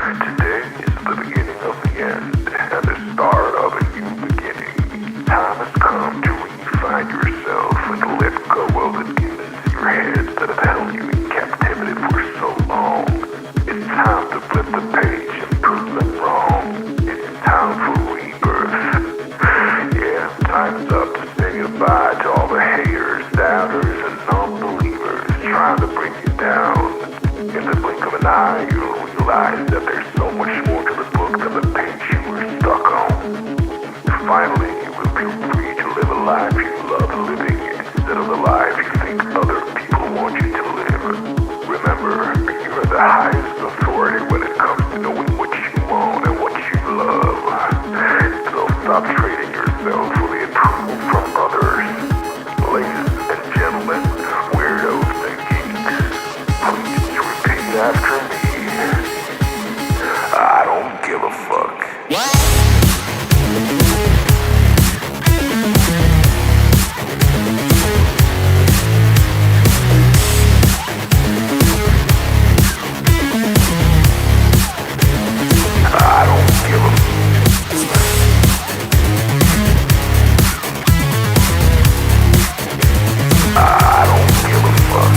Today is the beginning of the end and the start of a new beginning. Time has come to redefine yourself and to let go of the demons in your head that have held you in captivity for so long. It's time to flip the page and prove them wrong. It's time for rebirth. Yeah, time's up to say goodbye to all the haters, doubters, and non-believers trying to bring you down. In the blink of an eye, you'll realize that there's so much more to the book than the page you were stuck on. Finally, you will be free to live a life you love living instead of the life you think other people want you to live. Remember, you are the highest authority when it comes to knowing what you want and what you love. So stop trading yourself for the approval from others. Ladies and gentlemen, weirdos and geeks, please repeat after me. I don't give a fuck. I don't give a I don't give a fuck.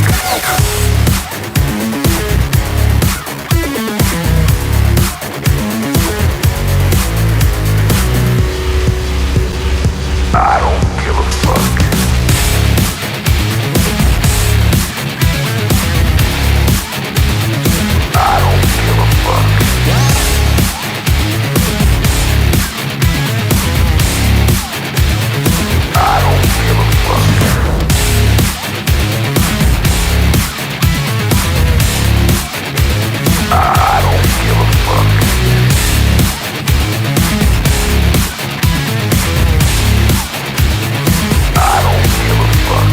I don't give a fuck. I don't give a fuck. I don't give a fuck. I don't give a fuck. I don't give a fuck.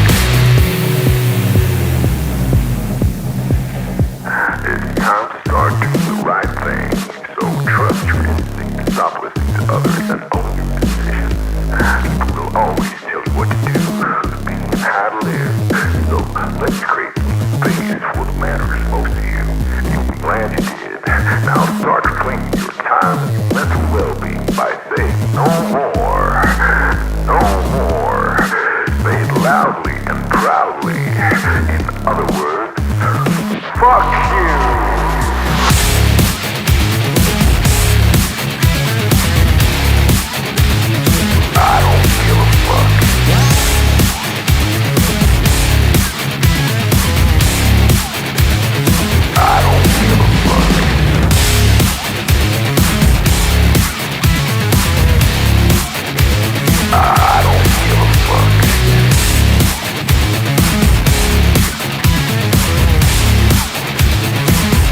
It's time to start doing the right thing. So trust your instincts, stop listening to others, and own your decisions. People will always tell you what to do, who's being and how to live. So let's create some space for what matters most to you. You'll be glad you did. Now start claiming your time and your mental well-being by saying no more. No more. Say it loudly and proudly. In other words, fuck you. I don't give a fuck. I don't give a fuck. I don't give a fuck.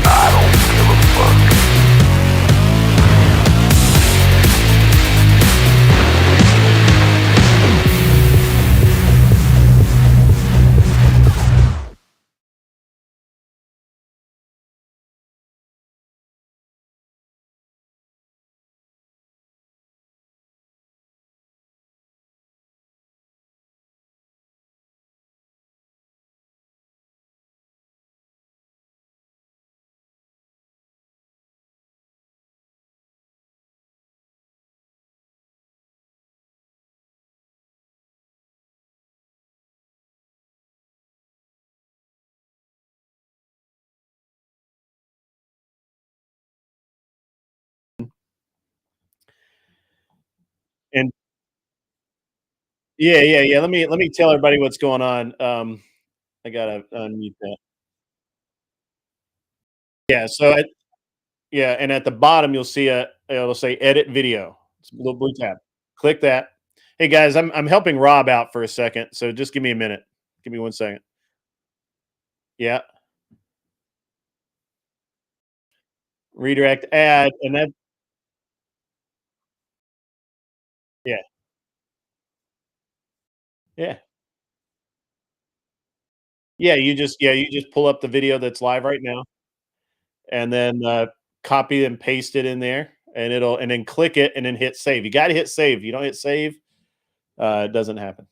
I don't give a fuck. And yeah. Let me tell everybody what's going on. I gotta unmute that. Yeah, yeah, and at the bottom you'll see it'll say edit video. It's a little blue tab. Click that. Hey guys, I'm helping Rob out for a second, so just give me a minute. Give me 1 second. Yeah, redirect ad, and that yeah, yeah. You just pull up the video that's live right now, and then copy and paste it in there, and then click it, and then hit save. You got to hit save. If you don't hit save, it doesn't happen.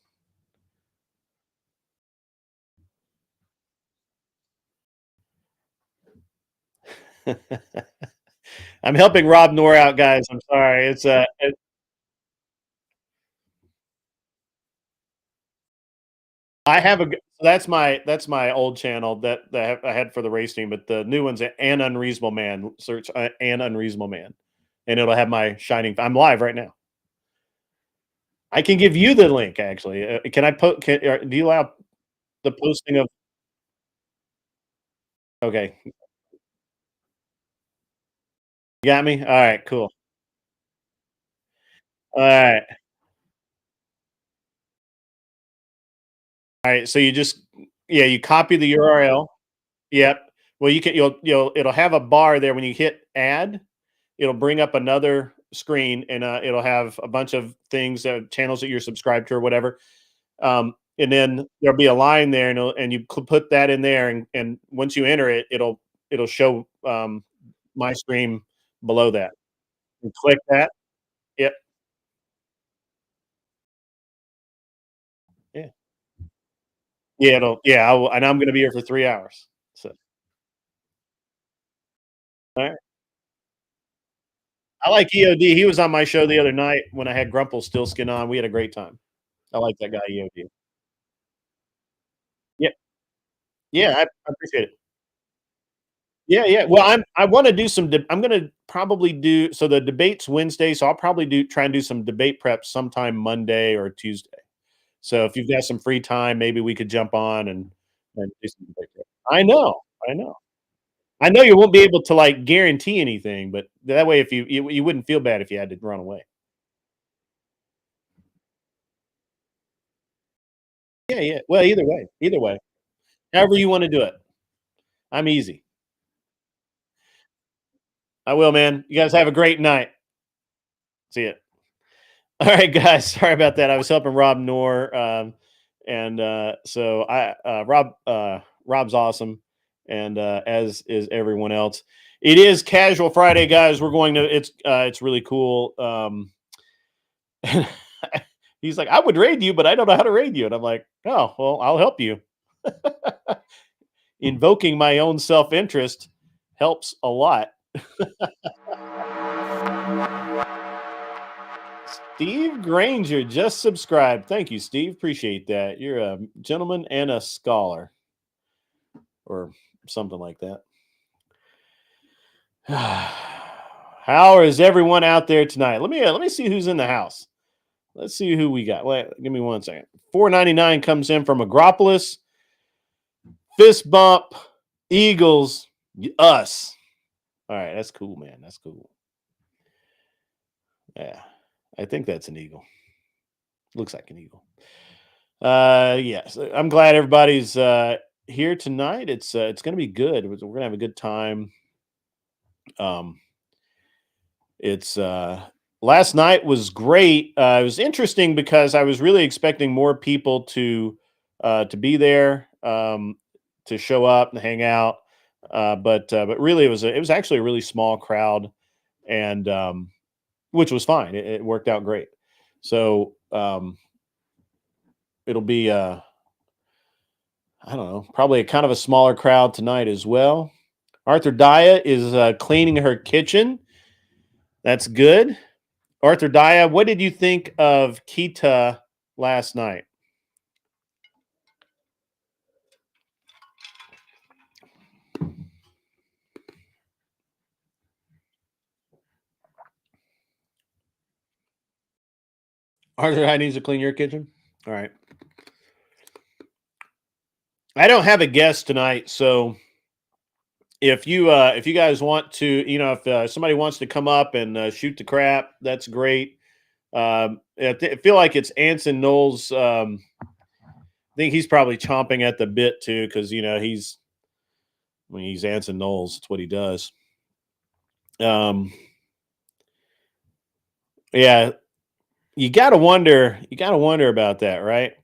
I'm helping Rob Noor out, guys. I'm sorry. I have a that's my old channel that I had for the race team, but the new one's an unreasonable man. Search an unreasonable man, and it'll have my shining. I'm live right now. I can give you the link actually. Can I put? Do you allow the posting of? Okay, you got me. All right, cool. All right, all right. So you just you copy the URL. Yep. Well, you'll it'll have a bar there when you hit add. It'll bring up another screen and it'll have a bunch of things, channels that you're subscribed to or whatever. And then there'll be a line there, and you put that in there, and once you enter it, it'll show my stream below that. You click that. Yep. Yeah. Yeah. And I'm going to be here for 3 hours. So, all right. I like EOD. He was on my show the other night when I had Grumple Stillskin on. We had a great time. I like that guy EOD. Yeah. Yeah. I appreciate it. Yeah, yeah. Well, I wanna do some I'm gonna probably do so the debate's Wednesday, so I'll probably try and do some debate prep sometime Monday or Tuesday. So if you've got some free time, maybe we could jump on and do some debate prep. I know, I know. I know you won't be able to, like, guarantee anything, but that way if you wouldn't feel bad if you had to run away. Yeah, yeah. Well, either way. However you wanna do it. I'm easy. I will, man. You guys have a great night. See ya. All right, guys. Sorry about that. I was helping Rob Noor, and so Rob's awesome, and as is everyone else. It is Casual Friday, guys. We're going to. It's really cool. He's like, I would raid you, but I don't know how to raid you, and I'm like, oh well, I'll help you. Invoking my own self interest helps a lot. Steve Granger just subscribed. Thank you, Steve. Appreciate that. You're a gentleman and a scholar, or something like that. How is everyone out there tonight? Let me see who's in the house. Let's see who we got. Wait, give me 1 second. 499 comes in from Agropolis. Fist bump. Eagles. Us. All right, that's cool, man. That's cool. Yeah, I think that's an eagle. Looks like an eagle. Yes, I'm glad everybody's here tonight. It's going to be good. We're going to have a good time. Um, it's last night was great. It was interesting because I was really expecting more people to be there, to show up and hang out. But really, it was actually a really small crowd, and which was fine. It worked out great. So it'll be I don't know, probably a kind of a smaller crowd tonight as well. Arthur Daya is cleaning her kitchen. That's good. Arthur Daya, what did you think of Kita last night? Arthur Daya needs to clean your kitchen. All right. I don't have a guest tonight, so if you guys want to, if somebody wants to come up and shoot the crap, that's great. I feel like it's Anson Knowles. I think he's probably chomping at the bit too, because he's Anson Knowles. It's what he does. Um, yeah, you gotta wonder. You gotta wonder about that, right?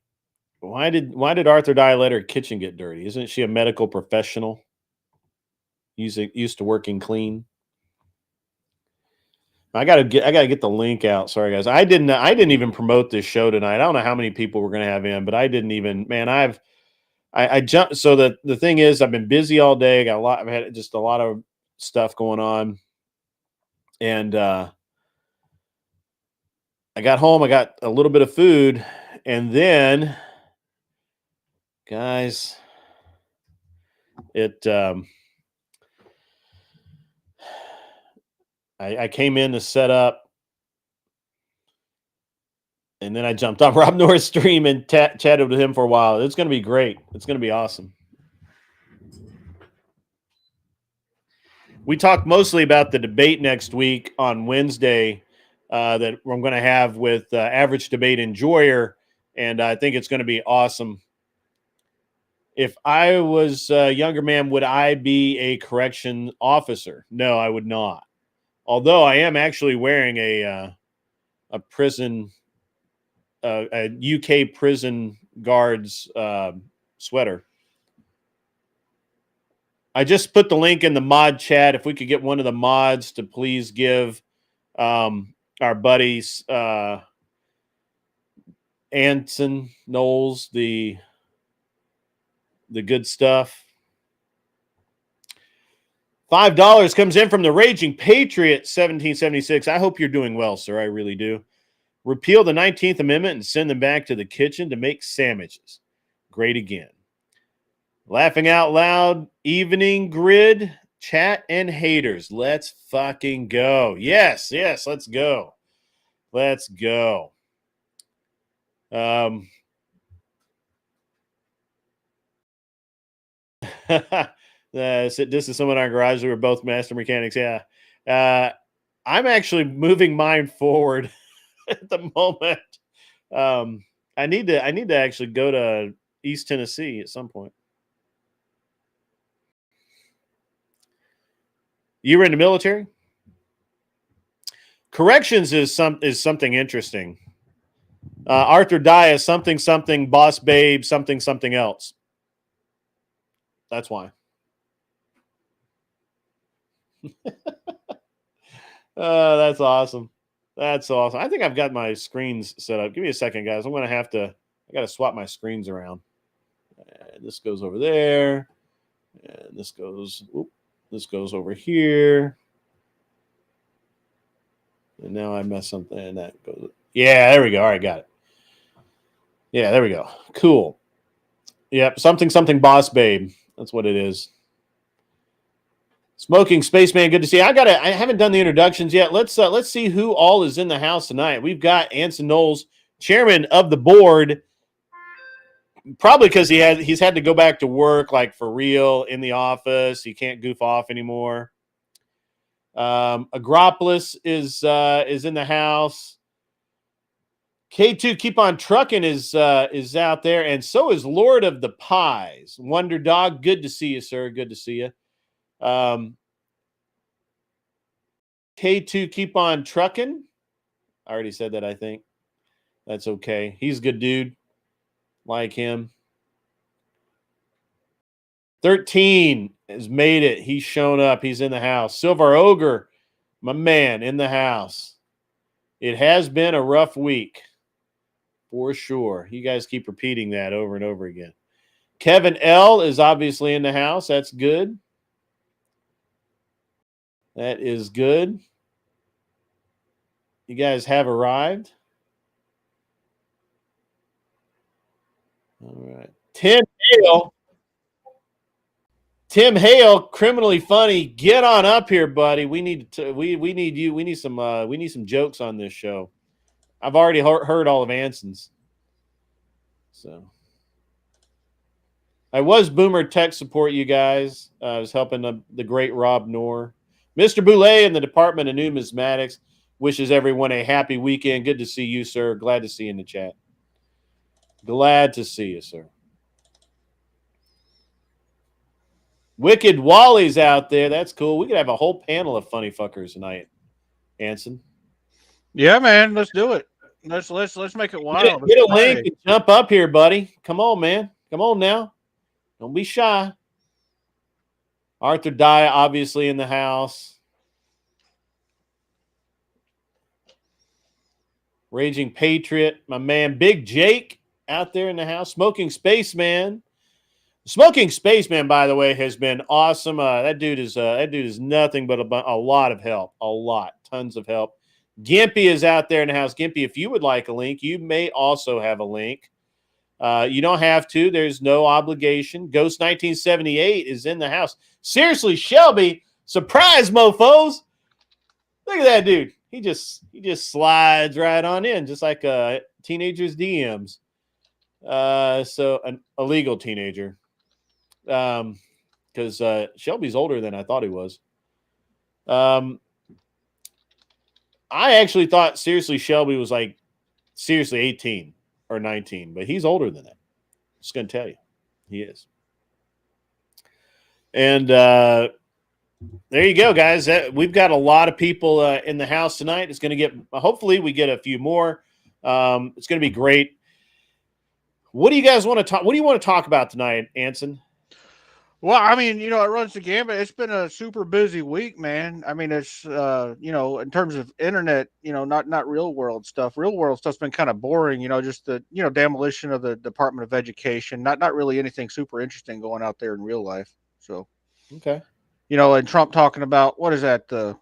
Why did Arthur Dye let her kitchen get dirty? Isn't she a medical professional? Used to working clean. I gotta get the link out. Sorry guys. I didn't even promote this show tonight. I don't know how many people we're gonna have in, but I didn't even man, I jumped. So the thing is I've been busy all day. I've had just a lot of stuff going on. And I got home, I got a little bit of food, and then, guys, it I came in to set up, and then I jumped on Rob Norris' stream and chatted with him for a while. It's going to be great. It's going to be awesome. We talked mostly about the debate next week on Wednesday that I'm going to have with Average Debate Enjoyer, and I think it's going to be awesome. If I was a younger man, would I be a correction officer? No, I would not. Although I am actually wearing a prison, a UK prison guards sweater. I just put the link in the mod chat. If we could get one of the mods to please give our buddies Anson Knowles the good stuff. $5 comes in from the Raging Patriot 1776. I hope you're doing well, sir. I really do. Repeal the 19th Amendment and send them back to the kitchen to make sandwiches. Great again. Laughing out loud, evening grid, chat and haters. Let's fucking go. Yes, let's go. Let's go. This is someone in our garage. We were both master mechanics. Yeah. I'm actually moving mine forward at the moment. I need to actually go to East Tennessee at some point. You were in the military? Corrections is something interesting. Arthur Dye is something boss babe something else. That's why. That's awesome. That's awesome. I think I've got my screens set up. Give me a second, guys. I got to swap my screens around. This goes over there, and this goes over here. And now I mess something, and that goes. Yeah, there we go. All right, got it. Yeah, there we go. Cool. Yep, something boss babe. That's what it is. Smoking Spaceman, good to see you. I haven't done the introductions yet. Let's see who all is in the house tonight. We've got Anson Knowles, chairman of the board. Probably because he's had to go back to work, like for real, in the office. He can't goof off anymore. Agropolis is in the house. K2 Keep on Trucking is out there, and so is Lord of the Pies. Wonder Dog, good to see you, sir. Good to see you. K2 Keep on Trucking. I already said that, I think. That's okay. He's a good dude. Like him. 13 has made it. He's shown up. He's in the house. Silver Ogre, my man, in the house. It has been a rough week. For sure. You guys keep repeating that over and over again. Kevin L. is obviously in the house. That's good. That is good. You guys have arrived. All right. Tim Hale, criminally funny. Get on up here, buddy. We need you. We need some jokes on this show. I've already heard all of Anson's. So I was Boomer Tech Support, you guys. I was helping the great Rob Knorr. Mr. Boulay in the Department of Numismatics wishes everyone a happy weekend. Good to see you, sir. Glad to see you in the chat. Glad to see you, sir. Wicked Wally's out there. That's cool. We could have a whole panel of funny fuckers tonight, Anson. Yeah, man. Let's do it. Let's make it wild. Get a link and jump up here, buddy. Come on, man. Come on now. Don't be shy. Arthur Dye, obviously, in the house. Raging Patriot, my man. Big Jake out there in the house. Smoking Spaceman. Smoking Spaceman, by the way, has been awesome. That dude is nothing but a lot of help. Tons of help. Gimpy is out there in the house. Gimpy, if you would like a link, you may also have a link. You don't have to. There's no obligation. Ghost 1978 is in the house. Seriously, Shelby, surprise, mofo's. Look at that dude. He just slides right on in, just like teenagers' DMs. So an illegal teenager. Because Shelby's older than I thought he was. I actually thought seriously Shelby was like seriously 18 or 19, but he's older than that. Just gonna tell you, he is. And there you go, guys. We've got a lot of people in the house tonight. It's gonna get. Hopefully, we get a few more. It's gonna be great. What do you guys want to talk? What do you want to talk about tonight, Anson? Well, I mean, it runs the gambit. It's been a super busy week, man. I mean, it's in terms of internet, not real world stuff. Real world stuff's been kind of boring, just the demolition of the Department of Education. Not really anything super interesting going out there in real life. So, okay, and Trump talking about what is that, the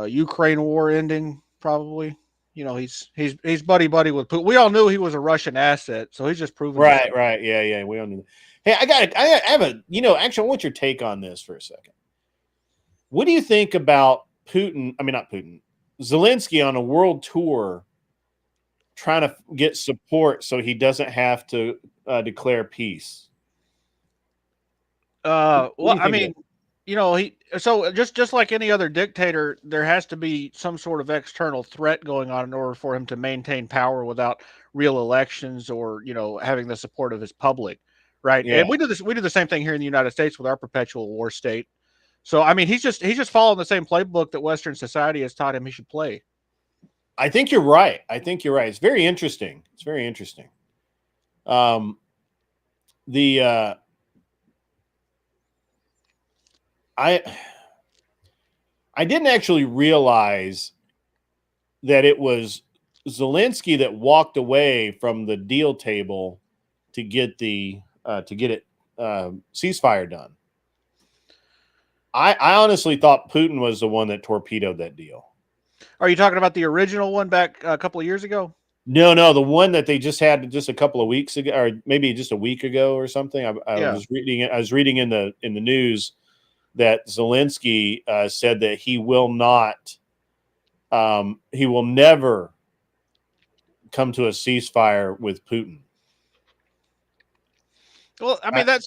Ukraine war ending probably. He's buddy with Putin. We all knew he was a Russian asset, so he's just proving right, yeah, we all knew. Hey, I have a, actually, I want your take on this for a second. What do you think about Putin? I mean, not Putin, Zelensky on a world tour trying to get support so he doesn't have to declare peace? Well, I mean, just like any other dictator, there has to be some sort of external threat going on in order for him to maintain power without real elections or, having the support of his public. Right. Yeah. And we do the same thing here in the United States with our perpetual war state. So, I mean, he's just following the same playbook that Western society has taught him he should play. I think you're right. It's very interesting. I didn't actually realize that it was Zelensky that walked away from the deal table to get it ceasefire done. I honestly thought Putin was the one that torpedoed that deal. Are you talking about the original one back a couple of years ago? No, the one that they just had just a couple of weeks ago, or maybe just a week ago or something. I was reading it. I was reading in the news that Zelensky said that he will never come to a ceasefire with Putin. Well, I mean, that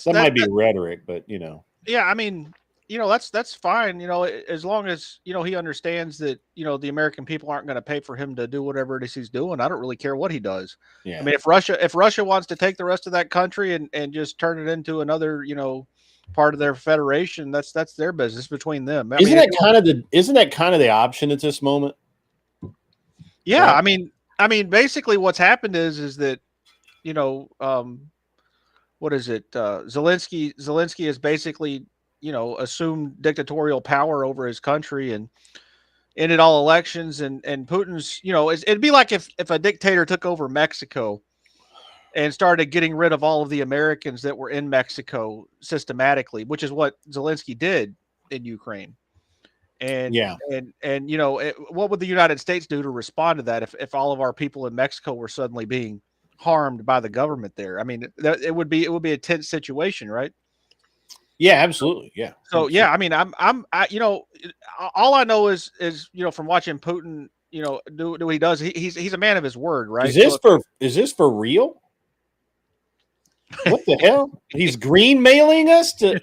might be rhetoric, but yeah, I mean, that's fine. As long as he understands that the American people aren't going to pay for him to do whatever it is he's doing. I don't really care what he does. Yeah. I mean, if Russia wants to take the rest of that country and just turn it into another part of their federation, that's their business between them. Isn't that kind of the option at this moment? Yeah, right? I mean, basically, what's happened is that what is it? Zelensky has basically, assumed dictatorial power over his country and ended all elections. And Putin's, it'd be like if a dictator took over Mexico and started getting rid of all of the Americans that were in Mexico systematically, which is what Zelensky did in Ukraine. And what would the United States do to respond to that if all of our people in Mexico were suddenly being harmed by the government there? I mean, it would be a tense situation, right? Yeah, absolutely. Yeah. So absolutely. yeah, I mean, all I know is from watching Putin, do what he does. He's a man of his word, right? Is this for real? What the hell? He's green mailing us to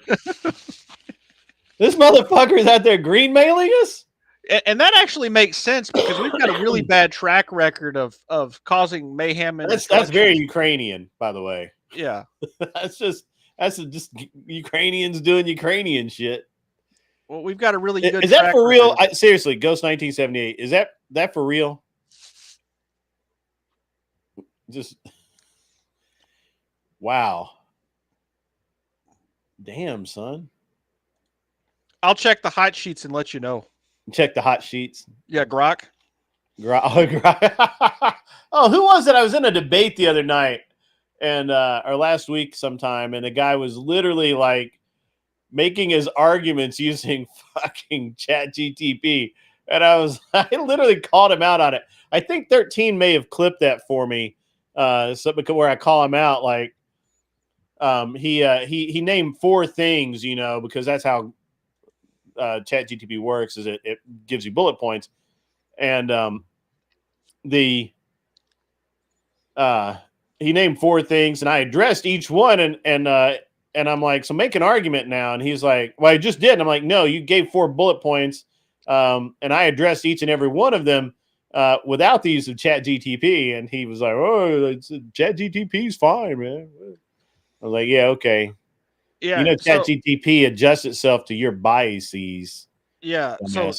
this motherfucker is out there green mailing us? And that actually makes sense because we've got a really bad track record of causing mayhem and that's very Ukrainian, by the way. Yeah. that's just Ukrainians doing Ukrainian shit. Well, we've got a really good Is that for real? Seriously, Ghost 1978. Is that for real? Just wow. Damn, son. I'll check the hot sheets and let you know. Check the hot sheets. Yeah, Grok. Oh, who was it? I was in a debate the other night, and or last week sometime, and the guy was literally like making his arguments using fucking Chat GTP, and I literally called him out on it. I think 13 may have clipped that for me, so because where I call him out, like he named 4 things, because that's how Chat GTP works, is it gives you bullet points, and the he named 4 things, and I addressed each one, and I'm like, so make an argument now, and he's like, well, I just did. And I'm like, no, you gave 4 bullet points, and I addressed each and every one of them without the use of Chat GTP, and he was like, oh, Chat GTP is fine, man. I was like, yeah, okay. Yeah. Chat GTP adjusts itself to your biases. Yeah. So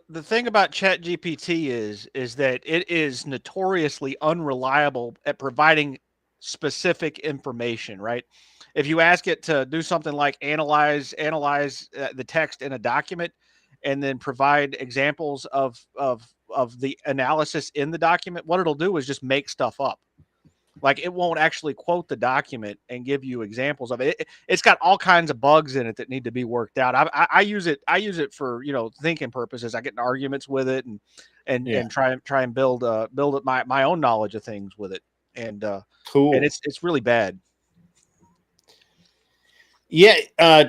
the thing about Chat GPT is that it is notoriously unreliable at providing specific information, right? If you ask it to do something like analyze the text in a document and then provide examples of the analysis in the document, what it'll do is just make stuff up. Like, it won't actually quote the document and give you examples of it. It's got all kinds of bugs in it that need to be worked out. I use it for thinking purposes. I get in arguments with it and try and build my own knowledge of things with it. And cool. And it's really bad. Yeah,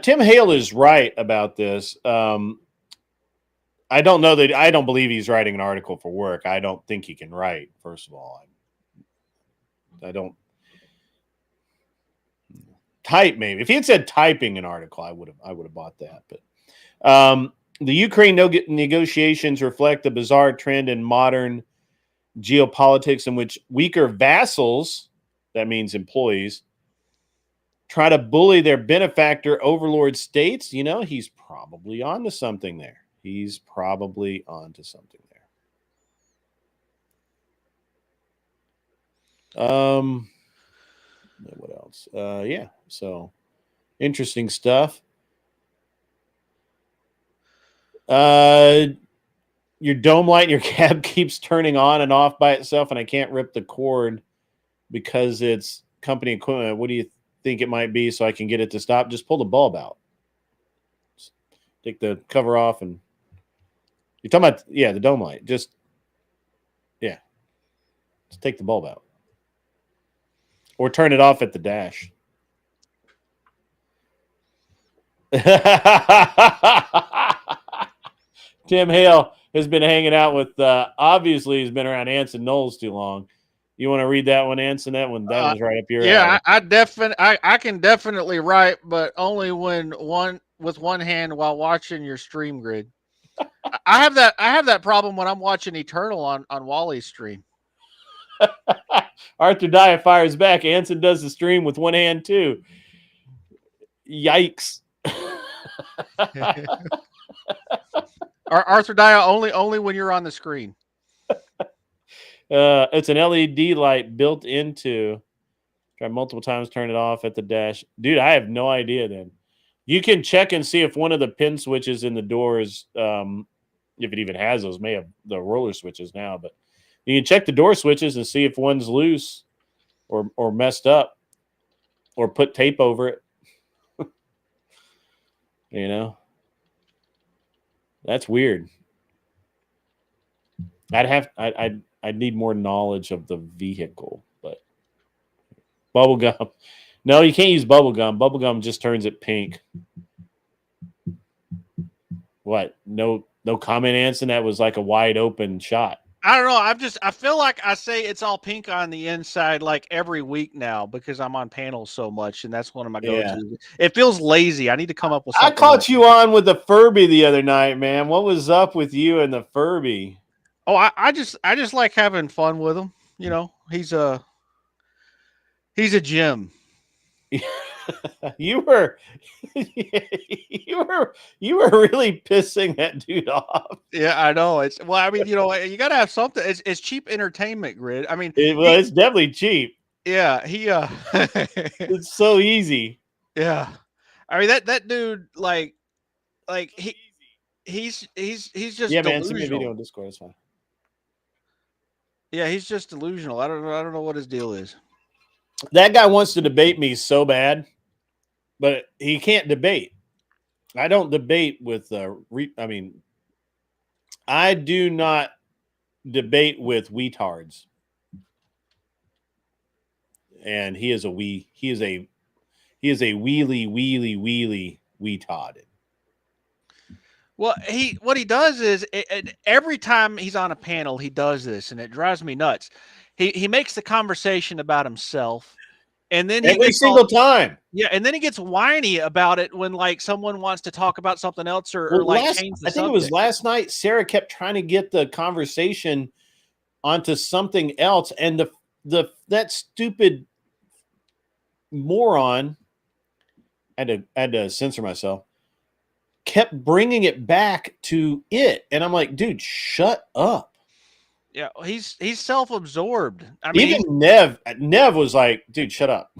Tim Hale is right about this. I don't know that I don't believe he's writing an article for work. I don't think he can write, first of all. I don't type. Maybe if he had said typing an article, I would have bought that. But the Ukraine negotiations reflect a bizarre trend in modern geopolitics in which weaker vassals, that means employees, try to bully their benefactor overlord states. He's probably onto something there. What else? Yeah. So interesting stuff. Your dome light in your cab keeps turning on and off by itself, and I can't rip the cord because it's company equipment. What do you think it might be, so I can get it to stop? Just pull the bulb out. Just take the cover off, and you're talking about the dome light. Just take the bulb out. Or turn it off at the dash. Tim Hale has been hanging out with, obviously he's been around Anson Knowles too long. You want to read that one, Anson? That was right up your alley. I can definitely write, but only with one hand while watching your stream grid. I have that problem when I'm watching Eternal on Wally's stream. Arthur Dyer fires back. Anson does the stream with one hand too. Yikes. Arthur Dyer only when you're on the screen. It's an LED light built into. Try multiple times, turn it off at the dash. Dude, I have no idea then. You can check and see if one of the pin switches in the doors, if it even has those, may have the roller switches now, but you can check the door switches and see if one's loose or messed up or put tape over it. That's weird. I'd need more knowledge of the vehicle, but bubblegum. No, you can't use bubblegum. Bubblegum just turns it pink. What? No comment, Anson. That was like a wide open shot. I don't know. I feel like I say it's all pink on the inside like every week now because I'm on panels so much, and that's one of my go-tos. Yeah. It feels lazy. I need to come up with something. I caught you on with the Furby the other night, man. What was up with you and the Furby? Oh, I just like having fun with him. He's a gem. You were really pissing that dude off. Yeah, I know. You got to have something. It's cheap entertainment, Grid. I mean, it's definitely cheap. Yeah, it's so easy. Yeah, I mean that dude, like he's just man. Send me a video on Discord. It's fine. Yeah, he's just delusional. I don't know what his deal is. That guy wants to debate me so bad, but he can't debate. I don't debate with. I do not debate with weetards. And he is a wee. He is a wheelie weetard. Well, what he does is every time he's on a panel, he does this, and it drives me nuts. He makes the conversation about himself, and then he Every gets single time. Yeah, and then he gets whiny about it when like someone wants to talk about something else or like change the I think subject. it was last night. Sarah kept trying to get the conversation onto something else, and that stupid moron. I had to censor myself. Kept bringing it back to it, and I'm like, dude, shut up. Yeah, he's self-absorbed. I mean, even Nev was like, dude, shut up.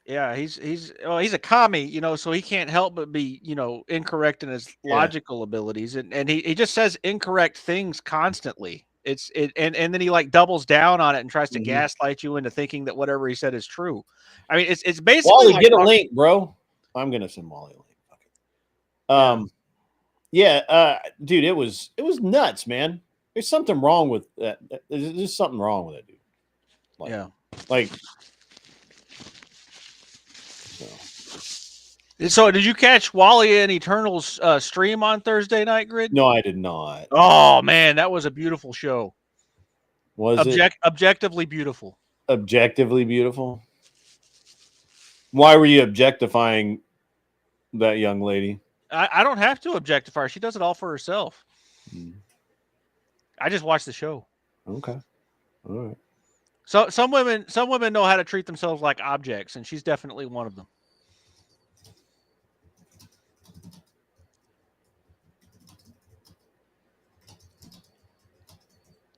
Yeah, he's a commie, you know, so he can't help but be, you know, incorrect in his logical abilities, and he just says incorrect things constantly. And then he like doubles down on it and tries to gaslight you into thinking that whatever he said is true. I mean, it's basically Wally, like get a link, bro. I'm gonna send Wally a link. Dude, it was nuts, man. There's something wrong with that. There's something wrong with it, dude. Like, yeah. Like, So did you catch Wally and Eternal's stream on Thursday night, Grid? no, I did not. Oh man, that was a beautiful show. Was it objectively beautiful? Objectively beautiful? Why were you objectifying that young lady? I don't have to objectify her. She does it all for herself. I just watched the show. Okay. All right. So some women know how to treat themselves like objects, and she's definitely one of them.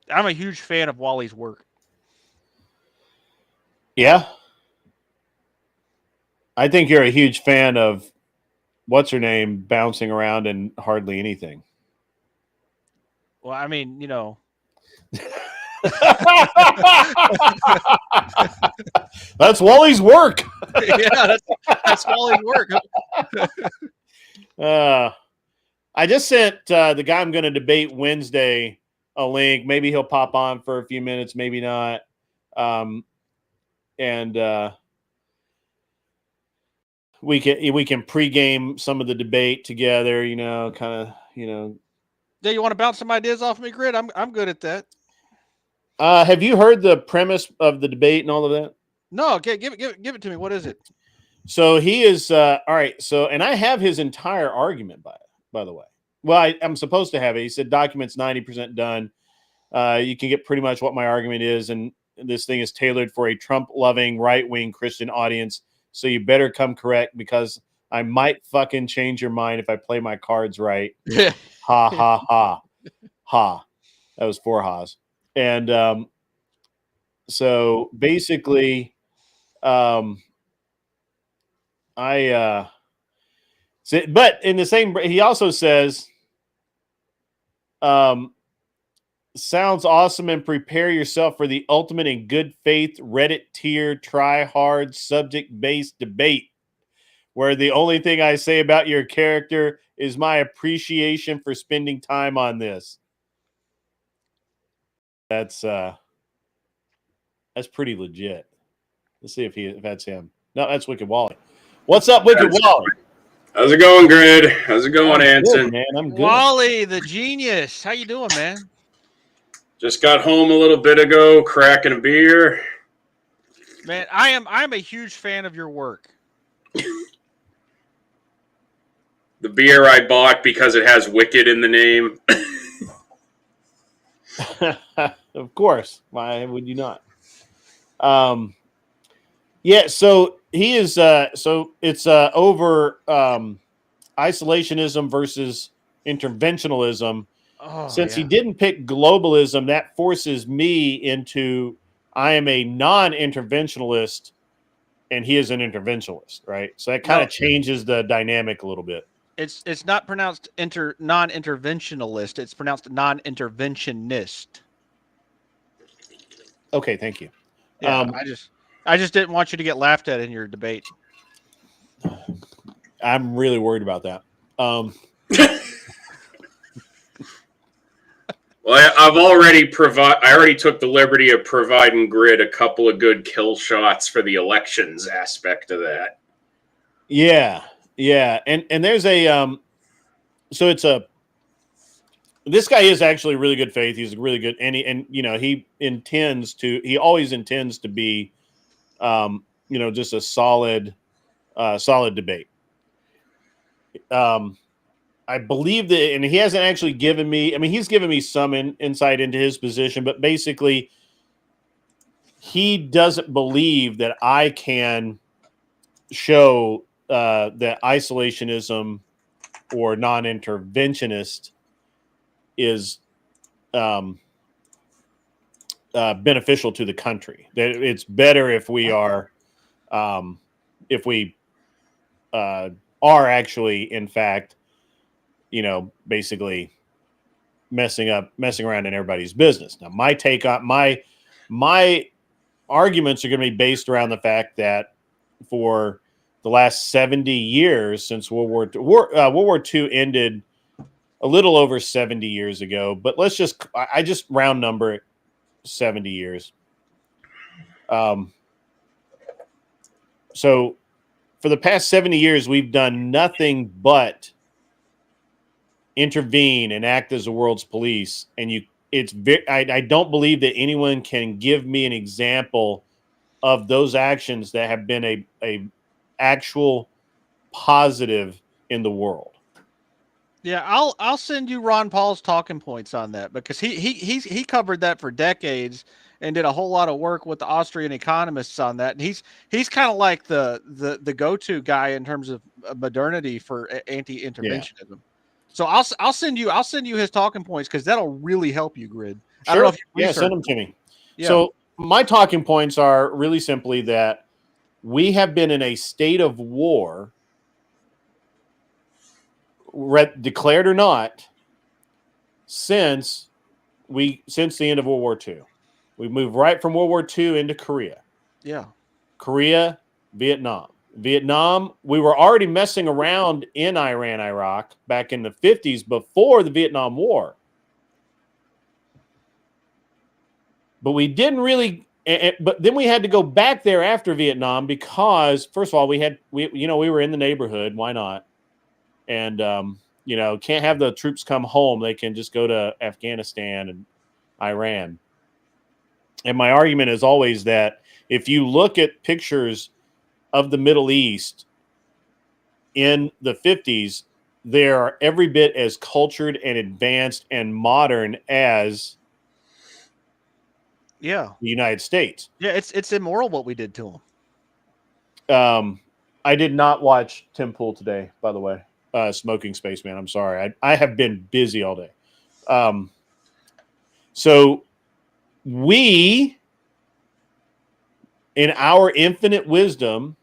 I'm a huge fan of Wally's work. Yeah. I think you're a huge fan of what's her name bouncing around and hardly anything. Well, I mean, you know. That's Wally's work. Yeah, that's Wally's work. I just sent the guy I'm going to debate Wednesday a link. Maybe he'll pop on for a few minutes, maybe not. We can pregame some of the debate together, you know, kind of, you know. Yeah, you want to bounce some ideas off me, Grid? I'm good at that. Have you heard the premise of the debate and all of that? No, okay, give it to me. What is it? So he is all right. So, and I have his entire argument by the way. Well, I'm supposed to have it. He said documents 90% done. You can get pretty much what my argument is, and this thing is tailored for a Trump-loving right-wing Christian audience. So you better come correct because I might fucking change your mind if I play my cards right. Ha ha ha ha. That was 4 ha's. And so basically, but in the same, he also says, sounds awesome and prepare yourself for the ultimate in good faith Reddit tier try hard subject based debate where the only thing I say about your character is my appreciation for spending time on this. That's pretty legit. Let's see if that's him. No, that's Wicked Wally. What's up, Wicked Wally? How's it going, Grid? How's it going, Anson? Man, I'm good. Wally, the genius. How you doing, man? Just got home a little bit ago, cracking a beer. Man, I'm a huge fan of your work. The beer I bought because it has Wicked in the name. Of course. Why would you not? Yeah, so he is so it's over isolationism versus interventionalism. Since he didn't pick globalism, that forces me into I am a non-interventionalist and he is an interventionalist, right? So that kind of changes the dynamic a little bit. It's not pronounced non-interventionalist. It's pronounced non-interventionist. Okay, thank you. Yeah, I just didn't want you to get laughed at in your debate. I'm really worried about that. Well, I already took the liberty of providing Grid a couple of good kill shots for the elections aspect of that. Yeah, and there's a so it's a this guy is actually really good faith. He's really good, and he always intends to be, just a solid debate. I believe that, and he hasn't actually given me. I mean, he's given me some insight into his position, but basically, he doesn't believe that I can show that isolationism or non-interventionist is beneficial to the country. That it's better if we are, if we are actually, in fact, basically messing around in everybody's business. Now, my take on my arguments are going to be based around the fact that for the last 70 years since World War II ended a little over 70 years ago, but I just round number it 70 years. So for the past 70 years, we've done nothing but intervene and act as the world's police. And I don't believe that anyone can give me an example of those actions that have been a actual positive in the world. Yeah, I'll send you Ron Paul's talking points on that, because he covered that for decades and did a whole lot of work with the Austrian economists on that. And he's kind of like the go-to guy in terms of modernity for anti-interventionism. Yeah. So I'll send you his talking points, because that'll really help you, Grid. Sure. I don't know if you send them to me. Yeah. So my talking points are really simply that we have been in a state of war, declared or not, since the end of World War II. We moved right from World War II into Korea. Yeah. Korea, Vietnam. Vietnam, we were already messing around in Iran, Iraq back in the 50s before the Vietnam War. But we didn't really, but then we had to go back there after Vietnam because, first of all, we were in the neighborhood. Why not? And, can't have the troops come home. They can just go to Afghanistan and Iran. And my argument is always that if you look at pictures of the Middle East in the 50s, they are every bit as cultured and advanced and modern as the United States. Yeah, it's immoral what we did to them. I did not watch Tim Pool today, by the way. Smoking Spaceman. I'm sorry. I have been busy all day. So we, in our infinite wisdom,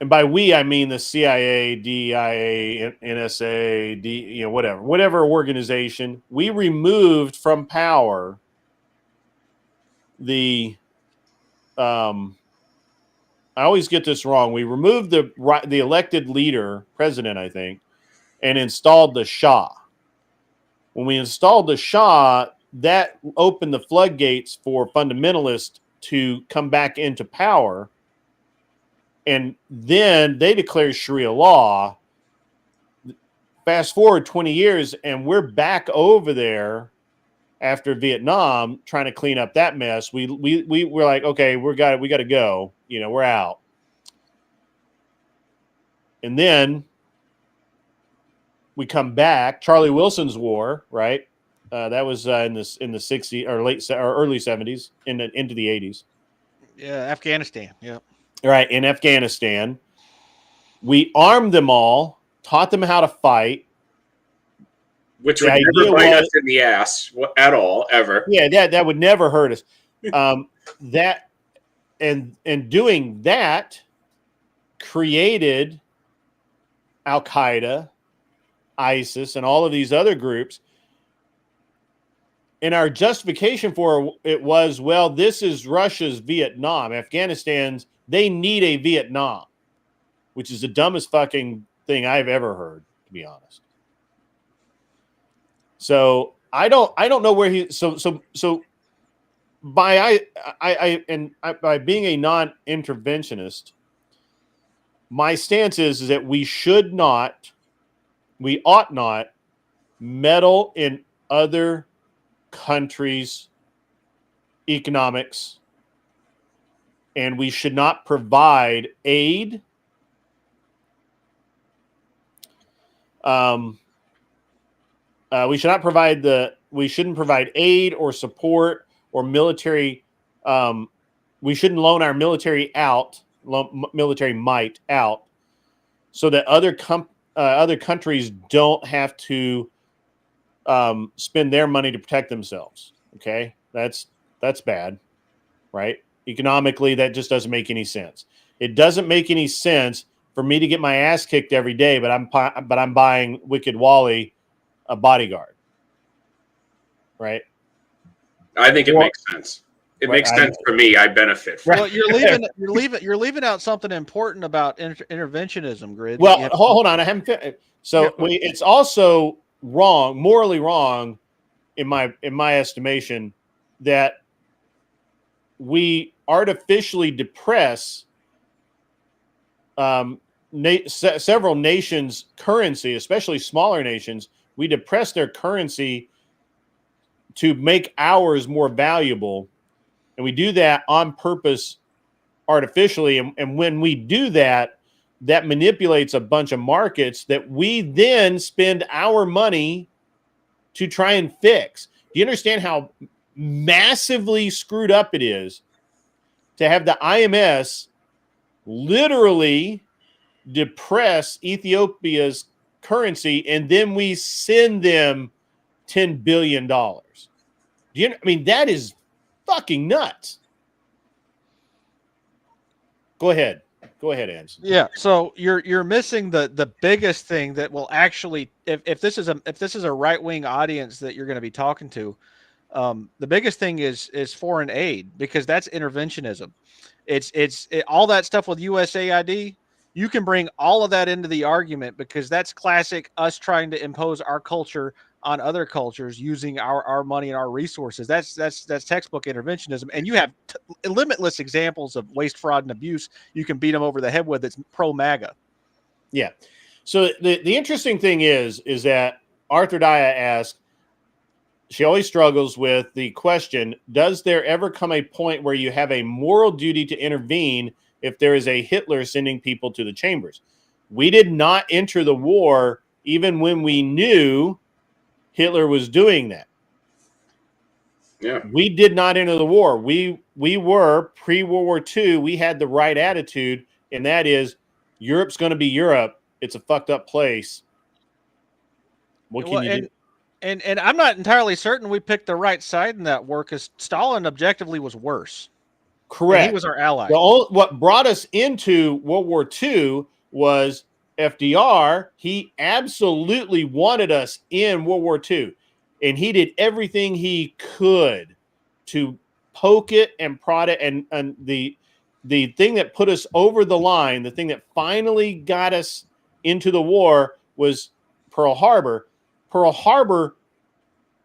and by we I mean the CIA, DIA, NSA, whatever organization, we removed from power the I always get this wrong. We removed the elected leader, president, I think, and installed the Shah. When we installed the Shah, that opened the floodgates for fundamentalists to come back into power. And then they declared Sharia law. Fast forward 20 years, and we're back over there after Vietnam, trying to clean up that mess. We were like, okay, we got to go. We're out. And then we come back. Charlie Wilson's war, right? That was in the 60s or late or early 70s into the 80s. Yeah, Afghanistan. Yeah. Right, in Afghanistan, we armed them all, taught them how to fight. Which would never bite us in the ass at all, ever. Yeah, that would never hurt us. That and doing that created Al-Qaeda, ISIS, and all of these other groups. our justification for it was, well, this is Russia's Vietnam. Afghanistan's, they need a Vietnam, which is the dumbest fucking thing I've ever heard, to be honest. So I don't know where he by by being a non-interventionist, my stance is that we ought not meddle in other countries' economics, and we should not provide aid. We shouldn't provide aid or support or military. We shouldn't loan our military might out, so that other countries don't have to spend their money to protect themselves. Okay, that's bad, right? Economically, that just doesn't make any sense. It doesn't make any sense for me to get my ass kicked every day, but I'm buying Wicked Wally a bodyguard, right? I think it makes sense. It makes sense for me. I benefit from. Well, you're leaving out something important about interventionism, Grid. Well, hold on, I haven't finished. So it's also wrong, morally wrong, in my estimation, that we artificially depress several nations' currency, especially smaller nations. We depress their currency to make ours more valuable, and we do that on purpose, artificially. And when we do that, that manipulates a bunch of markets that we then spend our money to try and fix. Do you understand how massively screwed up it is to have the IMS literally depress Ethiopia's currency, and then we send them $10 billion? That is fucking nuts. Go ahead, Anson. Yeah, so you're missing the biggest thing that will actually, if this is a right-wing audience that you're going to be talking to, the biggest thing is foreign aid, because that's interventionism. It's all that stuff with USAID. You can bring all of that into the argument, because that's classic us trying to impose our culture on other cultures using our money and our resources. That's textbook interventionism, and you have limitless examples of waste, fraud, and abuse you can beat them over the head with. It's pro MAGA. Yeah. So the interesting thing is that Arthur Daya asked, she always struggles with the question, does there ever come a point where you have a moral duty to intervene if there is a Hitler sending people to the chambers? We did not enter the war even when we knew Hitler was doing that. Yeah. We did not enter the war. We were pre-World War II. We had the right attitude, and that is, Europe's going to be Europe. It's a fucked up place. What can you do? And I'm not entirely certain we picked the right side in that war, because Stalin objectively was worse. Correct. And he was our ally. What brought us into World War II was FDR. He absolutely wanted us in World War II, and he did everything he could to poke it and prod it. And the thing that put us over the line, the thing that finally got us into the war, was Pearl Harbor. Pearl Harbor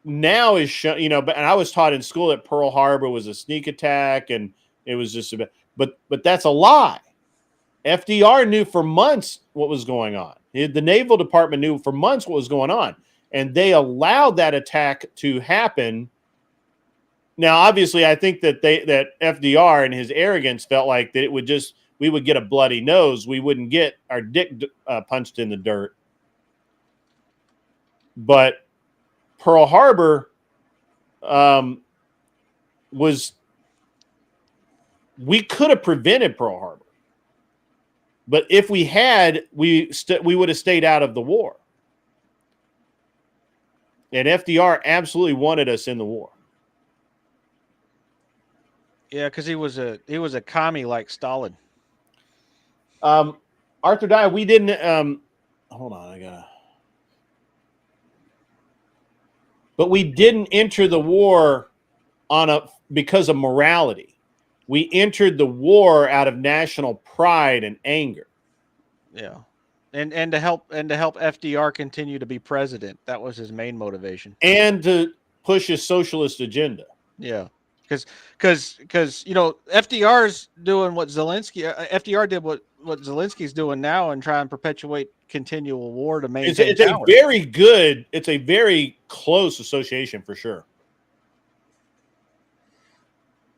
now is shown, and I was taught in school that Pearl Harbor was a sneak attack, and it was just but that's a lie. FDR knew for months what was going on. The Naval Department knew for months what was going on, and they allowed that attack to happen. Now, obviously, I think that FDR and his arrogance felt like that we would get a bloody nose. We wouldn't get our dick punched in the dirt. But Pearl Harbor we could have prevented Pearl Harbor. But if we had, we would have stayed out of the war. And FDR absolutely wanted us in the war. Yeah, because he was a commie like Stalin. Arthur Dye, we didn't. Hold on, I gotta. But we didn't enter the war because of morality. We entered the war out of national pride and anger. Yeah. And to help FDR continue to be president. That was his main motivation. And to push his socialist agenda. Yeah. Because FDR's doing what FDR did what Zelensky's doing now, and try and perpetuate continual war to maintain power. It's a very close association for sure.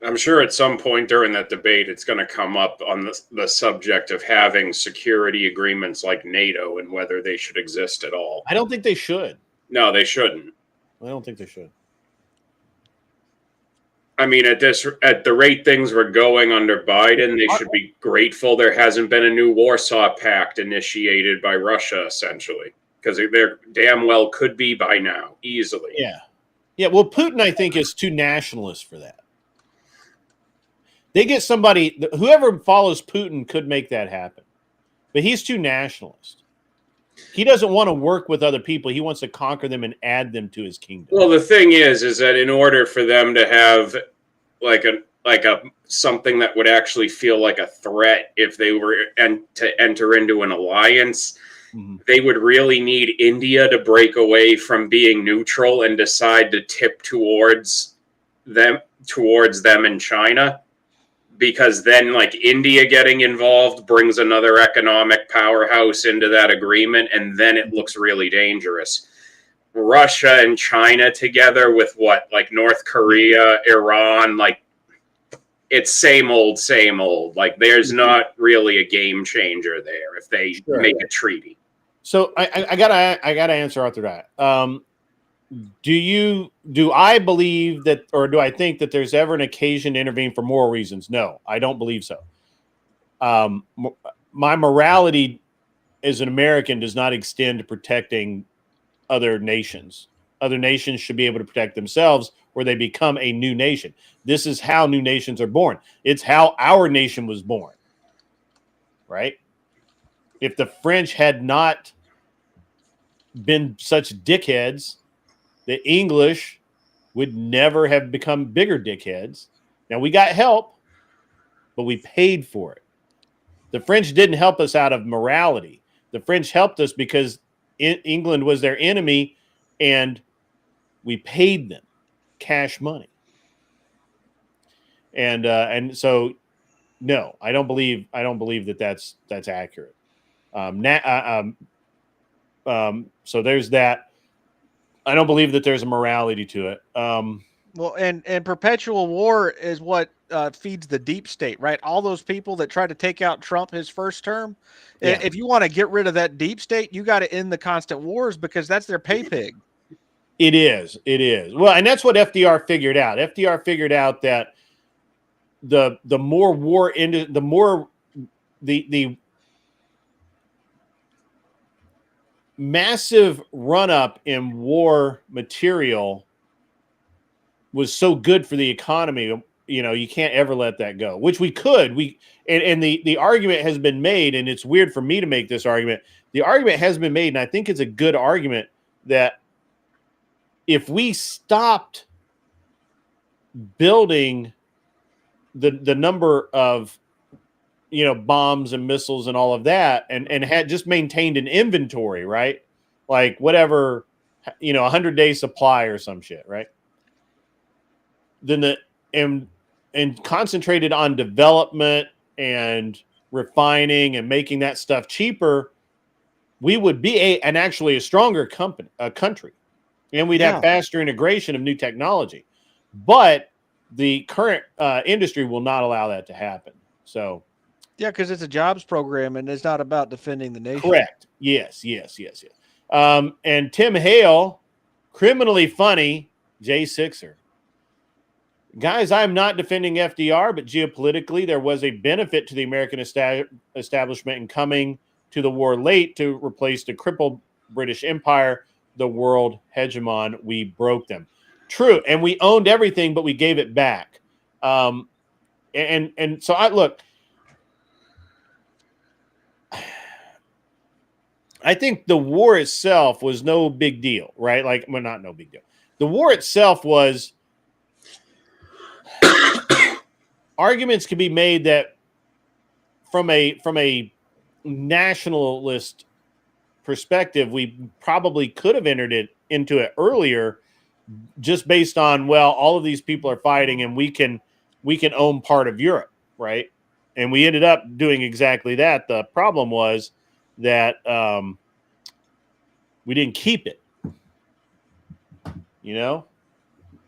I'm sure at some point during that debate, it's going to come up on the subject of having security agreements like NATO and whether they should exist at all. I don't think they should. No, they shouldn't. I don't think they should. I mean, at the rate things were going under Biden, they should be grateful there hasn't been a new Warsaw Pact initiated by Russia, essentially, because there damn well could be by now, easily. Yeah. Yeah, well, Putin, I think, is too nationalist for that. They get somebody, whoever follows Putin could make that happen. But he's too nationalist. He doesn't want to work with other people. He wants to conquer them and add them to his kingdom. Well, the thing is that in order for them to have like a something that would actually feel like a threat if they were to enter into an alliance, they would really need India to break away from being neutral and decide to tip towards them and China. Because then, like, India getting involved brings another economic powerhouse into that agreement, and then it looks really dangerous. Russia and China together with North Korea, Iran, it's same old, same old. Like, there's not really a game changer there if they make a treaty. So I gotta answer Arthur that. Do I believe that, or do I think that there's ever an occasion to intervene for moral reasons? No, I don't believe so. My morality as an American does not extend to protecting other nations. Other nations should be able to protect themselves, or they become a new nation. This is how new nations are born. It's how our nation was born, right? If the French had not been such dickheads, the English would never have become bigger dickheads. Now, we got help, but we paid for it. The French didn't help us out of morality. The French helped us because England was their enemy, and we paid them cash money. And so, no, I don't believe that that's accurate. So there's that. I don't believe that there's a morality to it. Well, and perpetual war is what feeds the deep state, right? All those people that tried to take out Trump his first term. Yeah. If you want to get rid of that deep state, you got to end the constant wars, because that's their pay pig. It is. Well, and that's what FDR figured out. FDR figured out that the more war into the more the massive run-up in war material was so good for the economy. You can't ever let that go, which we could. And the argument has been made, and it's weird for me to make this argument. The argument has been made, and I think it's a good argument, that if we stopped building the number of bombs and missiles and all of that, and had just maintained an inventory, right? Like whatever, 100-day supply or some shit, right? Then and concentrated on development and refining and making that stuff cheaper, we would be actually a stronger country, and we'd have faster integration of new technology. But the current industry will not allow that to happen. So. Yeah, because it's a jobs program, and it's not about defending the nation. Correct. Yes. And Tim Hale, criminally funny, J6er. Guys, I'm not defending FDR, but geopolitically, there was a benefit to the American establishment in coming to the war late to replace the crippled British Empire, the world hegemon. We broke them. True, and we owned everything, but we gave it back. And so I think the war itself was no big deal, right? Not no big deal. The war itself was arguments could be made that from a nationalist perspective, we probably could have entered into it earlier, just based on, well, all of these people are fighting and we can own part of Europe, right? And we ended up doing exactly that. The problem was that we didn't keep it. You know,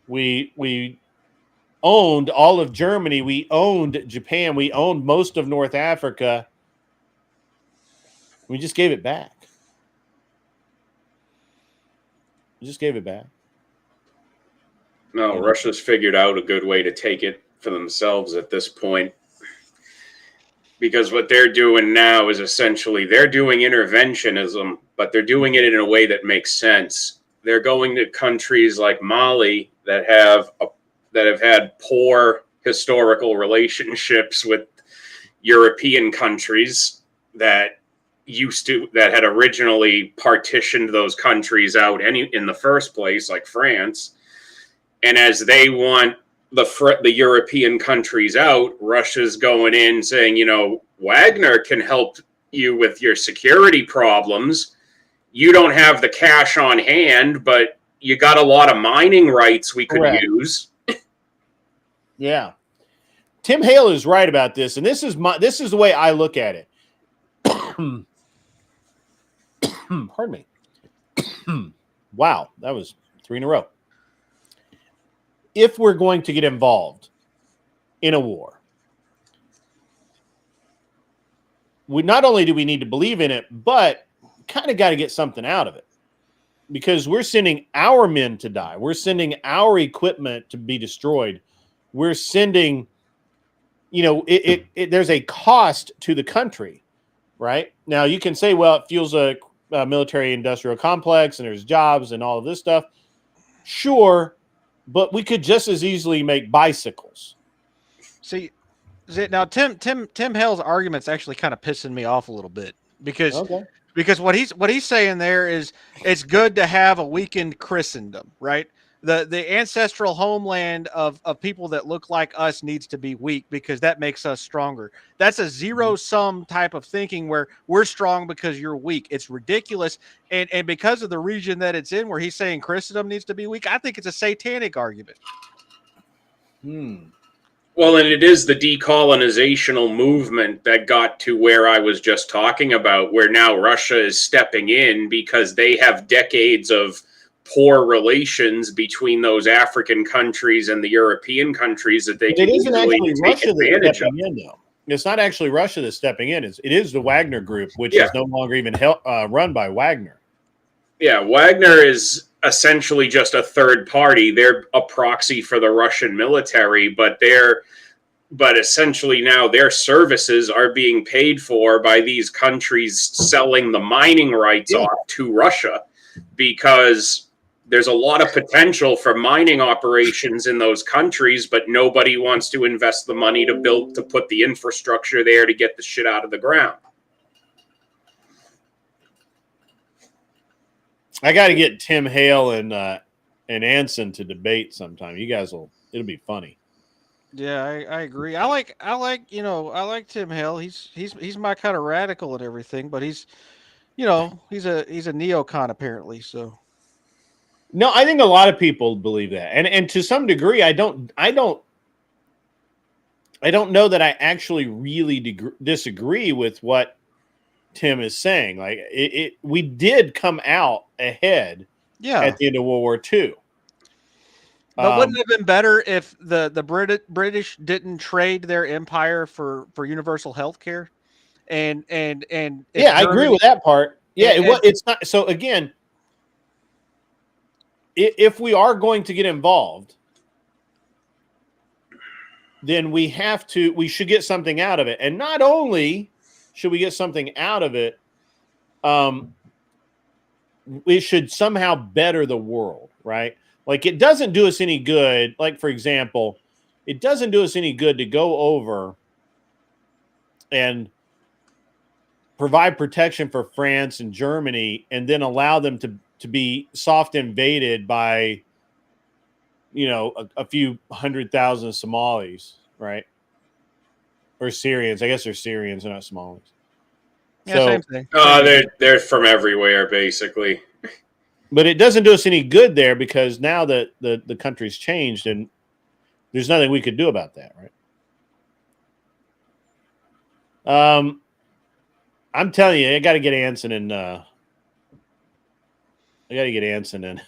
we owned all of Germany, we owned Japan, we owned most of North Africa. We just gave it back. We just gave it back. No, Russia's figured out a good way to take it for themselves at this point. Because what they're doing now is essentially they're doing interventionism, but they're doing it in a way that makes sense. They're going to countries like Mali that have had poor historical relationships with European countries that had originally partitioned those countries out in the first place, like France. And as they want the European countries out, Russia's going in saying, Wagner can help you with your security problems. You don't have the cash on hand, but you got a lot of mining rights we could use. Yeah. Tim Hale is right about this, and this is the way I look at it. Pardon me. Wow, that was 3 in a row. If we're going to get involved in a war, we not only do we need to believe in it, but kind of got to get something out of it, because we're sending our men to die. We're sending our equipment to be destroyed. We're sending, there's a cost to the country, right? Now you can say, well, it fuels a military industrial complex and there's jobs and all of this stuff. Sure. But we could just as easily make bicycles. See, now Tim Hale's argument's actually kind of pissing me off a little bit, because what he's saying there is it's good to have a weakened Christendom, right? The ancestral homeland of people that look like us needs to be weak, because that makes us stronger. That's a zero-sum type of thinking where we're strong because you're weak. It's ridiculous. And because of the region that it's in, where he's saying Christendom needs to be weak, I think it's a satanic argument. Well, and it is the decolonizational movement that got to where I was just talking about, where now Russia is stepping in because they have decades of poor relations between those African countries and the European countries that they can easily take advantage of. It's not actually Russia that's stepping in. It is the Wagner Group, which is no longer even run by Wagner. Yeah, Wagner is essentially just a third party. They're a proxy for the Russian military, but essentially now their services are being paid for by these countries selling the mining rights off to Russia, because there's a lot of potential for mining operations in those countries, but nobody wants to invest the money to put the infrastructure there to get the shit out of the ground. I got to get Tim Hale and Anson to debate sometime. You guys it'll be funny. Yeah, I agree. I like Tim Hale. He's my kind of radical and everything, but he's a neocon apparently. So no, I think a lot of people believe that, and to some degree, I don't know that I actually really disagree with what Tim is saying. Like we did come out ahead at the end of World War II. But wouldn't it have been better if the British didn't trade their empire for universal health care? And I agree with that part. Yeah, it's not. So again, if we are going to get involved, then we should get something out of it. And not only should we get something out of it, we should somehow better the world, right? Like, it doesn't do us any good. Like, for example, it doesn't do us any good to go over and provide protection for France and Germany and then allow them to be soft invaded by a few 100,000 Somalis, right? Or Syrians. I guess they're Syrians, they're not Somalis. Yeah, same thing. They're from everywhere, basically. But it doesn't do us any good there because now that the country's changed and there's nothing we could do about that, right? I'm telling you, I got to get Anson in. I got to get Anson in.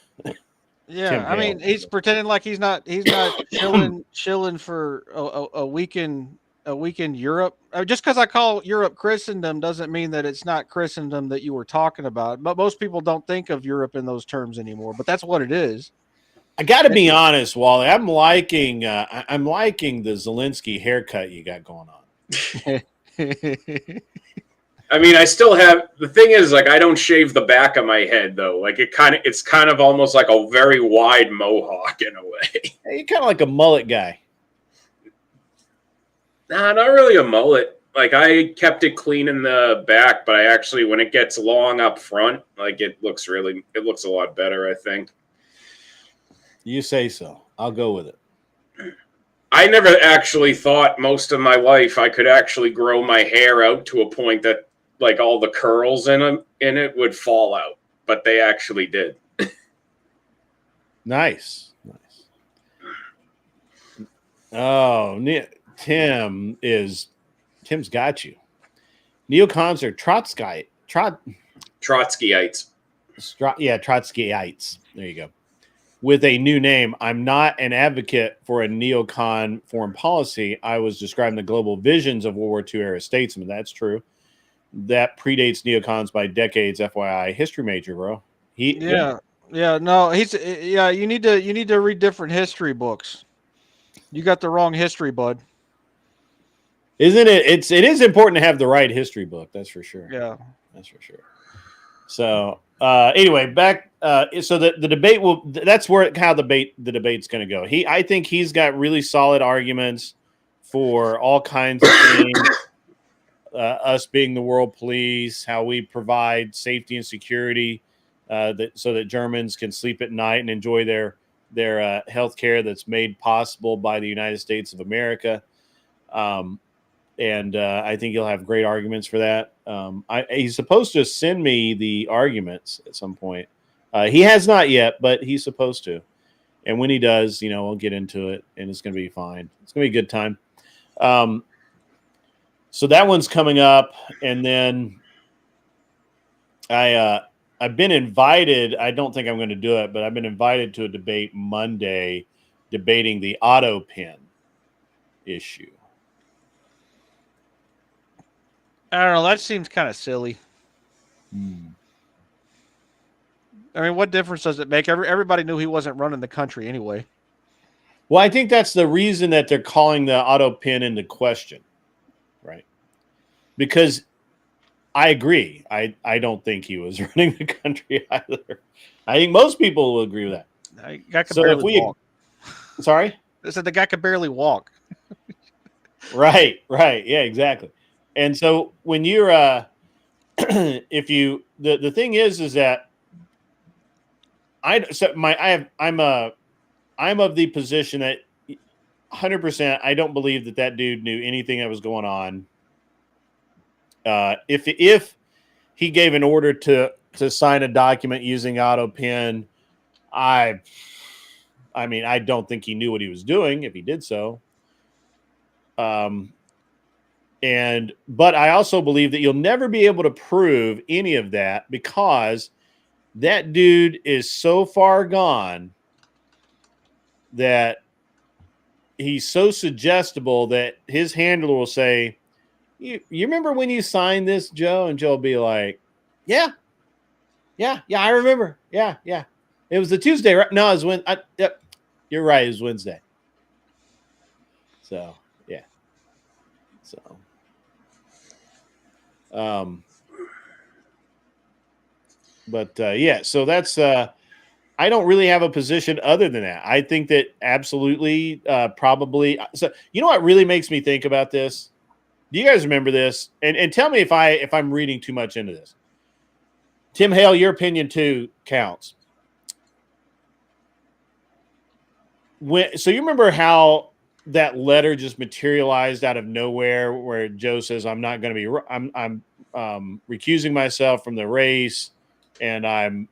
Yeah, I mean, he's pretending like he's not chilling for a weekend Europe. Just because I call Europe Christendom doesn't mean that it's not Christendom that you were talking about. But most people don't think of Europe in those terms anymore. But that's what it is. I got to be honest, Wally. I'm liking the Zelensky haircut you got going on. I mean, I still have the thing is like I don't shave the back of my head though. Like it's kind of almost like a very wide mohawk in a way. Hey, you're kind of like a mullet guy. Nah, not really a mullet. Like I kept it clean in the back, but I actually when it gets long up front, like it looks a lot better, I think. You say so. I'll go with it. I never actually thought most of my life I could actually grow my hair out to a point that like all the curls in it would fall out, but they actually did. Nice. Oh, Tim's got you. Neocons are Trotskyites. Trotskyites. There you go. With a new name. I'm not an advocate for a neocon foreign policy. I was describing the global visions of World War II era statesmen. That's true. That predates neocons by decades. FYI, history major, bro. No, you need to read different history books. You got the wrong history, bud. Isn't it? It is important to have the right history book. That's for sure. Yeah, that's for sure. So anyway, back. So the debate will. That's how the debate's going to go. I think he's got really solid arguments for all kinds of things. Us being the world police, how we provide safety and security, so that Germans can sleep at night and enjoy their health care that's made possible by the United States of America. And I think he'll have great arguments for that. He's supposed to send me the arguments at some point. He has not yet, but he's supposed to. And when he does, we'll get into it, and it's going to be fine. It's going to be a good time. So that one's coming up, and then I've been invited. I don't think I'm going to do it, but I've been invited to a debate Monday debating the auto pen issue. I don't know. That seems kind of silly. I mean, what difference does it make? Everybody knew he wasn't running the country anyway. Well, I think that's the reason that they're calling the auto pen into question, right? Because I agree. I don't think he was running the country either. I think most people will agree with that. The guy could barely walk. Sorry? They said the guy could barely walk. Right. Yeah, exactly. And so when you're the thing is that I'm of the position that 100% I don't believe that dude knew anything that was going on. If he gave an order to sign a document using auto pen, I mean, I don't think he knew what he was doing if he did so. But I also believe that you'll never be able to prove any of that because that dude is so far gone that he's so suggestible that his handler will say, you remember when you signed this, Joe? And Joe will be like, yeah, I remember. Yeah. It was the Tuesday, right? No, it was yep, you're right. It was Wednesday. So, yeah. So, yeah, so that's, I don't really have a position other than that. I think that absolutely, probably. So, you know what really makes me think about this? Do you guys remember this? And tell me if I'm reading too much into this. Tim Hale, your opinion too counts. so you remember how that letter just materialized out of nowhere, where Joe says, "I'm not going to be. I'm recusing myself from the race, and and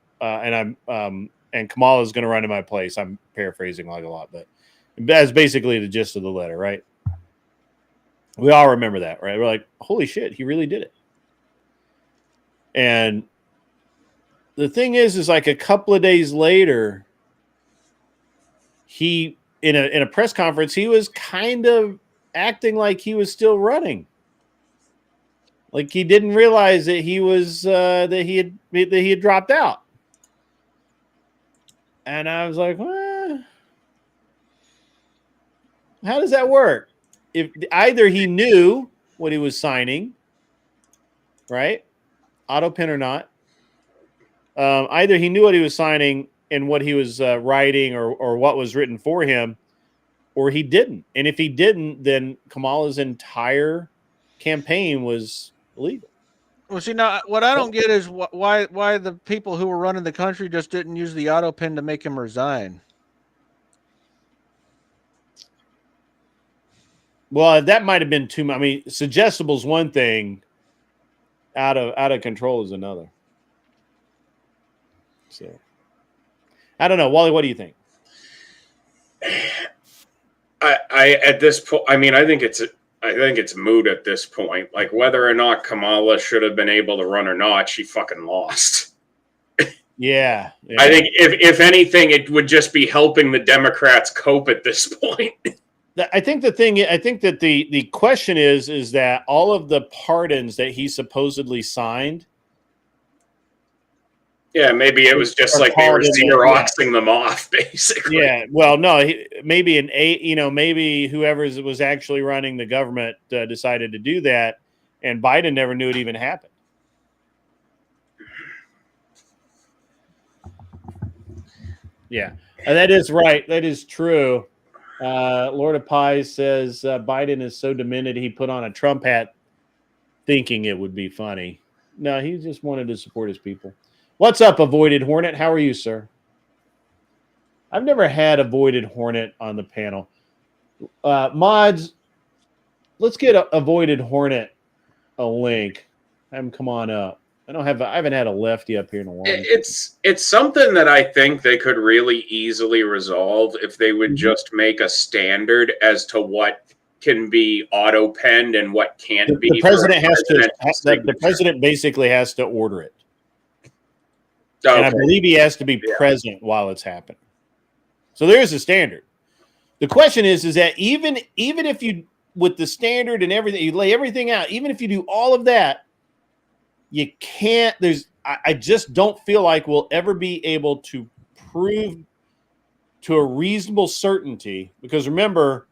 Kamala is going to run in my place." I'm paraphrasing like a lot, but that's basically the gist of the letter, right? We all remember that, right? We're like, "Holy shit, he really did it!" And the thing is like a couple of days later, he in a press conference, he was kind of acting like he was still running, like he didn't realize that he was that he had dropped out. And I was like, well, how does that work? If either he knew what he was signing, right, auto pen or not, either he knew what he was signing and what he was writing, or what was written for him, or he didn't. And if he didn't, then Kamala's entire campaign was illegal. Well, see, now what I don't get is why the people who were running the country just didn't use the auto pen to make him resign. Well, that might have been too much. I mean, suggestible is one thing, out of control is another. So, I don't know, Wally. What do you think? I at this point, I mean, I think it's moot at this point. Like, whether or not Kamala should have been able to run or not, she fucking lost. Yeah. I think if anything, it would just be helping the Democrats cope at this point. I think that the question is that all of the pardons that he supposedly signed. Yeah, maybe it was just like they were Xeroxing them off, basically. Yeah, well, no, maybe maybe whoever was actually running the government decided to do that, and Biden never knew it even happened. Yeah, that is right. That is true. Lord of Pies says Biden is so demented he put on a Trump hat thinking it would be funny. No, he just wanted to support his people. What's up, Avoided Hornet? How are you, sir? I've never had Avoided Hornet on the panel. Mods, let's get Avoided Hornet a link. Have him come on up. I haven't had a lefty up here in a while. It's something that I think they could really easily resolve if they would just make a standard as to what can be auto penned and what can't be. The president basically has to order it. Okay. And I believe he has to be present while it's happening. So there is a standard. The question is that even if you, with the standard and everything, you lay everything out, even if you do all of that, you can't, I just don't feel like we'll ever be able to prove to a reasonable certainty, because remember,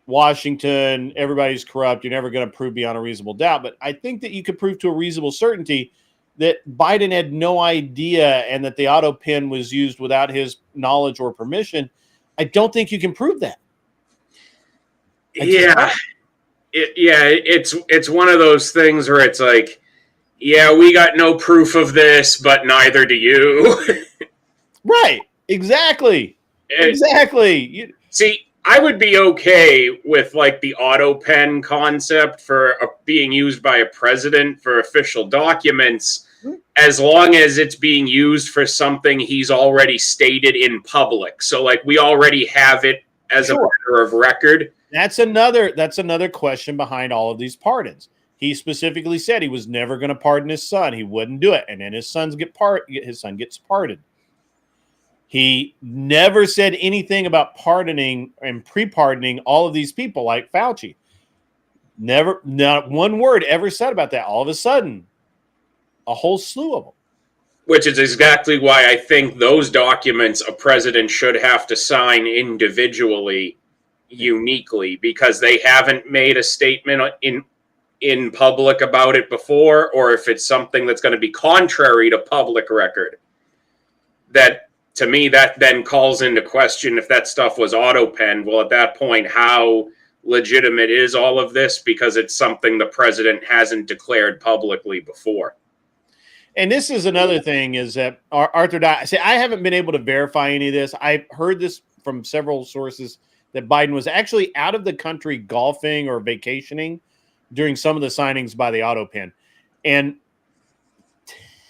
Washington, everybody's corrupt. You're never going to prove beyond a reasonable doubt. But I think that you could prove to a reasonable certainty that Biden had no idea and that the auto pen was used without his knowledge or permission. I don't think you can prove that. It's one of those things where it's like, yeah, we got no proof of this, but neither do you. Right. Exactly. Exactly. See, I would be okay with like the auto pen concept for being used by a president for official documents, as long as it's being used for something he's already stated in public. So like we already have it as a matter of record. That's another question behind all of these pardons. He specifically said he was never going to pardon his son. He wouldn't do it. And then his son gets pardoned. He never said anything about pardoning and pre-pardoning all of these people like Fauci. Never, not one word ever said about that. All of a sudden, a whole slew of them. Which is exactly why I think those documents a president should have to sign individually, uniquely, because they haven't made a statement in public about it before, or if it's something that's going to be contrary to public record. That, to me, that then calls into question if that stuff was auto-penned. Well, at that point, how legitimate is all of this? Because it's something the president hasn't declared publicly before. And this is another thing, is that Arthur, see, I haven't been able to verify any of this. I've heard this from several sources that Biden was actually out of the country golfing or vacationing during some of the signings by the auto pen. And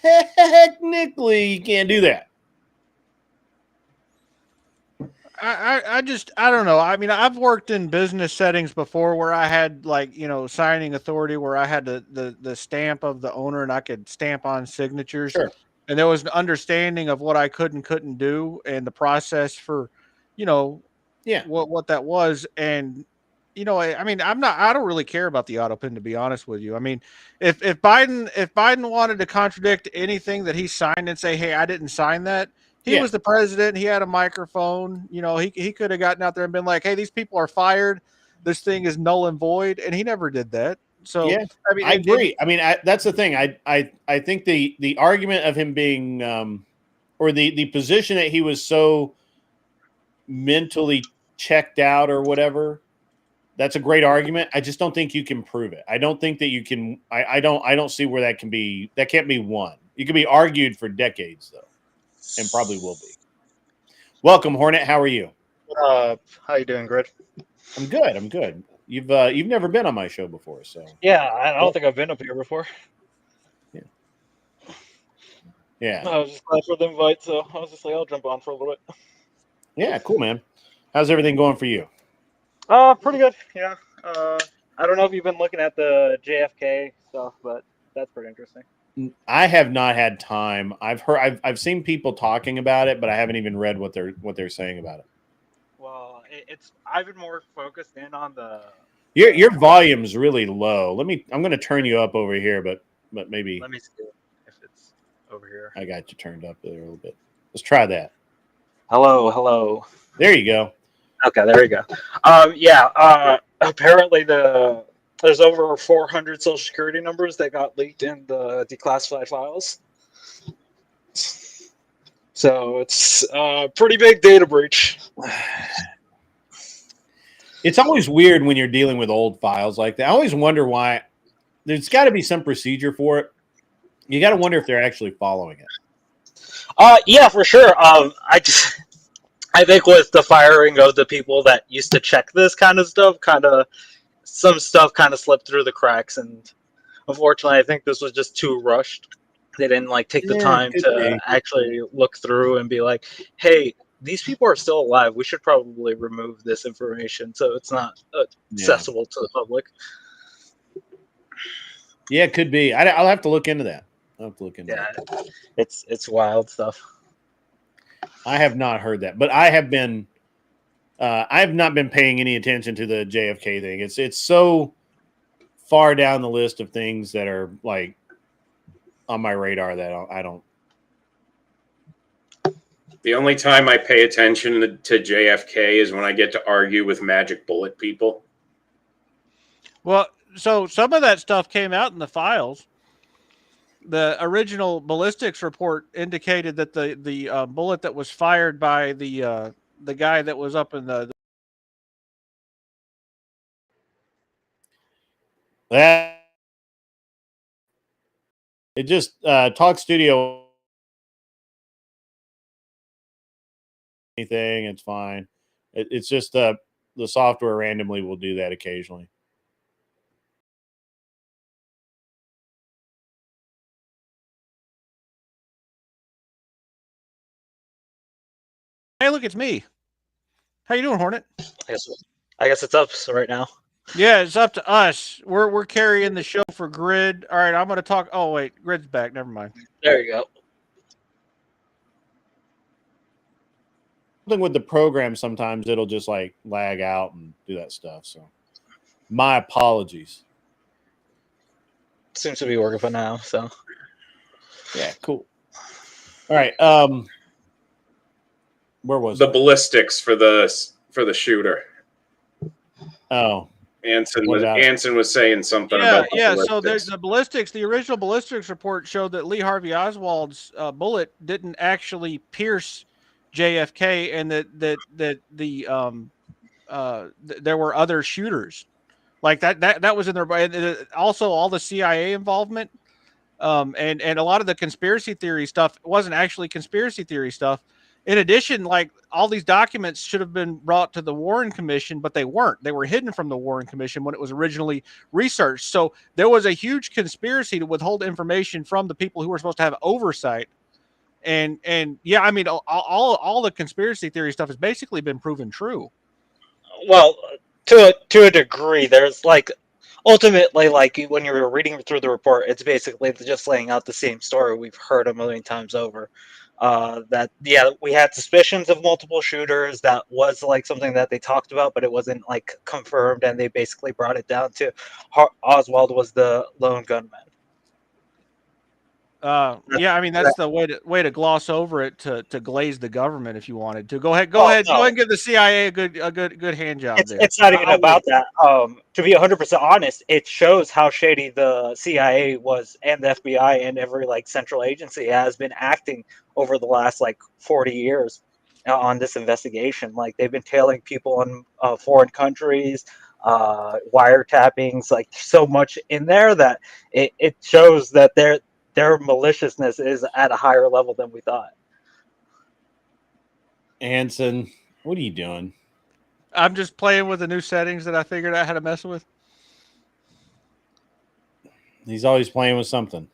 technically, you can't do that. I don't know. I mean, I've worked in business settings before where I had like, signing authority where I had the stamp of the owner and I could stamp on signatures. Sure. And there was an understanding of what I could and couldn't do and the process for, what that was. And, I mean, I don't really care about the auto pen, to be honest with you. I mean, if Biden wanted to contradict anything that he signed and say, hey, I didn't sign that. He was the president. He had a microphone. He could have gotten out there and been like, hey, these people are fired. This thing is null and void. And he never did that. So, yeah, I mean, I agree. I mean, that's the thing. I think the argument of him being, or the position that he was so mentally checked out or whatever, that's a great argument. I just don't think you can prove it. I don't think that you can. I don't see where that can be. That can't be won. You can be argued for decades though. And probably will be. Welcome, Hornet. How are you? How you doing, Grid? I'm good. You've never been on my show before, so Yeah, I don't think I've been up here before. Yeah. I was just glad for the invite, so I was just like, I'll jump on for a little bit. Yeah, cool, man. How's everything going for you? Pretty good. Yeah. I don't know if you've been looking at the JFK stuff, but that's pretty interesting. I have not had time. I've seen people talking about it, but I haven't even read what they're saying about it. Well, I've been more focused in on the. Your volume's really low. I'm going to turn you up over here, but maybe. Let me see if it's over here. I got you turned up there a little bit. Let's try that. Hello. There you go. Okay, there we go. Apparently there's over 400 social security numbers that got leaked in the declassified files. So it's a pretty big data breach. It's always weird when you're dealing with old files like that. I always wonder why. There's got to be some procedure for it. You got to wonder if they're actually following it. Yeah, for sure. I think with the firing of the people that used to check this kind of stuff, some stuff kind of slipped through the cracks, and unfortunately, I think this was just too rushed. They didn't take the time to actually look through and be like, "Hey, these people are still alive. We should probably remove this information so it's not accessible to the public." Yeah, it could be. I'll have to look into that. It's wild stuff. I have not heard that, but I have been. I have not been paying any attention to the JFK thing. It's so far down the list of things that are on my radar that I don't. The only time I pay attention to JFK is when I get to argue with magic bullet people. Well, so some of that stuff came out in the files. The original ballistics report indicated that the bullet that was fired by the guy that was up in the That it just Talk Studio anything. It's fine. It's just the software randomly will do that occasionally. Hey, look, it's me. How you doing, Hornet? I guess it's up right now. Yeah, it's up to us. We're carrying the show for Grid. All right, I'm going to talk. Oh wait, Grid's back. Never mind. There you go. Something with the program, sometimes it'll just lag out and do that stuff. So, my apologies. Seems to be working for now. So, yeah, cool. All right. Where was the ballistics for the shooter? Oh, Anson was saying something about the ballistics. So there's the ballistics. The original ballistics report showed that Lee Harvey Oswald's bullet didn't actually pierce JFK, and that there were other shooters like that was in there. Also, all the CIA involvement, and a lot of the conspiracy theory stuff wasn't actually conspiracy theory stuff. In addition, like all these documents should have been brought to the Warren Commission, but they weren't. They were hidden from the Warren Commission when it was originally researched. So there was a huge conspiracy to withhold information from the people who were supposed to have oversight. And yeah, I mean, all the conspiracy theory stuff has basically been proven true. Well, to a degree, there's like ultimately, like when you're reading through the report, it's basically just laying out the same story we've heard a million times over. That yeah, we had suspicions of multiple shooters. That was like something that they talked about, but it wasn't like confirmed, and they basically brought it down to Oswald was the lone gunman. Yeah, I mean that's the way to gloss over it to glaze the government if you wanted to. Go ahead, No. and give the CIA a good hand job there. It's not even about that. To be 100% honest, it shows how shady the CIA was and the FBI and every like central agency has been acting over the last like 40 years on this investigation. Like they've been tailing people in foreign countries, wiretappings, like so much in there that it shows that their maliciousness is at a higher level than we thought. Anson, what are you doing? I'm just playing with the new settings that I figured out how to mess with. He's always playing with something.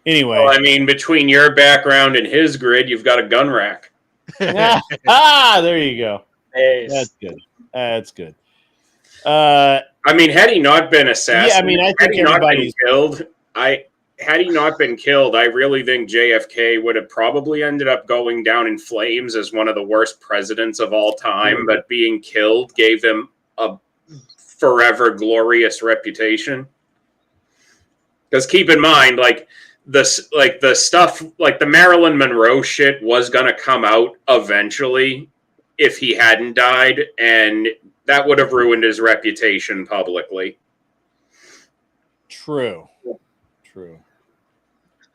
Anyway. Well, I mean, between your background and his grid, you've got a gun rack. There you go. Nice. That's good. That's good. I mean, had he not been assassinated, yeah, I mean, I think everybody's killed. Had he not been killed, I really think JFK would have probably ended up going down in flames as one of the worst presidents of all time. But being killed gave him a forever glorious reputation. Because keep in mind, like the stuff, like the Marilyn Monroe shit was gonna come out eventually if he hadn't died, and that would have ruined his reputation publicly. True.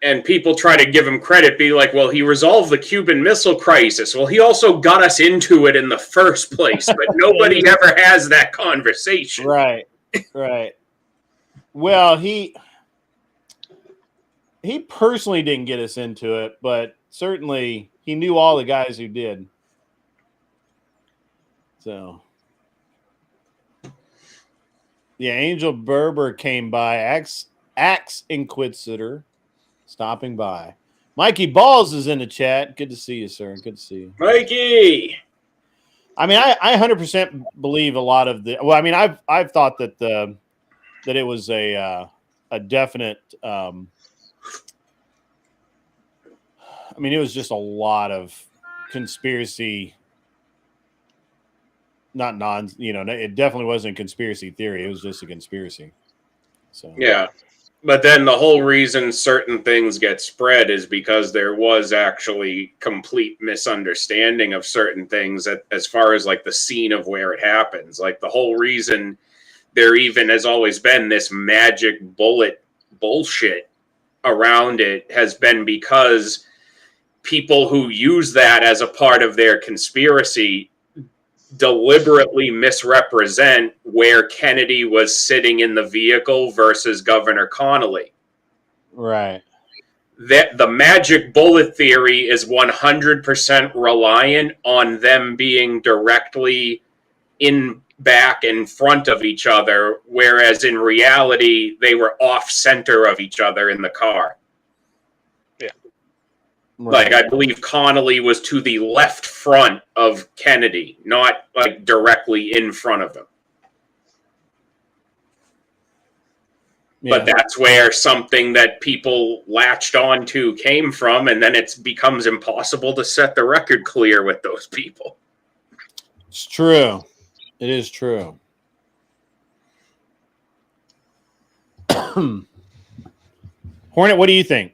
And people try to give him credit, be like, well, he resolved the Cuban Missile Crisis. Well, he also got us into it in the first place, but nobody ever has that conversation. Right. Well, he personally didn't get us into it, but certainly he knew all the guys who did. So, yeah, Angel Berber came by, Axe Inquisitor, stopping by. Mikey Balls is in the chat. Good to see you, sir. Good to see you, Mikey. I mean, I 100% believe a lot of the. Well, I mean, I've thought that that it was a definite. I mean, it was just a lot of conspiracy. It definitely wasn't a conspiracy theory. It was just a conspiracy. So yeah, but then the whole reason certain things get spread is because there was actually complete misunderstanding of certain things as far as like the scene of where it happens. Like the whole reason there even has always been this magic bullet bullshit around it has been because people who use that as a part of their conspiracy deliberately misrepresent where Kennedy was sitting in the vehicle versus Governor Connolly. right. That the magic bullet theory is 100% reliant on them being directly in back in front of each other, whereas in reality they were off center of each other in the car. Right. Like, I believe Connolly was to the left front of Kennedy, not like directly in front of him. Yeah. But that's where something that people latched onto came from, and then it becomes impossible to set the record clear with those people. It's true. It is true. Hornet, what do you think?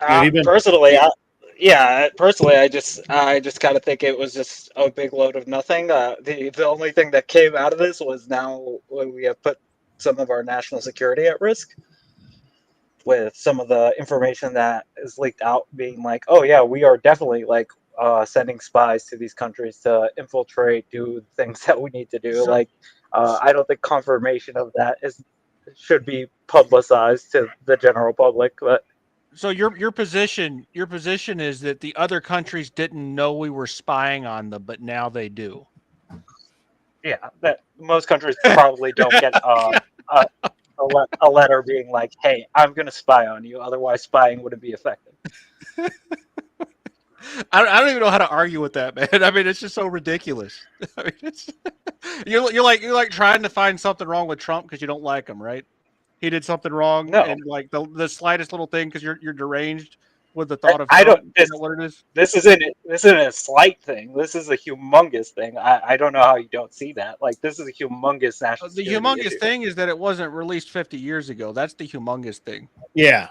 Personally, I just kind of think it was just a big load of nothing. The only thing that came out of this was now we have put some of our national security at risk with some of the information that is leaked out being like, oh yeah, we are definitely like sending spies to these countries to infiltrate, do things that we need to do. Like, I don't think confirmation of that should be publicized to the general public, but So your position is that the other countries didn't know we were spying on them, but now they do. Yeah, that most countries probably don't get a letter being like, "Hey, I'm going to spy on you." Otherwise, spying wouldn't be effective. I don't even know how to argue with that, man. I mean, it's just so ridiculous. I mean, you're like trying to find something wrong with Trump because you don't like him, right? He did something wrong, No. and like the slightest little thing because you're deranged with the thought of I Trump. don't. Is that what it is? This isn't a slight thing. This is a humongous thing. I don't know how you don't see that. Like, this is a humongous national The security humongous issue. thing is that it wasn't released 50 years ago. That's the humongous thing. Yeah.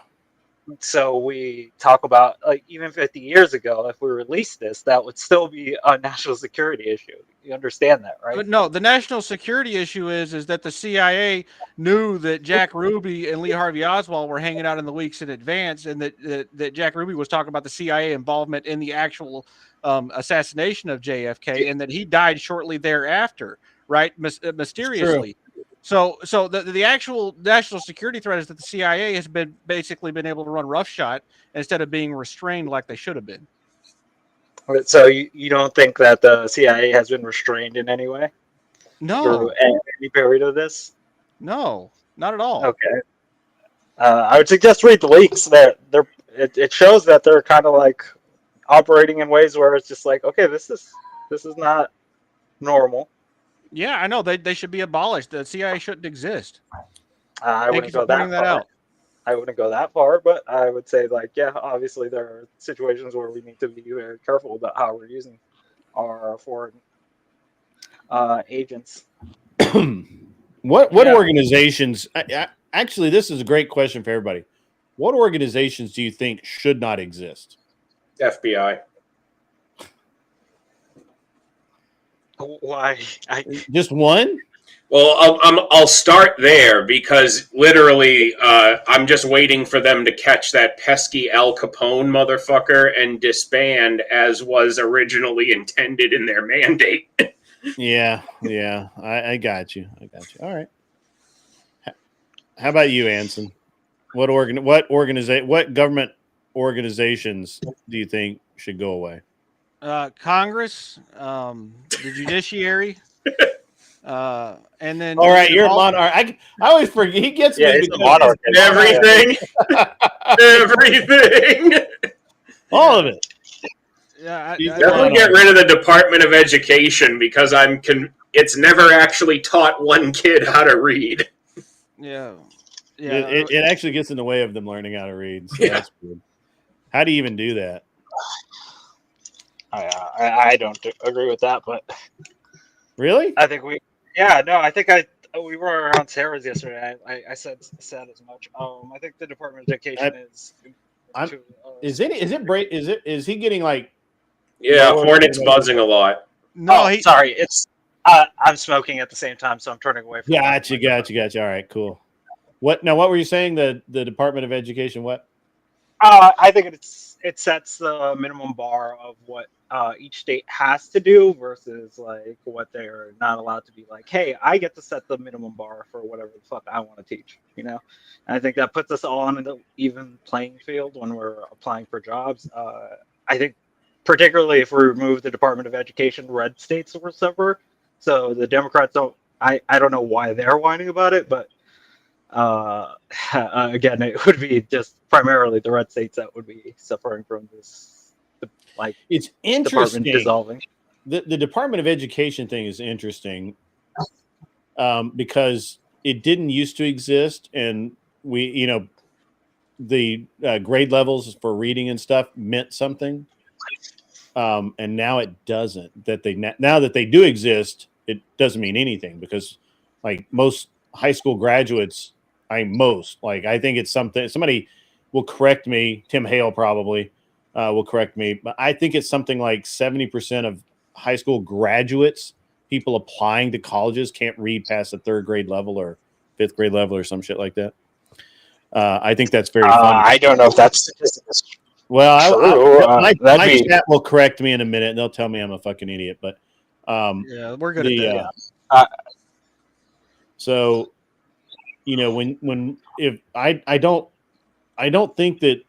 So we talk about, like, even 50 years ago, if we released this, that would still be a national security issue. You understand that, right? But no, the national security issue is that the CIA knew that Jack Ruby and Lee Harvey Oswald were hanging out in the weeks in advance, and that Jack Ruby was talking about the CIA involvement in the actual assassination of JFK, and that he died shortly thereafter, right? Mysteriously. So the actual national security threat is that the CIA has basically been able to run roughshod instead of being restrained like they should have been. So you don't think that the CIA has been restrained in any way No, through any period of this? no, not at all. Okay. I would suggest read the leaks. It shows that they're kind of like operating in ways where it's just like, okay, this is not normal. Yeah, I know they should be abolished. The CIA shouldn't exist. I Thank you wouldn't for go pointing that that far. out. I wouldn't go that far, but I would say, like, yeah, obviously there are situations where we need to be very careful about how we're using our foreign agents. What Yeah. organizations? Actually, this is a great question for everybody. What organizations do you think should not exist? FBI. Why? Just one? Well, I'll start there because literally, I'm just waiting for them to catch that pesky Al Capone motherfucker and disband as was originally intended in their mandate. Yeah. I got you. All right. How about you, Anson? What government organizations do you think should go away? Congress, the judiciary, and then All right, you're a monarch. I always forget. He gets Yeah, me he's a because monarch. Everything. Everything. all of it. Yeah, Definitely get rid of the Department of Education because it's never actually taught one kid how to read. yeah. It actually gets in the way of them learning how to read. So Yeah. that's good. How do you even do that? I don't agree with that, but Really? I think we were around Sarah's yesterday. I said as much. I think the Department of Education Is he getting like? Yeah, Lord, Hornet's buzzing a lot. No, sorry. It's I'm smoking at the same time, so I'm turning away from. Gotcha. All right, cool. What were you saying? The Department of Education? What? I think it sets the minimum bar of what each state has to do versus like what they're not allowed to be like. Hey, I get to set the minimum bar for whatever the fuck I want to teach. And I think that puts us all on an even playing field when we're applying for jobs. I think particularly if we remove the Department of Education, red states were suffer. So the Democrats don't. I don't know why they're whining about it, but again, it would be just primarily the red states that would be suffering from this, It's department interesting. dissolving. The Department of Education thing is interesting because it didn't used to exist, and the grade levels for reading and stuff meant something, and now it doesn't. Now that they do exist, it doesn't mean anything because, like most high school graduates, I think it's something. Somebody will correct me. Tim Hale probably will correct me, but I think it's something like 70% of high school graduates, people applying to colleges, can't read past the 3rd grade level or 5th grade level or some shit like that. I think that's very funny. I don't know if that's statistics. Well, my chat will correct me in a minute, and they'll tell me I'm a fucking idiot. But yeah, we're good at that. So, if I don't think that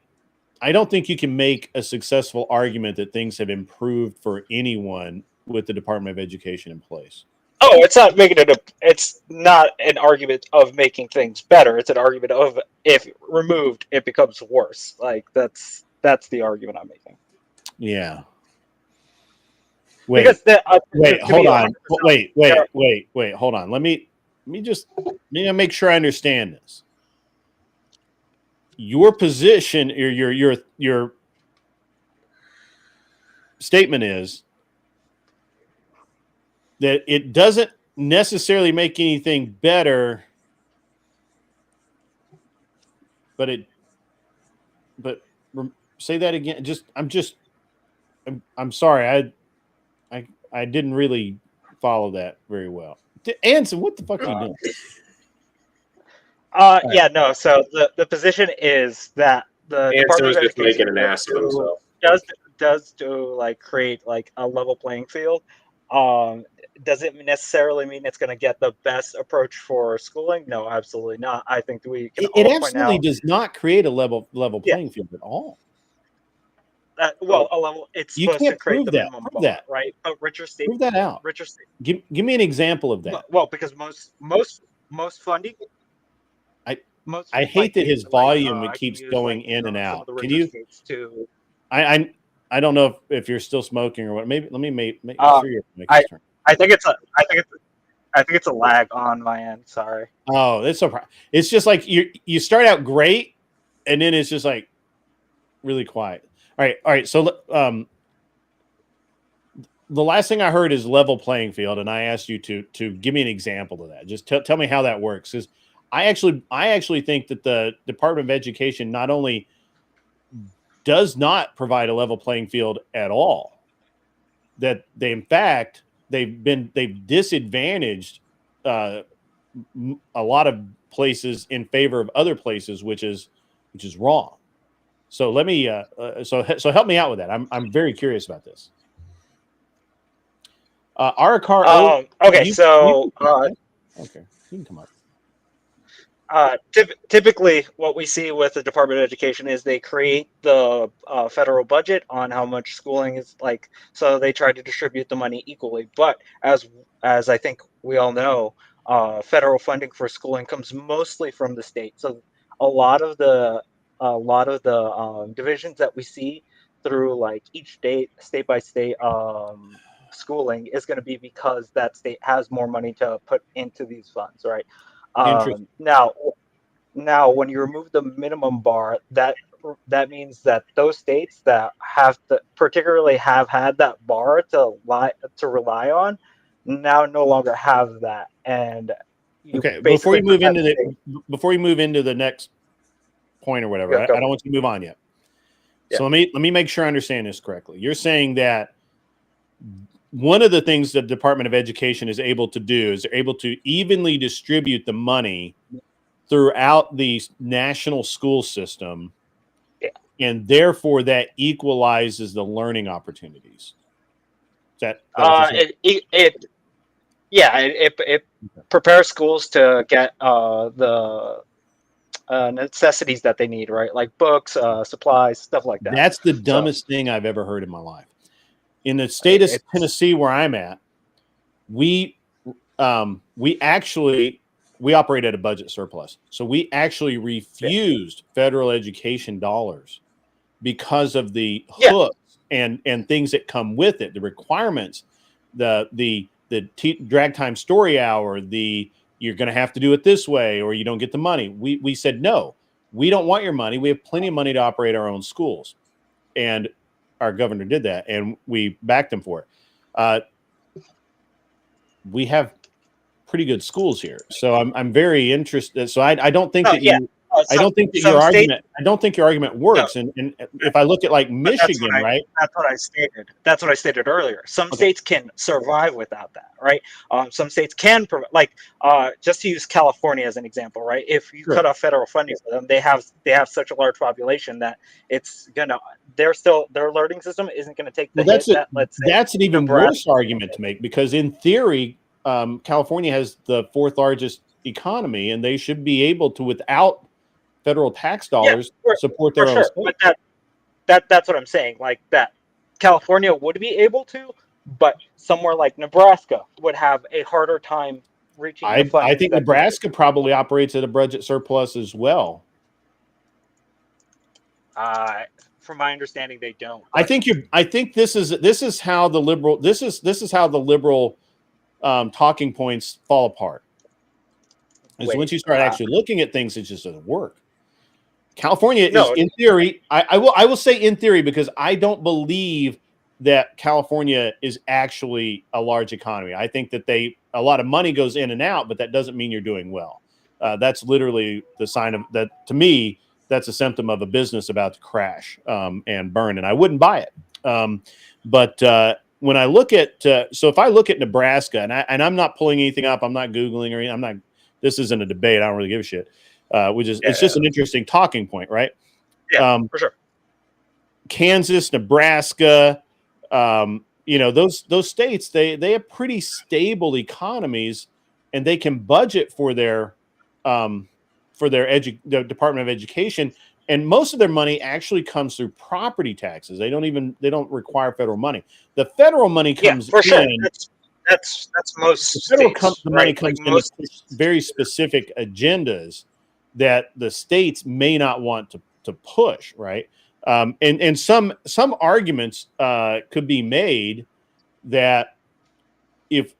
I don't think you can make a successful argument that things have improved for anyone with the Department of Education in place. Oh, it's not making it it's not an argument of making things better. It's an argument of if removed, it becomes worse. Like that's the argument I'm making. Yeah. Wait, Because wait, to hold be on. 100% Wait, hold on. Let me make sure I understand this. Your position, your statement is that it doesn't necessarily make anything better, but say that again. I'm sorry. I didn't really follow that very well. Anson, what the fuck are you doing? Yeah, no. So the position is that the Answer Department was of just Education making an ass of himself. does do like create like a level playing field. Does it necessarily mean it's going to get the best approach for schooling? No, absolutely not. I think we can It all point absolutely out. does not create a level Yeah. playing field at all. Well, a level. It's You supposed to can't create prove the that. minimum Prove bar, that. right? But richer states, Prove that out. richer states. Give me an example of that. Well, because most funding. I hate that his volume it keeps going in and some of out. the Can richer you? states too. I don't know if you're still smoking or what. Maybe let me make sure you're making I- this turn. I think it's a lag on my end. Sorry. Oh, that's so. It's just like you start out great, and then it's just like really quiet. All right. So the last thing I heard is level playing field, and I asked you to give me an example of that. Just tell me how that works. Because I actually think that the Department of Education not only does not provide a level playing field at all, that they've disadvantaged a lot of places in favor of other places, which is wrong. So let me so help me out with that. I'm very curious about this. Arakar. Okay, so okay, you can come up. typically, what we see with the Department of Education is they create the federal budget on how much schooling is like, so they try to distribute the money equally. But as I think we all know, federal funding for schooling comes mostly from the state. So a lot of the divisions that we see through like each state by state schooling is going to be because that state has more money to put into these funds, right? Now, when you remove the minimum bar, that means that those states that particularly have had that bar to rely on, now no longer have that, and Okay. Before you move into the next point or whatever, I don't want you to move on yet. So let me make sure I understand this correctly. You're saying that one of the things that the Department of Education is able to do is they're able to evenly distribute the money throughout the national school system, and therefore that equalizes the learning opportunities. Is that it prepares schools to get the necessities that they need, right? Like books, supplies, stuff like that. That's the dumbest thing I've ever heard in my life. In the state of Tennessee, where I'm at, we operate at a budget surplus. So we actually refused federal education dollars because of the hooks and things that come with it, the requirements, the drag time story hour, you're going to have to do it this way or you don't get the money. We said, no, we don't want your money. We have plenty of money to operate our own schools. And our governor did that, and we backed him for it. We have pretty good schools here, so I'm very interested. So I don't think that I don't think your argument works. No. And if I look at like Michigan, right? That's what I stated. That's what I stated earlier. Some states can survive without that, right? Some states can like just to use California as an example, right? If you cut off federal funding for them, they have such a large population that their learning system isn't gonna take the hit. That's an even worse argument to make, because in theory, California has the fourth largest economy, and they should be able to, without federal tax dollars, support their own state. that's what I'm saying. Like that, California would be able to, but somewhere like Nebraska would have a harder time reaching the I funding. think Nebraska probably operates at a budget surplus as well. From my understanding, they don't. I think this is how the liberal talking points fall apart. Is once you start actually looking at things, it just doesn't work. California is, in theory, I will say in theory, because I don't believe that California is actually a large economy. I think that a lot of money goes in and out, but that doesn't mean you're doing well. That's literally the sign of that. To me, that's a symptom of a business about to crash and burn, and I wouldn't buy it. But when I look at, so if I look at Nebraska, and I'm not pulling anything up, I'm not Googling or anything, this isn't a debate. I don't really give a shit. It's just an interesting talking point, right? Yeah, for sure. Kansas, Nebraska, those states, they have pretty stable economies, and they can budget for their Department of Education, and most of their money actually comes through property taxes. They don't require federal money. The federal money comes for sure. in. That's most the federal states, the money comes in very specific agendas that the states may not want to push, right? And some arguments could be made that if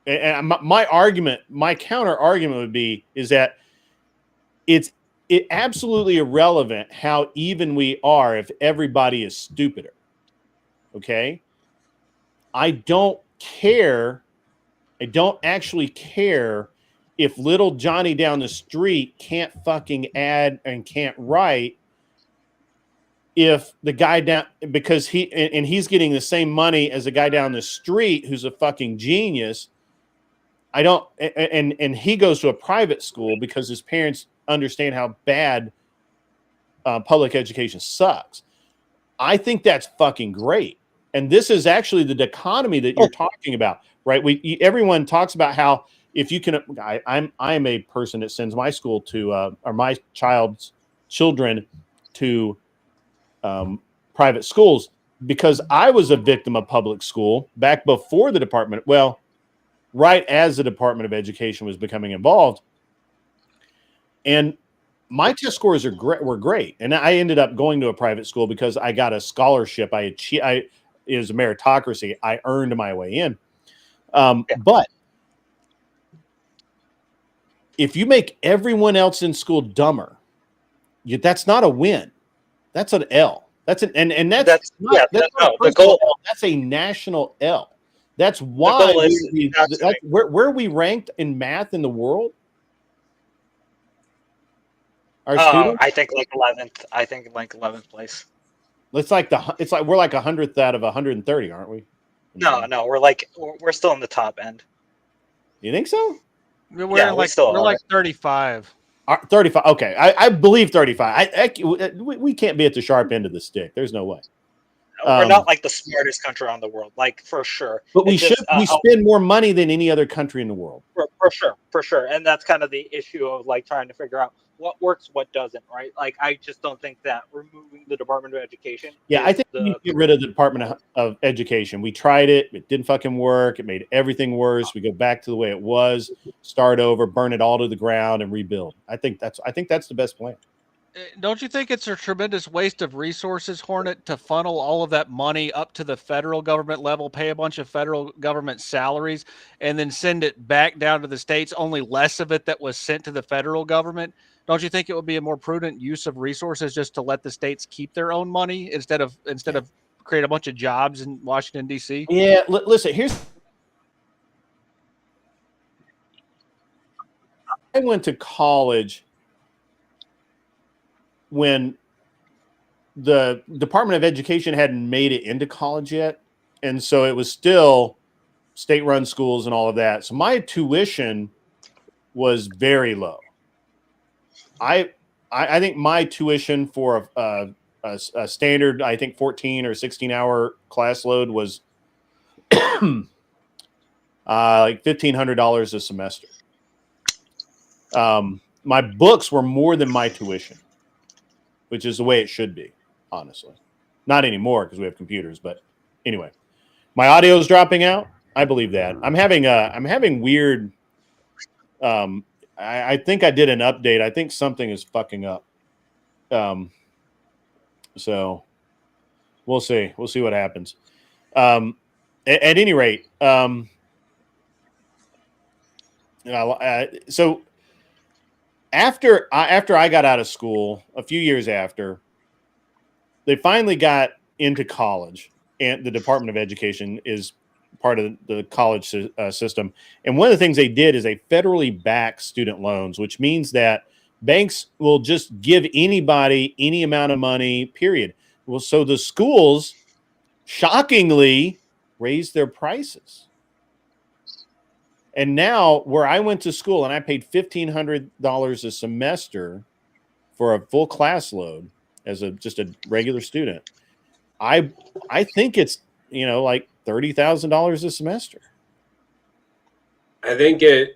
my counter argument is that it's absolutely irrelevant how even we are if everybody is stupider. Okay, I don't actually care if little Johnny down the street can't fucking add and can't write, if the guy down, because he's getting the same money as the guy down the street who's a fucking genius. I don't, and he goes to a private school because his parents understand how bad public education sucks. I think that's fucking great. And this is actually the dichotomy that you're talking about, right? Everyone talks about how if you can, I'm a person that sends my school to, or my children to private schools, because I was a victim of public school back before the department. Well, right as the Department of Education was becoming involved, and my test scores were great, and I ended up going to a private school because I got a scholarship. It was a meritocracy. I earned my way in. But if you make everyone else in school dumber, that's not a win. That's an L. That's the goal. That's a national L. That's why where we ranked in math in the world. Our students, I think like 11th. I think like 11th place. It's like we're like 100th out of 130, aren't we? No, we're still in the top end. You think so? We're like 35. 35. Okay, I believe 35. We can't be at the sharp end of the stick. There's no way. We're not like the smartest country on the world, like for sure. But we spend more money than any other country in the world. For sure. And that's kind of the issue of like trying to figure out what works, what doesn't, right? Like I just don't think that removing the Department of Education. Yeah, I think we need to get rid of the Department of Education. We tried it. It didn't fucking work. It made everything worse. We go back to the way it was, start over, burn it all to the ground, and rebuild. I think that's the best plan. Don't you think it's a tremendous waste of resources, Hornet, to funnel all of that money up to the federal government level, pay a bunch of federal government salaries, and then send it back down to the states, only less of it that was sent to the federal government? Don't you think it would be a more prudent use of resources just to let the states keep their own money instead of create a bunch of jobs in Washington, D.C.? Yeah, listen, I went to college when the Department of Education hadn't made it into college yet. And so it was still state-run schools and all of that. So my tuition was very low. I think my tuition for a standard, I think 14 or 16-hour class load was like $1,500 a semester. My books were more than my tuition, which is the way it should be. honestly. Not anymore because we have computers, but anyway. My audio is dropping out. I believe that. I'm having weird I think I did an update. I think something is fucking up. So we'll see. We'll see what happens. At any rate, so after I got out of school, a few years after, they finally got into college, and the Department of Education is part of the college system. And one of the things they did is they federally back student loans, which means that banks will just give anybody any amount of money, period. Well, so the schools shockingly raised their prices. And now where I went to school and I paid $1,500 a semester for a full class load as just a regular student, I think it's, like $30,000 a semester. I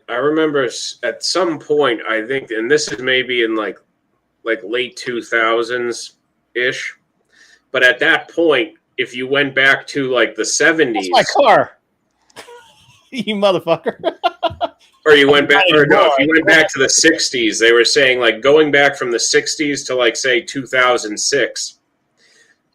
remember at some point, I think, and this is maybe in like late 2000s ish, but at that point, if you went back to like the 70s, that's my car. You motherfucker. Or you went back, or no, if you went back to the 60s, they were saying like going back from the 60s to like say 2006,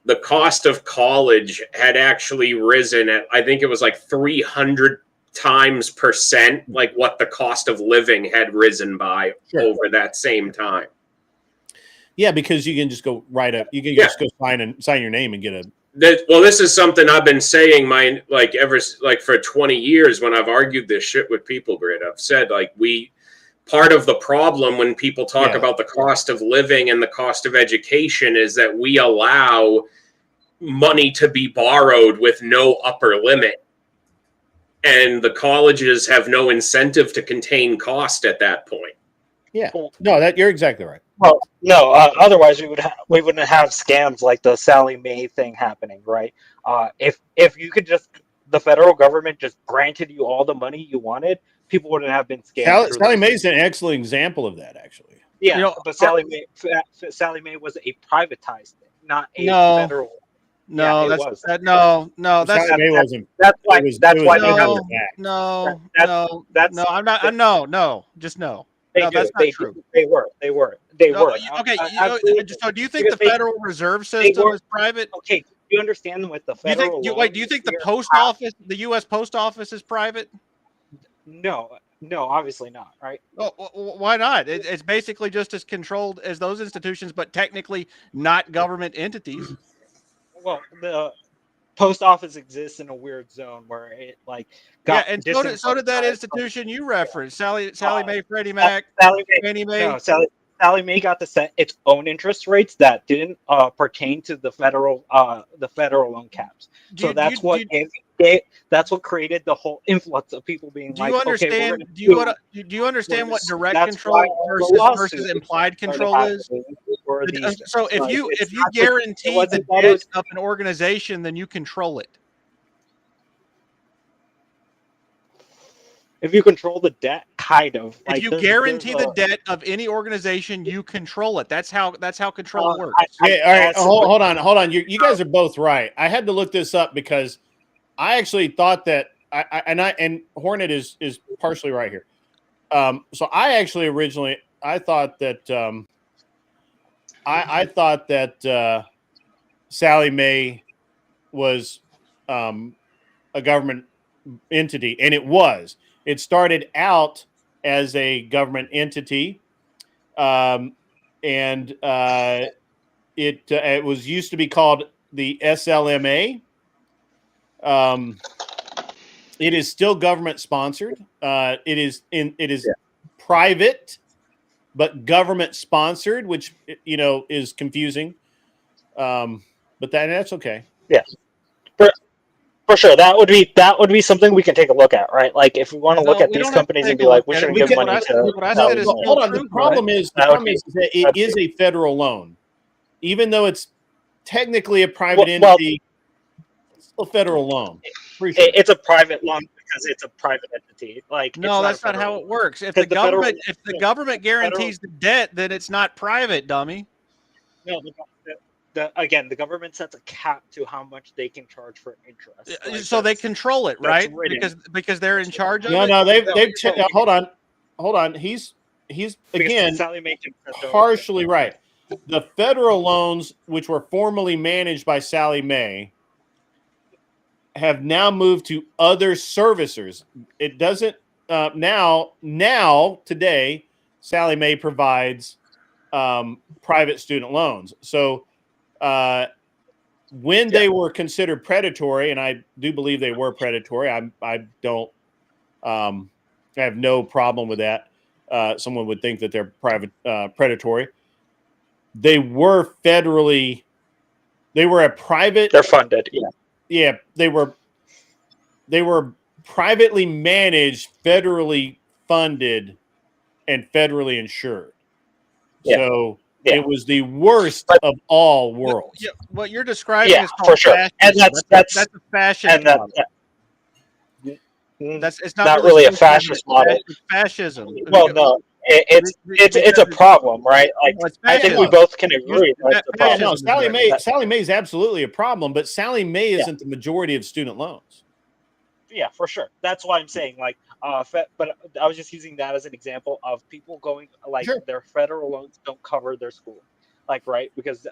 the cost of college had actually risen at, I think it was like 300 times %, like what the cost of living had risen by over that same time. Yeah, because you can just go right up. You can just go sign your name and get a. This is something I've been saying for 20 years when I've argued this shit with people, Grit. I've said part of the problem when people talk about the cost of living and the cost of education is that we allow money to be borrowed with no upper limit. And the colleges have no incentive to contain cost at that point. Yeah. No, you're exactly right. Well, no. Otherwise, we wouldn't have scams like the Sally Mae thing happening, right? If you could the federal government just granted you all the money you wanted, people wouldn't have been scammed. Sally Mae is an excellent example of that, actually. Yeah, but Sally Mae was a privatized thing, not a federal. No, yeah, that's that. No, that's Sally Mae wasn't. That's why. That's why they have no, to back. no, That's no. I'm not. No, just no. They No, do. that's not true. They were. No, okay, Absolutely. so do you think the Federal Reserve System is private? Okay, do you understand with the federal? Do you think the post office, the U.S. Post Office, is private? No, obviously not. Right? Oh, why not? It's basically just as controlled as those institutions, but technically not government entities. Well, the post office exists in a weird zone where it got and so did that institution you referenced, Sally Mae, Freddie Mac, Fannie Mae. No, Sally Mae got to set its own interest rates that didn't pertain to the federal loan caps. That's what created the whole influx of people being do you understand what direct control versus implied control is? So if you guarantee the debt of an organization, then you control it. If you control the debt, kind of. If you guarantee the debt of any organization, you control it. That's how control works. All right. Hold on. You guys are both right. I had to look this up because I actually thought that and Hornet is partially right here. So I actually originally thought that I thought that Sally Mae was a government entity, and it was. It started out as a government entity, and it was used to be called the SLMA. It is still government sponsored. It is private, but government sponsored, which is confusing. But that's okay. Yes. For sure, that would be something we can take a look at, right? Like if we want to look at these companies and be like, we shouldn't give money to. Hold on. The problem is that it is a federal loan, even though it's technically a private entity. It's still a federal loan. It's a private loan because it's a private entity. No, that's not how it works. If the government guarantees the debt, then it's not private, dummy. No, the government sets a cap to how much they can charge for interest. Like, So they control it, right? Because they're in charge of No, it. no, they've hold on. He's again Sally Mae can set those partially right. The federal loans, which were formerly managed by Sally Mae, have now moved to other servicers. It doesn't now today. Sally Mae provides private student loans. So when they were considered predatory, and I do believe they were predatory, I have no problem with that. Someone would think that they're predatory. They were a private. They're funded. Yeah. Yeah, they were privately managed, federally funded, and federally insured. Yeah. So Yeah. it was the worst of all worlds. What you're describing is called for sure. fascism. And that's a fascist and that, model. It's not really a fascist model. It's fascism. Well, no, it's a problem, right? Like I think we both can agree that's a problem. No, Sally Mae is absolutely a problem, but Sally Mae isn't the majority of student loans. Yeah, for sure. That's why I'm saying but I was just using that as an example of people going their federal loans don't cover their school, right? Because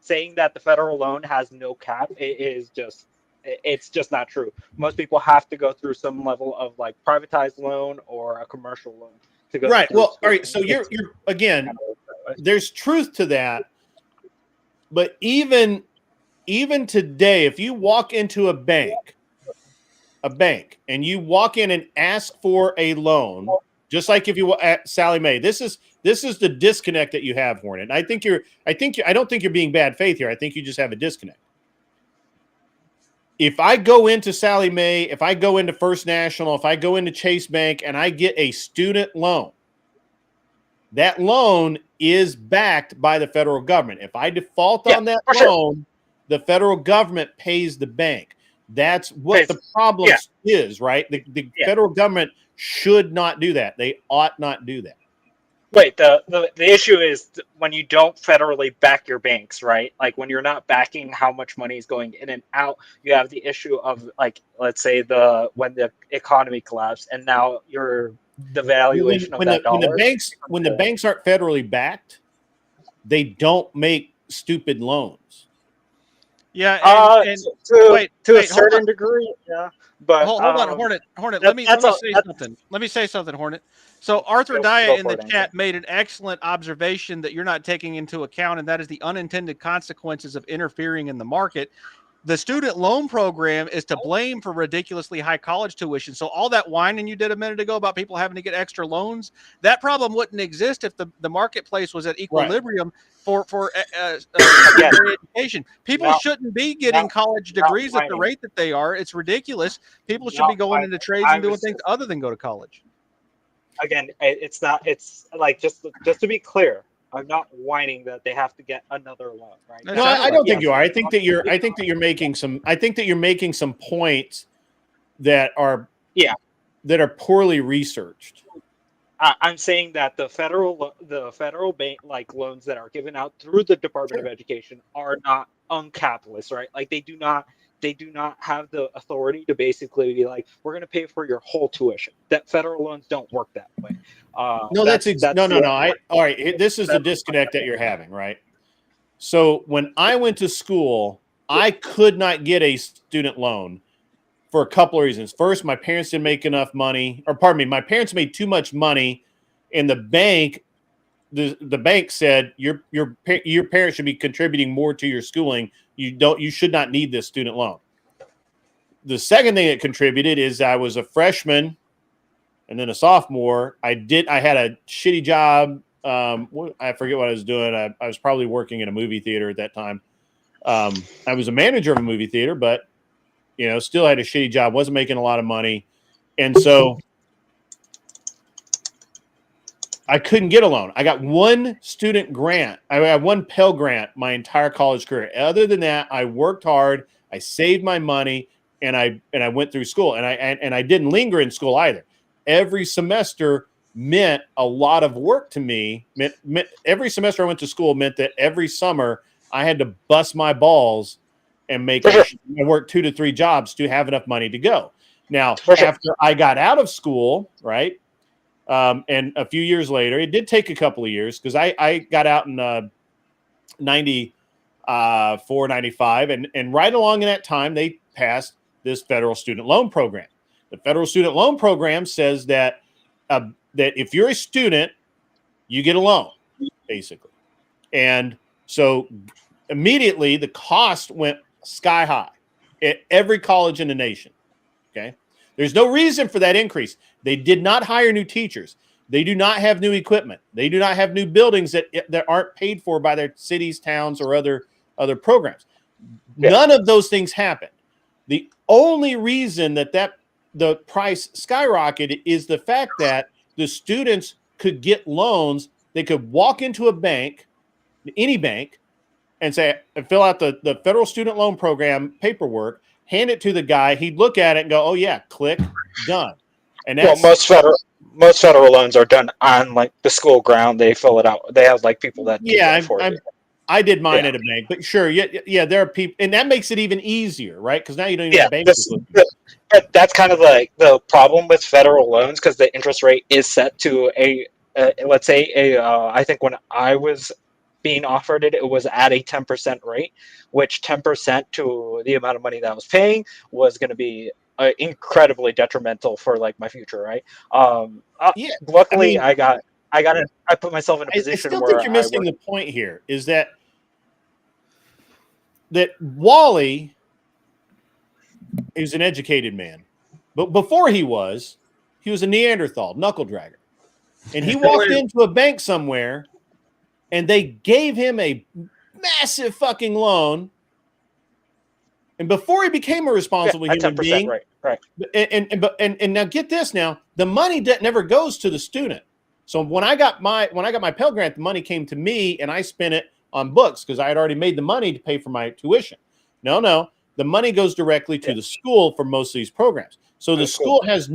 saying that the federal loan has no cap it's just not true. Most people have to go through some level of privatized loan or a commercial loan to go. Right. Well, all right. So you're again, there's truth to that, but even today, if you walk into a bank, and you walk in and ask for a loan, just like if you at Sally Mae, this is the disconnect that you have, Hornet. I don't think you're being bad faith here. I think you just have a disconnect. If I go into Sally Mae, if I go into First National, if I go into Chase Bank and I get a student loan, that loan is backed by the federal government. If I default on that loan, the federal government pays the bank. That's what the problem is, right? The federal government should not do that. They ought not do that. Wait, the issue is when you don't federally back your banks, right? Like when you're not backing how much money is going in and out, you have the issue of let's say when the economy collapsed and now the valuation of that dollar. When the banks aren't federally backed, they don't make stupid loans. Yeah, to a certain degree, yeah. But hold on, Hornet. Let me say something, Hornet. So Arthur Daya in the chat made an excellent observation that you're not taking into account, and that is the unintended consequences of interfering in the market. The student loan program is to blame for ridiculously high college tuition. So all that whining you did a minute ago about people having to get extra loans, that problem wouldn't exist if the marketplace was at equilibrium for education. People shouldn't be getting college degrees at the rate that they are. It's ridiculous. People should be going into trades and doing things other than go to college. Again, it's not. It's just to be clear. I'm not whining that they have to get another loan, right? No, I don't think you are. I think that you're making some points that are poorly researched. I'm saying that the federal bank loans that are given out through the Department of Education are not uncapitalist, right? Like they do not have the authority to basically be like, we're going to pay for your whole tuition. That federal loans don't work that way. No. All right. This is the disconnect that you're having, right? So when I went to school, I could not get a student loan for a couple of reasons. First, my parents didn't make enough money, my parents made too much money, and the bank said your parents should be contributing more to your schooling. You should not need this student loan. The second thing that contributed is I was a freshman and then a sophomore. I had a shitty job. I forget what I was doing. I was probably working in a movie theater at that time. I was a manager of a movie theater, but still had a shitty job, wasn't making a lot of money. And so I couldn't get a loan. I got one student grant. I had one Pell Grant my entire college career. Other than that, I worked hard. I saved my money, and I went through school. And I didn't linger in school either. Every semester meant a lot of work to me. Every semester I went to school meant that every summer I had to bust my balls and work 2 to 3 jobs to have enough money to go. Now, after I got out of school, right, and a few years later, it did take a couple of years because I got out in 94, 95, and right along in that time, they passed this federal student loan program. The federal student loan program says that if you're a student, you get a loan, basically. And so immediately the cost went sky high at every college in the nation. Okay. There's no reason for that increase. They did not hire new teachers. They do not have new equipment. They do not have new buildings that aren't paid for by their cities, towns, or other programs. Yeah. None of those things happened. The only reason that the price skyrocketed is the fact that the students could get loans. They could walk into a bank, any bank, and fill out the federal student loan program paperwork, hand it to the guy. He'd look at it and go, "Oh yeah, click, done." And that's, most federal loans are done on like the school ground. They fill it out. They have like people that I did mine at a bank, but sure, yeah, there are people, and that makes it even easier, right? Because now you don't need a bank. But that's kind of like the problem with federal loans, because the interest rate is set to let's say I think when I was being offered it, it was at a 10% rate, which 10% to the amount of money that I was paying was going to be incredibly detrimental for like my future, right? Luckily, I put myself in a position where I still think you're missing the point here. Is that Wally is an educated man, but before he was a Neanderthal knuckle dragger, and he walked into a bank somewhere, and they gave him a massive fucking loan. And before he became a responsible human being, right. And now get this, now the money never goes to the student. So when I got my Pell Grant, the money came to me, and I spent it on books because I had already made the money to pay for my tuition. No, the money goes directly to the school for most of these programs. So the school has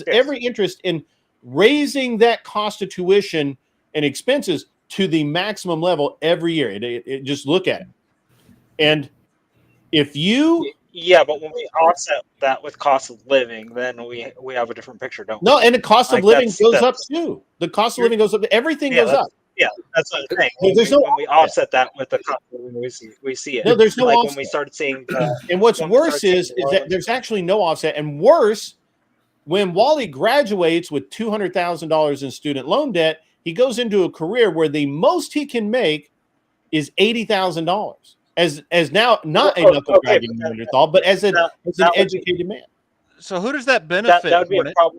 every interest in raising that cost of tuition and expenses to the maximum level every year. It just look at it, and if you but when we offset that with cost of living, then we have a different picture, don't we? No, and the cost of living goes up too. The cost of living goes up. Everything goes up. Yeah, that's what I'm saying. When we offset that with the cost of living, we see it. No, there's no offset. When we started seeing, and what's worse is that there's actually no offset. And worse, when Wally graduates with $200,000 in student loan debt, he goes into a career where the most he can make is $80,000. As now not a knuckle dragging Neanderthal, but as an educated man. So who does that benefit? That would be a problem.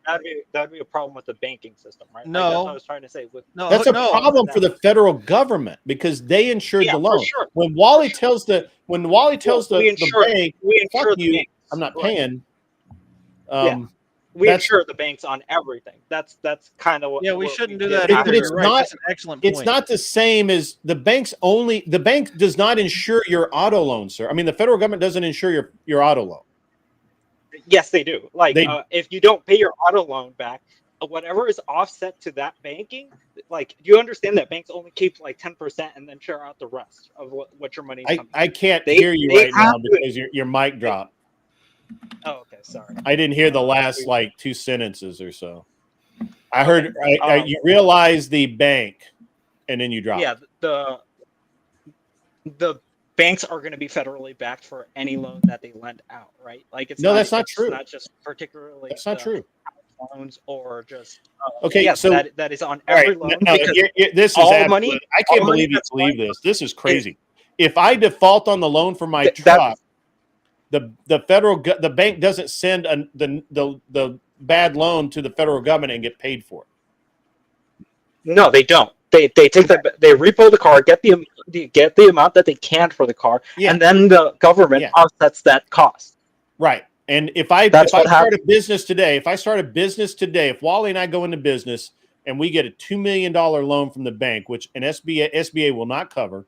That would be a problem with the banking system, right? No, that's what I was trying to say. That's a problem for the federal government because they insured the loan. Sure. When Wally tells the bank, "Fuck you, I'm not paying." We insure the banks on everything. That's kind of what. Yeah, we shouldn't do that either. It's right. That's an excellent point. It's not the same as the banks. The bank does not insure your auto loan, sir. I mean, the federal government doesn't insure your auto loan. Yes, they do. Like, if you don't pay your auto loan back, whatever is offset to that banking, like, do you understand that banks only keep like 10% and then share out the rest of what your money? I can't hear you right now because your mic dropped. Oh, okay, sorry. I didn't hear the last like 2 sentences or so. I heard you realize the bank, and then you dropped. Yeah, the banks are going to be federally backed for any loan that they lend out, right? Like that's not true. It's not just particularly. That's not true. Loans or just okay. Yes, so that is on every loan. No, this is all money. I can't believe you believe this. This is crazy. If I default on the loan for my truck, the bank doesn't send the bad loan to the federal government and get paid for it. No, they don't. They take they repo the car, get the amount that they can for the car, and then the government offsets that cost. Right. And if I start a business today, if Wally and I go into business and we get a $2 million loan from the bank, which an SBA will not cover,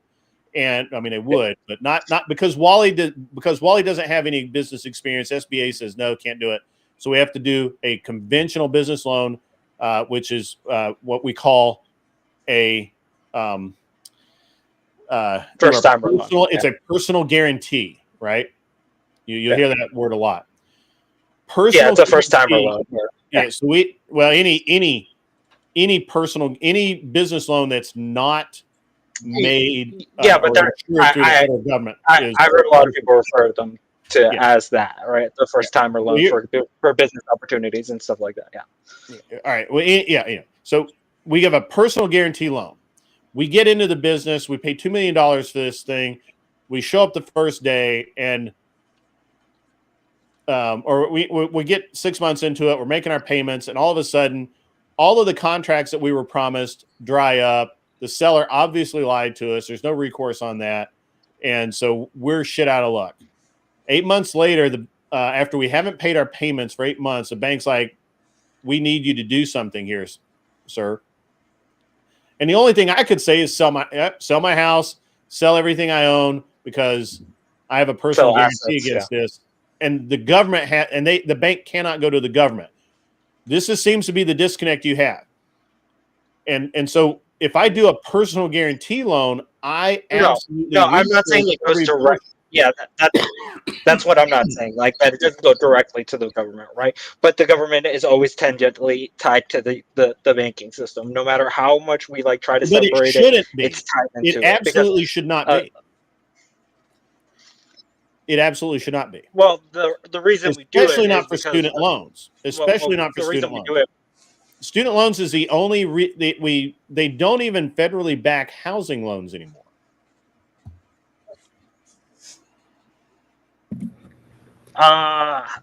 and I mean it would, but not because Wally doesn't have any business experience. SBA says no, can't do it. So we have to do a conventional business loan, which is what we call a do First time personal, it's a personal guarantee, right? You'll hear that word a lot. Personal, it's a first timer loan. Yeah. So any business loan that's not made but or insured through the federal government. I heard a lot of people refer them to as that, right? The first timer loan for business opportunities and stuff like that. Yeah. All right. Well, yeah. So we have a personal guarantee loan. We get into the business. We pay $2 million for this thing. We show up the first day, and or we get 6 months into it. We're making our payments, and all of a sudden, all of the contracts that we were promised dry up. The seller obviously lied to us. There's no recourse on that, and so we're shit out of luck. 8 months later, after we haven't paid our payments for 8 months, the bank's like, "We need you to do something here, sir." And the only thing I could say is sell my house, sell everything I own, because I have a personal guarantee against this. And the government the bank cannot go to the government. This seems to be the disconnect you have. And so if I do a personal guarantee loan, I absolutely I'm not saying it goes direct. Yeah, that's what I'm not saying. Like that, it doesn't go directly to the government, right? But the government is always tangentially tied to the banking system. No matter how much we try to separate it, shouldn't be. It's tied into it. Absolutely should not be. It absolutely should not be. Well, the reason we do it, especially not for student loans. Especially not for student loans. Student loans is the only they don't even federally back housing loans anymore. I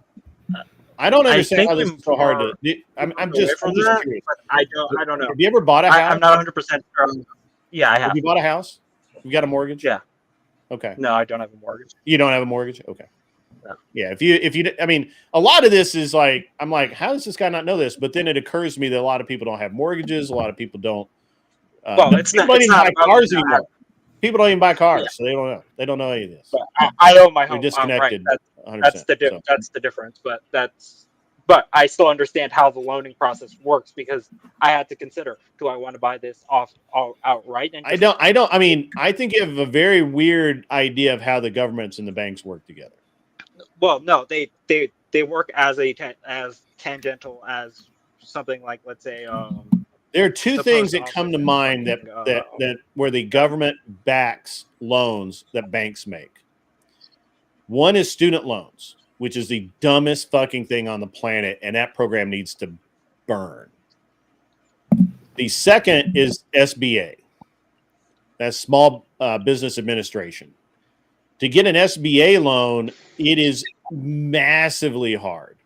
don't understand how this is so hard to. I'm just curious. I don't know. Have you ever bought a house? I'm not 100% sure. Yeah, I have. Have you bought a house? You got a mortgage? Yeah. Okay. No, I don't have a mortgage. You don't have a mortgage? Okay. No. Yeah. If you, I mean, a lot of this is like, I'm like, how does this guy not know this? But then it occurs to me that a lot of people don't have mortgages. A lot of people don't. Well, it's not. People don't even buy cars anymore. People don't even buy cars, so they don't know. They don't know any of this. I own my home. They're disconnected. Right. That's the difference. But I still understand how the loaning process works because I had to consider: do I want to buy this outright? And I don't. I mean, I think you have a very weird idea of how the governments and the banks work together. Well, no, they work as tangential as something like, let's say. There are two things that come to mind that where the government backs loans that banks make. One is student loans, which is the dumbest fucking thing on the planet, and that program needs to burn. The second is SBA. That's Small Business Administration. To get an SBA loan, it is massively hard.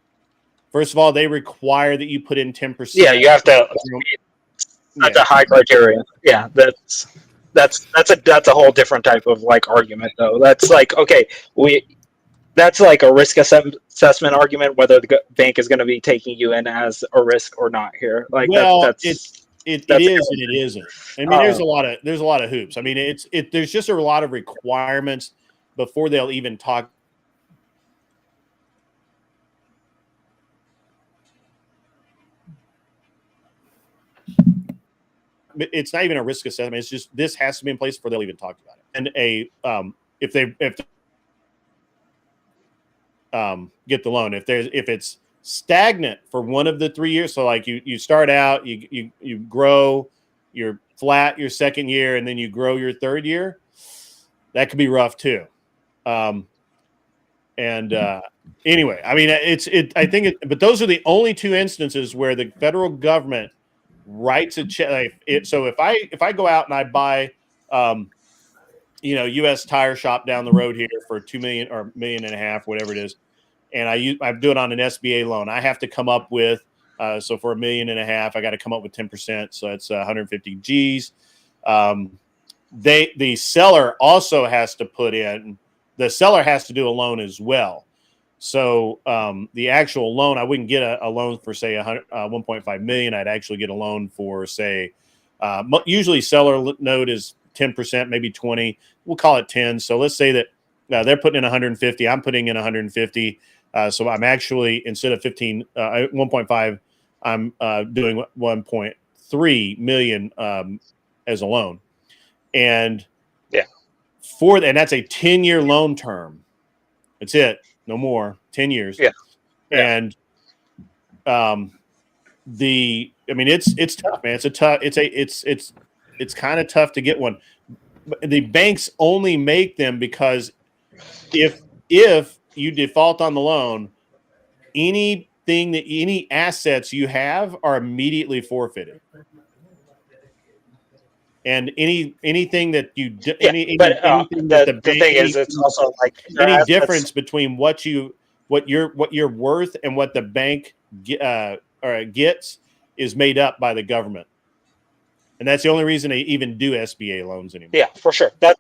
First of all, they require that you put in 10%. Yeah, you have to. That's a high criteria. Yeah, that's a whole different type of argument though. That's that's like a risk assessment argument whether the bank is going to be taking you in as a risk or not here. It is and it isn't. I mean, there's a lot of hoops. I mean, there's just a lot of requirements before they'll even talk. It's not even a risk assessment. It's just this has to be in place before they'll even talk about it. And if get the loan, if it's stagnant for one of the 3 years, so like you start out, you grow, you're flat your second year, and then you grow your third year, that could be rough too. Anyway, I mean, but those are the only two instances where the federal government writes a check. So if I go out and I buy, U.S. Tire Shop down the road here for $2 million or $1.5 million, whatever it is, and I do it on an SBA loan, I have to come up with so for $1.5 million, I got to come up with 10%, so it's 150 G's. The seller also has to put in. The seller has to do a loan as well. So the actual loan, I wouldn't get a loan for say 1.5 million. I'd actually get a loan for say, usually seller note is 10%, maybe 20. We'll call it 10. So let's say that they're putting in 150. I'm putting in 150. So I'm actually, instead of 1.5, I'm doing 1.3 million as a loan. And Yeah. And that's a 10-year loan term. That's it. No more. 10 years. Yeah. Yeah. And it's tough, man. It's kind of tough to get one. But the banks only make them because if you default on the loan, any assets you have are immediately forfeited. And anything that you do, anything that the bank, thing is, it's also like any difference between what you're worth and what the bank gets is made up by the government, and that's the only reason they even do SBA loans anymore. Yeah, for sure. That's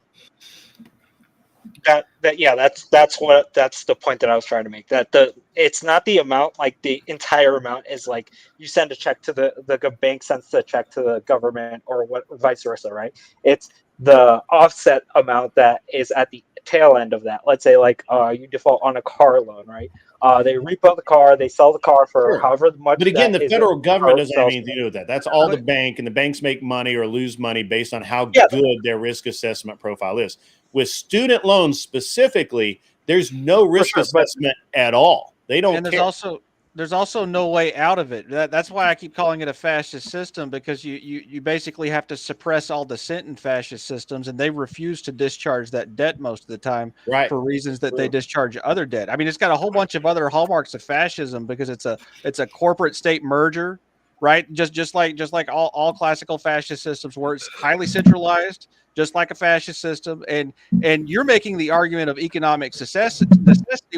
the point that I was trying to make. That it's not the amount, like the entire amount is like you send a check to the bank sends a check to the government or vice versa, right? It's the offset amount that is at the tail end of that. Let's say like you default on a car loan, right? They repo the car, they sell the car for however much. But again, the federal government doesn't have anything to do with that. That's all the bank, and the banks make money or lose money based on how good their risk assessment profile is. With student loans specifically, there's no risk assessment at all. They don't. And there's also no way out of it. That's why I keep calling it a fascist system, because you basically have to suppress all dissent in fascist systems, and they refuse to discharge that debt most of the time for reasons that they discharge other debt. I mean, it's got a whole bunch of other hallmarks of fascism because it's a corporate state merger, right? Just like all classical fascist systems where it's highly centralized, just like a fascist system, and you're making the argument of economic necessity,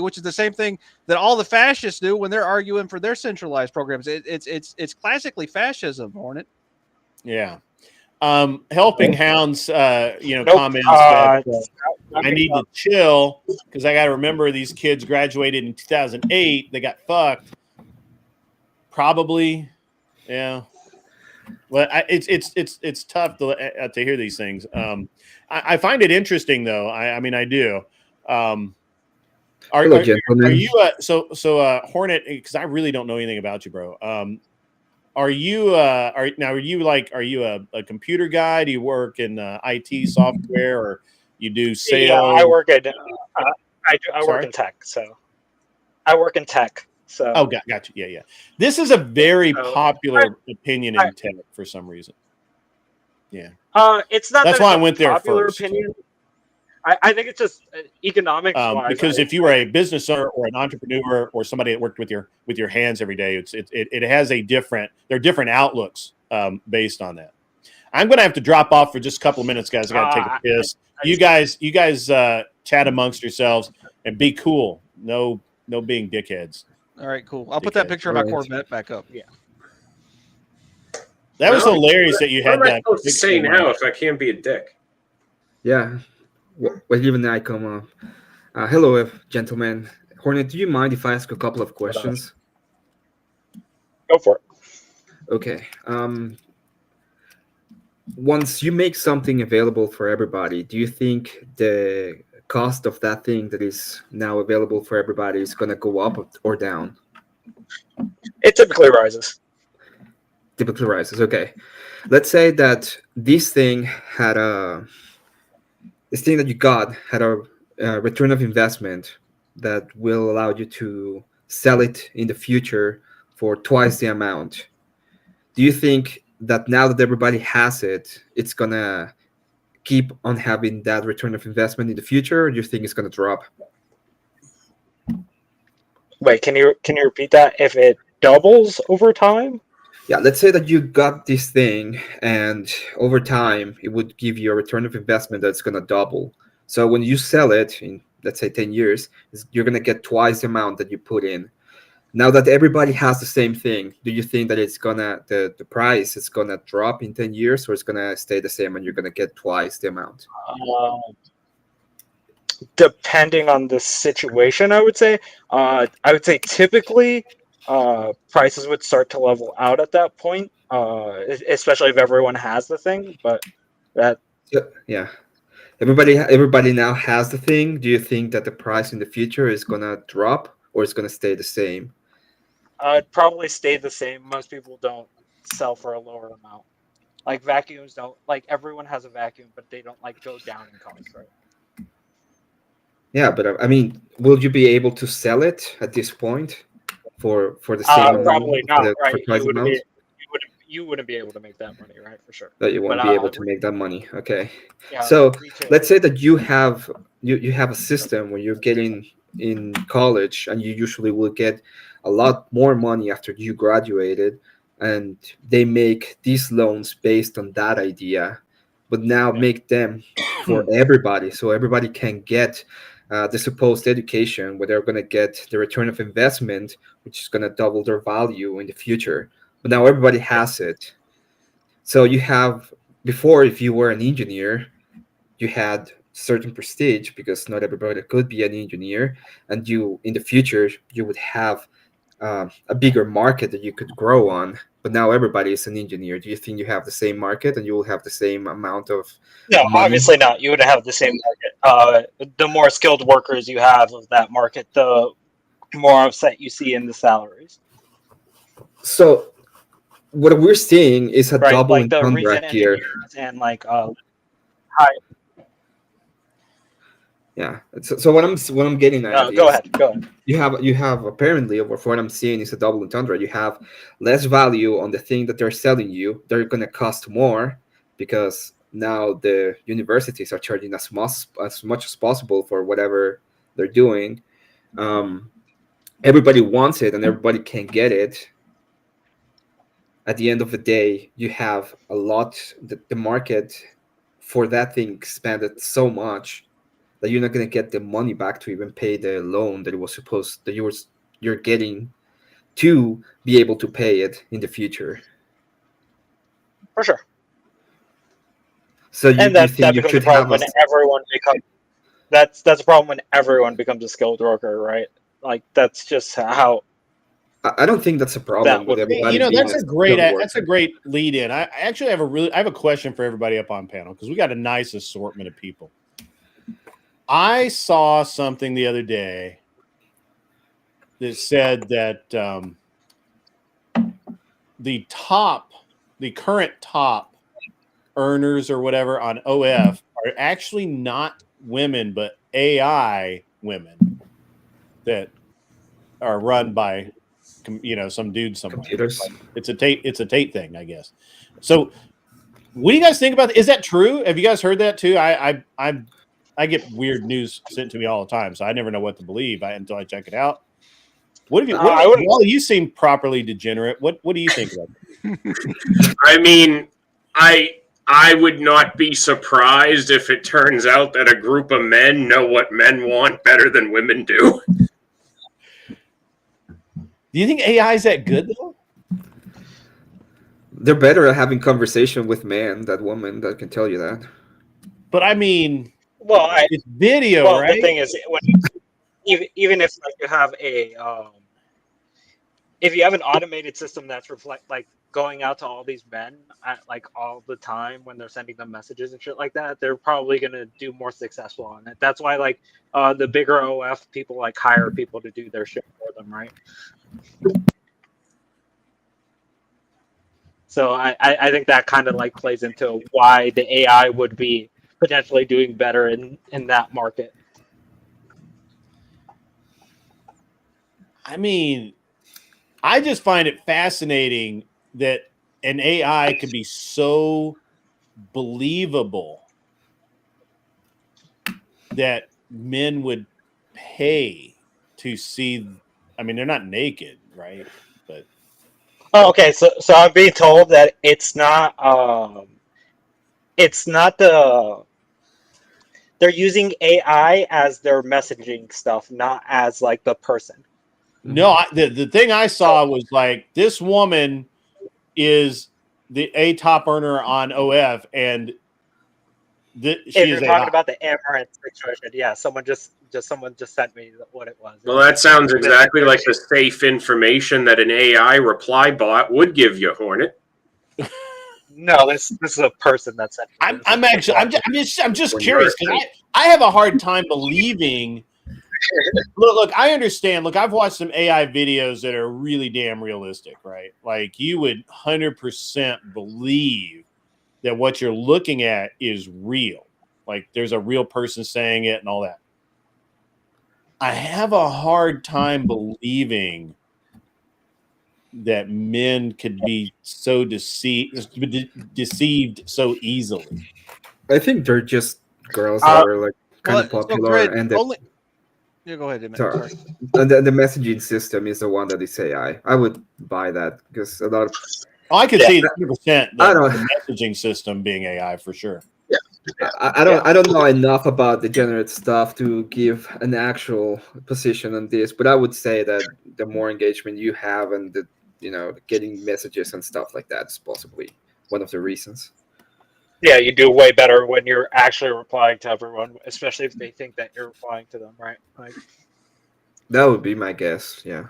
which is the same thing that all the fascists do when they're arguing for their centralized programs. It's classically fascism, Hornet. Yeah. Helping Hounds, comments that I need to chill because I got to remember these kids graduated in 2008. They got fucked. Probably, yeah. Well, it's tough to hear these things. I find it interesting though. I do. Are you Hornet? Because I really don't know anything about you, bro. Are you a computer guy? Do you work in IT software, or you do sales? Yeah, I work at I work in tech. So I work in tech. So got you. Yeah. This is a very popular opinion in tech for some reason. Yeah. It's not. That's why I went there first. Opinion. I think it's just economics wise. Because if you were a business owner or an entrepreneur or somebody that worked with your hands every day, it has there are different outlooks based on that. I'm going to have to drop off for just a couple of minutes, guys. I got to take a piss. You guys chat amongst yourselves and be cool. No being dickheads. All right, cool. I'll put that picture of my Corvette back up. Yeah. That was hilarious that you had that. What am I supposed to say now if I can't be a dick? Yeah. Well, even I come up. Hello, gentlemen. Hornet, do you mind if I ask a couple of questions? Go for it. Okay. Once you make something available for everybody, do you think the cost of that thing that is now available for everybody is going to go up or down? It typically rises. Typically rises. Okay. Let's say that this thing that you got had a return of investment that will allow you to sell it in the future for twice the amount. Do you think that now that everybody has it, it's going to keep on having that return of investment in the future, or do you think it's going to drop? Wait, can you repeat that? If it doubles over time? Yeah, let's say that you got this thing and over time it would give you a return of investment that's going to double. So when you sell it in, let's say, 10 years, you're going to get twice the amount that you put in. Now that everybody has the same thing, do you think that it's gonna the price is gonna drop in 10 years, or it's gonna stay the same and you're gonna get twice the amount? Depending on the situation, I would say. Typically prices would start to level out at that point, especially if everyone has the thing. But yeah, everybody now has the thing. Do you think that the price in the future is gonna drop or it's gonna stay the same? It'd probably stay the same. Most people don't sell for a lower amount. Like vacuums don't like everyone has a vacuum, but they don't like go down in cost, right? Yeah, but I mean, will you be able to sell it at this point for the same amount, Probably not, for right? twice the amount? You wouldn't be able to make that money, right? For sure. That you won't But be able to make that money. Okay. yeah, So retail. let's say that you have a system where you're getting in college, and you usually will get a lot more money after you graduated, and they make these loans based on that idea, but now make them for everybody, so everybody can get the supposed education where they're going to get the return of investment, which is going to double their value in the future. But now everybody has it. So you have, before, if you were an engineer, you had certain prestige because not everybody could be an engineer, and you, in the future, you would have a bigger market that you could grow on. But now everybody is an engineer. Do you think you have the same market and you will have the same amount of No, money? obviously not. You would have the same market. The more skilled workers you have of that market, the more offset you see in the salaries. So what we're seeing is a Right, double like the entendre recent here. engineers and like Yeah. So what I'm getting at go is, ahead. you have apparently, or for what I'm seeing, is a double entendre. You have less value on the thing that they're selling you. They're going to cost more because now the universities are charging as much as possible for whatever they're doing. Everybody wants it and everybody can get it. At the end of the day, you have a lot. The market for that thing expanded so much that you're not going to get the money back to even pay the loan that it was supposed that you're getting to be able to pay it in the future. For sure. So you And that think you becomes a should have problem when everyone becomes that's a problem when everyone becomes a skilled worker, right? Like that's just how I don't think that's a problem that with would be. everybody. You know, being that's a skilled great lead in. I actually have I have a question for everybody up on panel because we got a nice assortment of people. I saw something the other day that said that the current top earners or whatever on OF are actually not women, but AI women that are run by, some dude somewhere. computers. Like, it's a Tate thing, I guess. So what do you guys think about that? Is that true? Have you guys heard that too? I get weird news sent to me all the time, so I never know what to believe until I check it out. What have you? Well, you seem properly degenerate. What do you think about that? I mean, I would not be surprised if it turns out that a group of men know what men want better than women do. Do you think AI is that good though? They're better at having conversation with men than women. That can tell you that. But I mean, it's video, right? The thing is, even if you have if you have an automated system that's going out to all these men at all the time when they're sending them messages and shit like that, they're probably going to do more successful on it. That's why the bigger OF people hire people to do their shit for them, right? So I think that kind of plays into why the AI would be potentially doing better in that market. I mean, I just find it fascinating that an AI could be so believable that men would pay to see. I mean, they're not naked, right? But okay, so I'm being told that it's not they're using AI as their messaging stuff, not as the person. No, the thing I saw was this woman is a top earner on OF, and if you're talking about the Amaranth situation, yeah, someone just sent me what it was. Well, that sounds exactly like the safe information that an AI reply bot would give you, Hornet. No, this is a person that sent me. I'm just curious because I have a hard time believing. Look, I understand. Look, I've watched some AI videos that are really damn realistic, right? Like you would 100% believe that what you're looking at is real. Like there's a real person saying it and all that. I have a hard time believing that men could be so deceived so easily. I think they're just girls that are like kind Well, of so popular, Grid, and only. Yeah, go ahead, Emmett. sorry, Sorry. and the messaging system is the one that is AI. I would buy that because a lot of I could see 100% I don't the messaging system being AI for sure. I don't know enough about the generate stuff to give an actual position on this, but I would say that the more engagement you have and the getting messages and stuff like that is possibly one of the reasons. Yeah, you do way better when you're actually replying to everyone, especially if they think that you're replying to them, right? Like, That would be my guess. Yeah.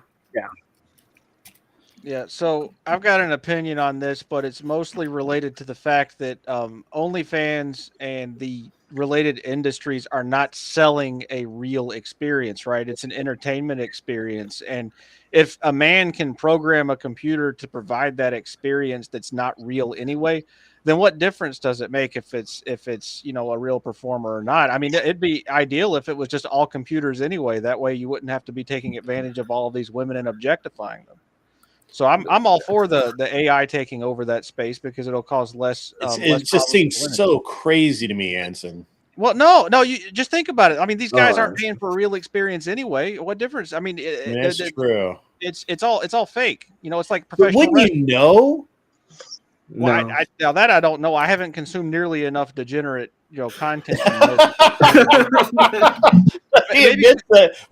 Yeah, so I've got an opinion on this, but it's mostly related to the fact that OnlyFans and the related industries are not selling a real experience, right? It's an entertainment experience. And if a man can program a computer to provide that experience that's not real anyway, then what difference does it make if it's a real performer or not? I mean, it'd be ideal if it was just all computers anyway. That way you wouldn't have to be taking advantage of all of these women and objectifying them. So I'm all for the AI taking over that space because it'll cause less. It just seems so crazy to me, Anson. Well, no, you just think about it. I mean, these guys aren't Anson. paying for a real experience anyway. What difference? I mean, That's true. It's all fake. It's like But professional. wouldn't you know? Well, No. now that I don't know. I haven't consumed nearly enough degenerate content. Well,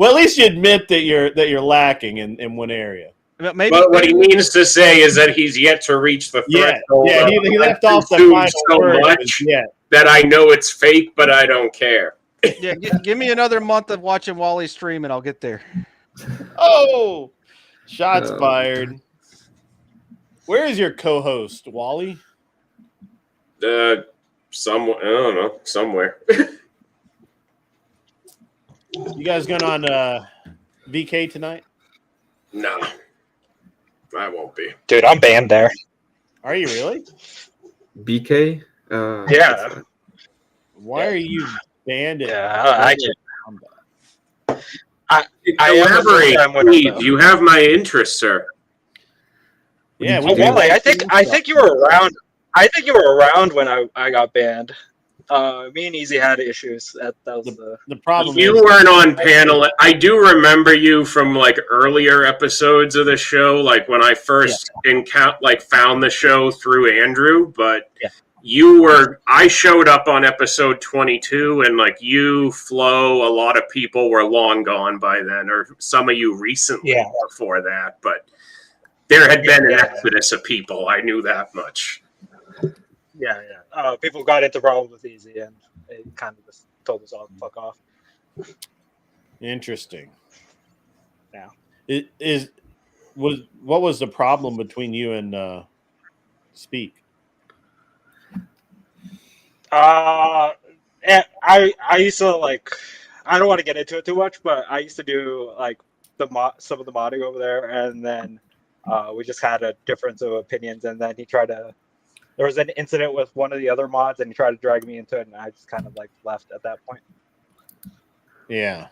at least you admit that you're lacking in one area. Maybe, But what he means to say is that he's yet to reach the threshold. Yeah, he left off the consumed final so word. much Yeah. that I know it's fake, but I don't care. Yeah, give me another month of watching Wally stream, and I'll get there. Oh, shots fired. Where is your co-host, Wally? Somewhere, I don't know, somewhere. You guys going on VK tonight? No, I won't be. dude, I'm banned there. Are you really? BK? Yeah. Why are you banned? Yeah, I can. Elaborate, please. You have my interest, sir. Yeah, Well, Wally, I think you were around. I think you were around when I got banned. Me and Easy had issues. That was the problem. You weren't on panel. I do remember you from like earlier episodes of the show, like when I first found the show through Andrew. But you were. I showed up on episode 22, and like you, Flo, a lot of people were long gone by then, or some of you recently before that. But there had been an exodus of people. I knew that much. Yeah. People got into problems with Easy, and it kind of just told us all to fuck off. Interesting. Yeah. What was the problem between you and Speak? And I used to like. I don't want to get into it too much, but I used to do like some of the modding over there, and then we just had a difference of opinions, and then he tried to. There was an incident with one of the other mods, and he tried to drag me into it, and I just kind of like left at that point. Yeah.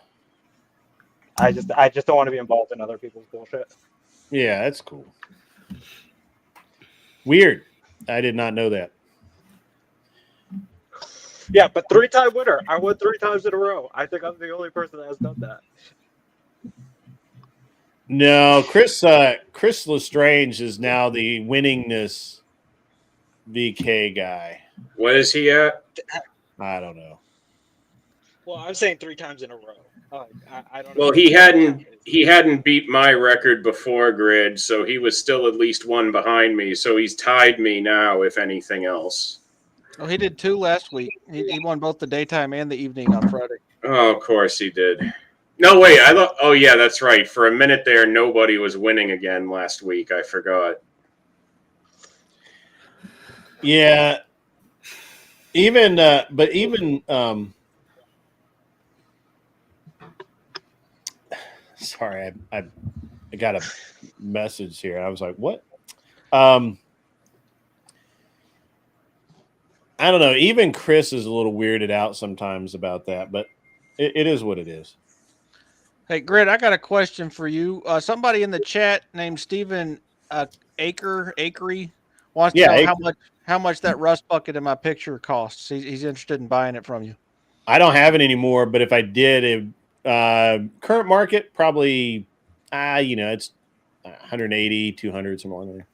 I just don't want to be involved in other people's bullshit. Yeah, that's cool. Weird. I did not know that. Yeah, but 3-time winner. I won 3 times in a row. I think I'm the only person that has done that. No, Chris Lestrange is now the winningness VK guy. What is he at? I don't know. Well, I'm saying 3 times in a row. I don't know. Well, he hadn't beat my record before Grid, so he was still at least one behind me. So he's tied me now, if anything else. Oh, he did 2 last week. He won both the daytime and the evening on Friday. Oh, of course he did. No, wait. I thought. Oh, yeah, that's right. For a minute there, nobody was winning again last week. I forgot. Yeah. Even sorry, I got a message here. I was like, what? I don't know. Even Chris is a little weirded out sometimes about that, but it is what it is. Hey, Grit, I got a question for you. Somebody in the chat named Stephen Akery wants to know how much that rust bucket in my picture costs. He's interested in buying it from you. I don't have it anymore, but if I did, current market probably, it's 180, 200, somewhere in there.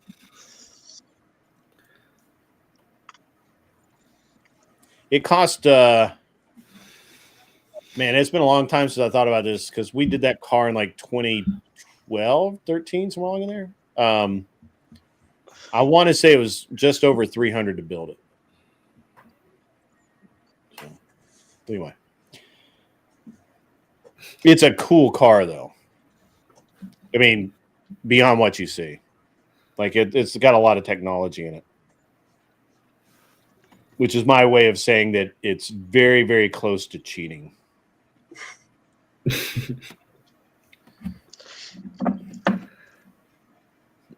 It cost, man, it's been a long time since I thought about this because we did that car in like 2012, 13, somewhere along in there. I want to say it was just over 300 to build it. So, anyway, it's a cool car, though. I mean, beyond what you see, like it's got a lot of technology in it, which is my way of saying that it's very, very close to cheating.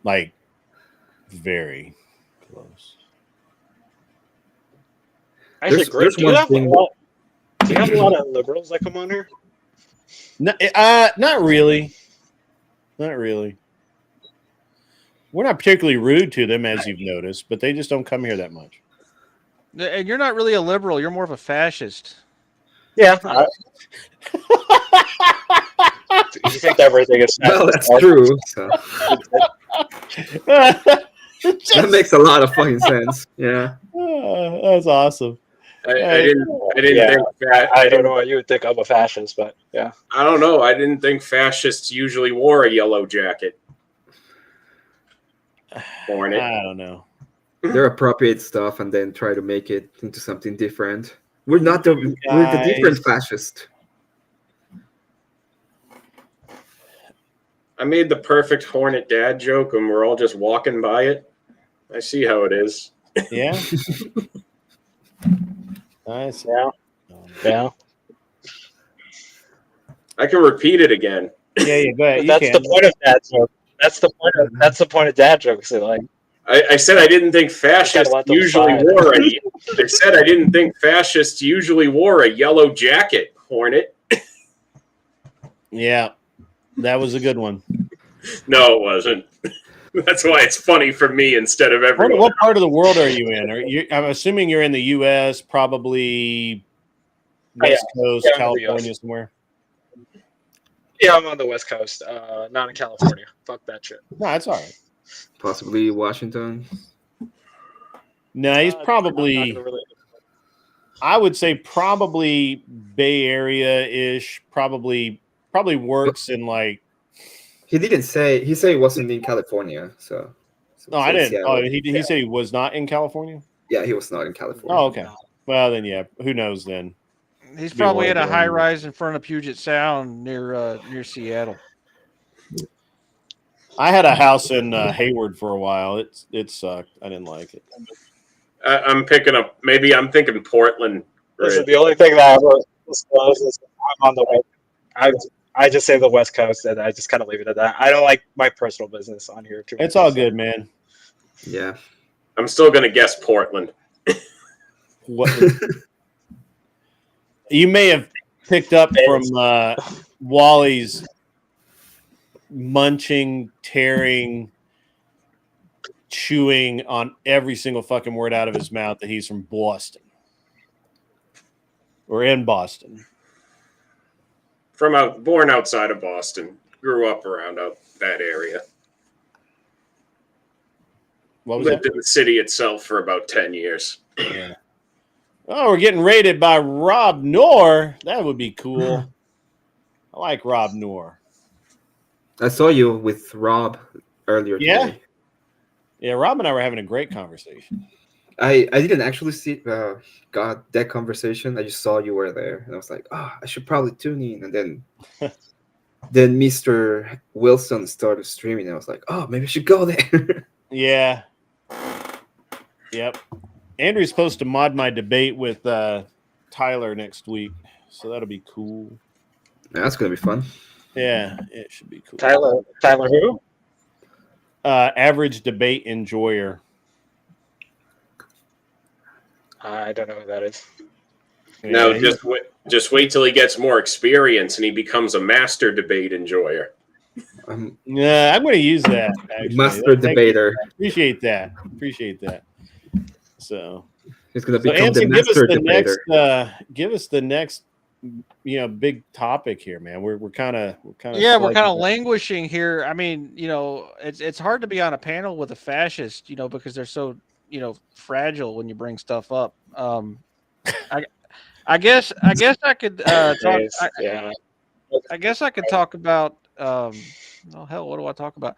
Like, very close. Actually, great. Do you have a lot of liberals that come on here? No, not really. Not really. We're not particularly rude to them, as you've noticed, but they just don't come here that much. And you're not really a liberal. You're more of a fascist. Yeah. You think everything is Well, that's true. So. That makes a lot of fucking sense. Yeah. That's awesome. I didn't think that. I don't know what you would think of a fascist, but yeah. I don't know. I didn't think fascists usually wore a yellow jacket. Hornet. I don't know. They're appropriate stuff and then try to make it into something different. We're the different fascist. I made the perfect Hornet dad joke and we're all just walking by it. I see how it is. Yeah. Nice. Yeah. Yeah. I can repeat it again. Yeah, go ahead. That's the point of dad joke. That's the point of dad jokes. Like, I said I didn't think fascists usually wore a. I said I didn't think fascists usually wore a yellow jacket. Hornet. Yeah, that was a good one. No, it wasn't. That's why it's funny for me instead of everyone. What part of the world are you in? I'm assuming you're in the U.S., probably West Coast, California, somewhere. Yeah, I'm on the West Coast, not in California. Fuck that shit. No, that's all right. Possibly Washington. No, he's probably. I would say probably Bay Area-ish. Probably works in like. He didn't say. He said he wasn't in California. So no, I didn't. Seattle. Oh, he said he was not in California. Yeah, he was not in California. Oh, okay. Well, then yeah. Who knows then? He's probably at a high rise in front of Puget Sound near Seattle. I had a house in Hayward for a while. It sucked. I didn't like it. I'm picking up. Maybe I'm thinking Portland. Listen, the only thing that I ever disclose is I'm on the way. I just say the West Coast, and I just kind of leave it at that. I don't like my personal business on here too much. It's all good, man. Yeah. I'm still going to guess Portland. What? You may have picked up from Wally's munching, tearing, chewing on every single fucking word out of his mouth that he's from Boston. Or in Boston. Born outside of Boston. Grew up around that area. What was Lived that? in the city itself for about 10 years. Yeah. Oh, we're getting rated by Rob Noor. That would be cool. I like Rob Noor. I saw you with Rob earlier today. Yeah, Rob and I were having a great conversation. I didn't actually see got that conversation. I just saw you were there, and I was like, I should probably tune in. And then Mr. Wilson started streaming, and I was like, maybe I should go there. Yeah. Yep. Andrew's supposed to mod my debate with Tyler next week, so that'll be cool. That's gonna be fun. Yeah, it should be cool. Tyler who? Average debate enjoyer. I don't know who that is. No, Yeah, just wait till he gets more experience and he becomes a master debate enjoyer. yeah, I'm going to use that. Actually, Master Thank you. debater. Appreciate that. Appreciate that. So, He's gonna so become the Anson, give us master the debater. next, big topic here, man. We're kind of We're kind of slugging. languishing here. I mean, it's hard to be on a panel with a fascist, because they're so fragile when you bring stuff up. I guess I could talk. Yeah. I guess I could talk about. Oh hell, what do I talk about?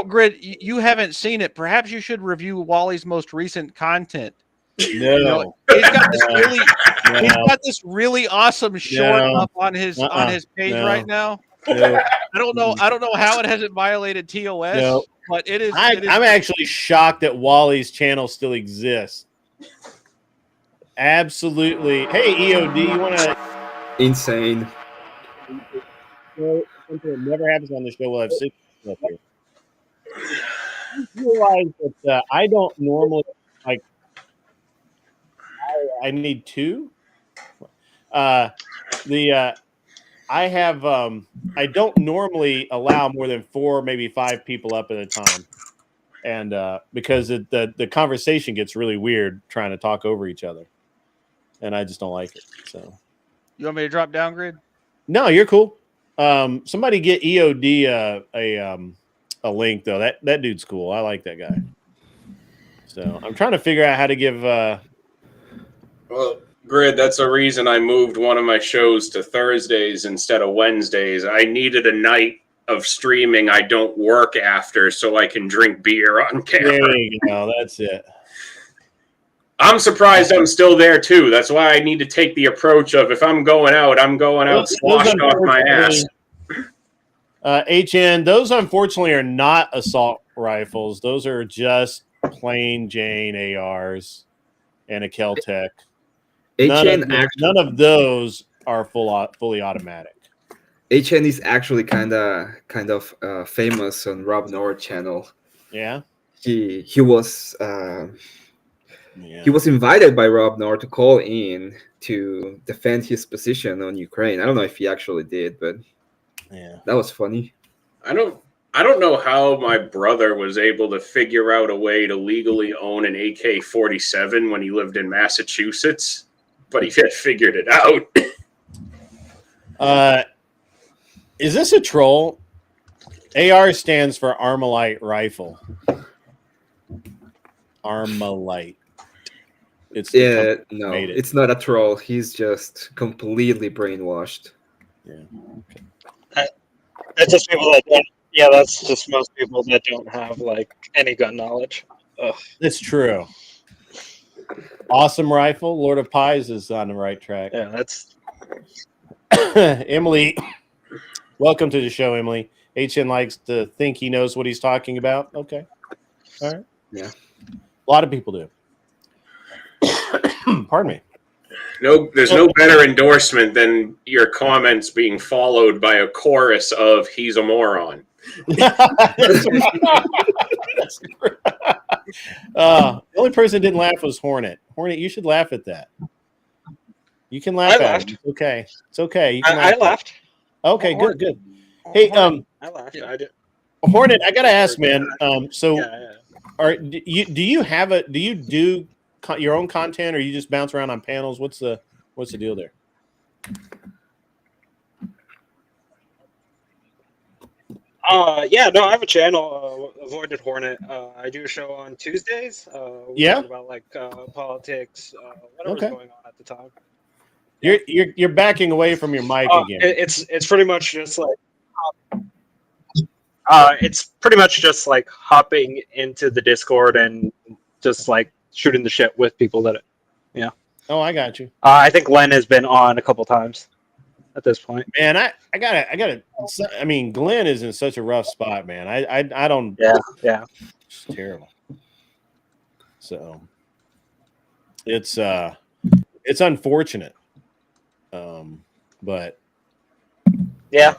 Grid, you haven't seen it. Perhaps you should review Wally's most recent content. No, He's got this really, no, he's got this really awesome short No. up on his page No. right now. no. I don't know how it hasn't violated TOS, No. but it is. I'm actually shocked that Wally's channel still exists. Absolutely. Hey, EOD, you want to? Insane. Something that never happens on the show. We'll have 6 up here. You realize that I don't normally like. I need 2. I have I don't normally allow more than 4, maybe 5 people up at a time, and because the conversation gets really weird trying to talk over each other, and I just don't like it. So, You want me to drop down, Grid? no, you're cool. Somebody get EOD a link though. That dude's cool. I like that guy. So I'm trying to figure out how to give. Well, Grid, that's the reason I moved one of my shows to Thursdays instead of Wednesdays. I needed a night of streaming I don't work after so I can drink beer on camera. There you go. That's it. I'm surprised I'm still there too. That's why I need to take the approach of if I'm going out sloshed off my ass. HN, those unfortunately are not assault rifles. Those are just plain Jane ARs and a Kel-Tec. None of those are fully automatic. HN is actually kind of famous on Rob Nord channel. Yeah. He was he was invited by Rob Nord to call in to defend his position on Ukraine. I don't know if he actually did, but yeah, that was funny. I don't know how my brother was able to figure out a way to legally own an AK-47 when he lived in Massachusetts, but he had figured it out. Is this a troll? AR stands for Armalite rifle. Armalite. It's not a troll. He's just completely brainwashed. Yeah. Okay. That's just people that don't. Yeah, that's just most people that don't have like any gun knowledge. Ugh. It's true. Awesome rifle. Lord of Pies is on the right track. Yeah, that's Emily. Welcome to the show, Emily. HN likes to think he knows what he's talking about. Okay. All right. Yeah. A lot of people do. Pardon me. No, there's no better endorsement than your comments being followed by a chorus of "He's a moron." The only person that didn't laugh was Hornet. Hornet, you should laugh at that. You can laugh at it. It's okay. It's okay. You can I laughed. Okay, good. Hey, I laughed. I did. Hornet, I gotta ask, man. So, Yeah. do you do your own content, or you just bounce around on panels? What's the deal there? Yeah, no, I have a channel, Avoided Hornet. I do a show on Tuesdays. We talk about like politics, whatever's going on at the time. You're backing away from your mic again. It's pretty much just like hopping into the Discord and just like shooting the shit with people that. Yeah. Oh, I got you. I think Len has been on a couple times at this point. Man, I gotta. I mean, Glenn is in such a rough spot, man. I don't. Yeah. It's terrible. So it's unfortunate. But yeah,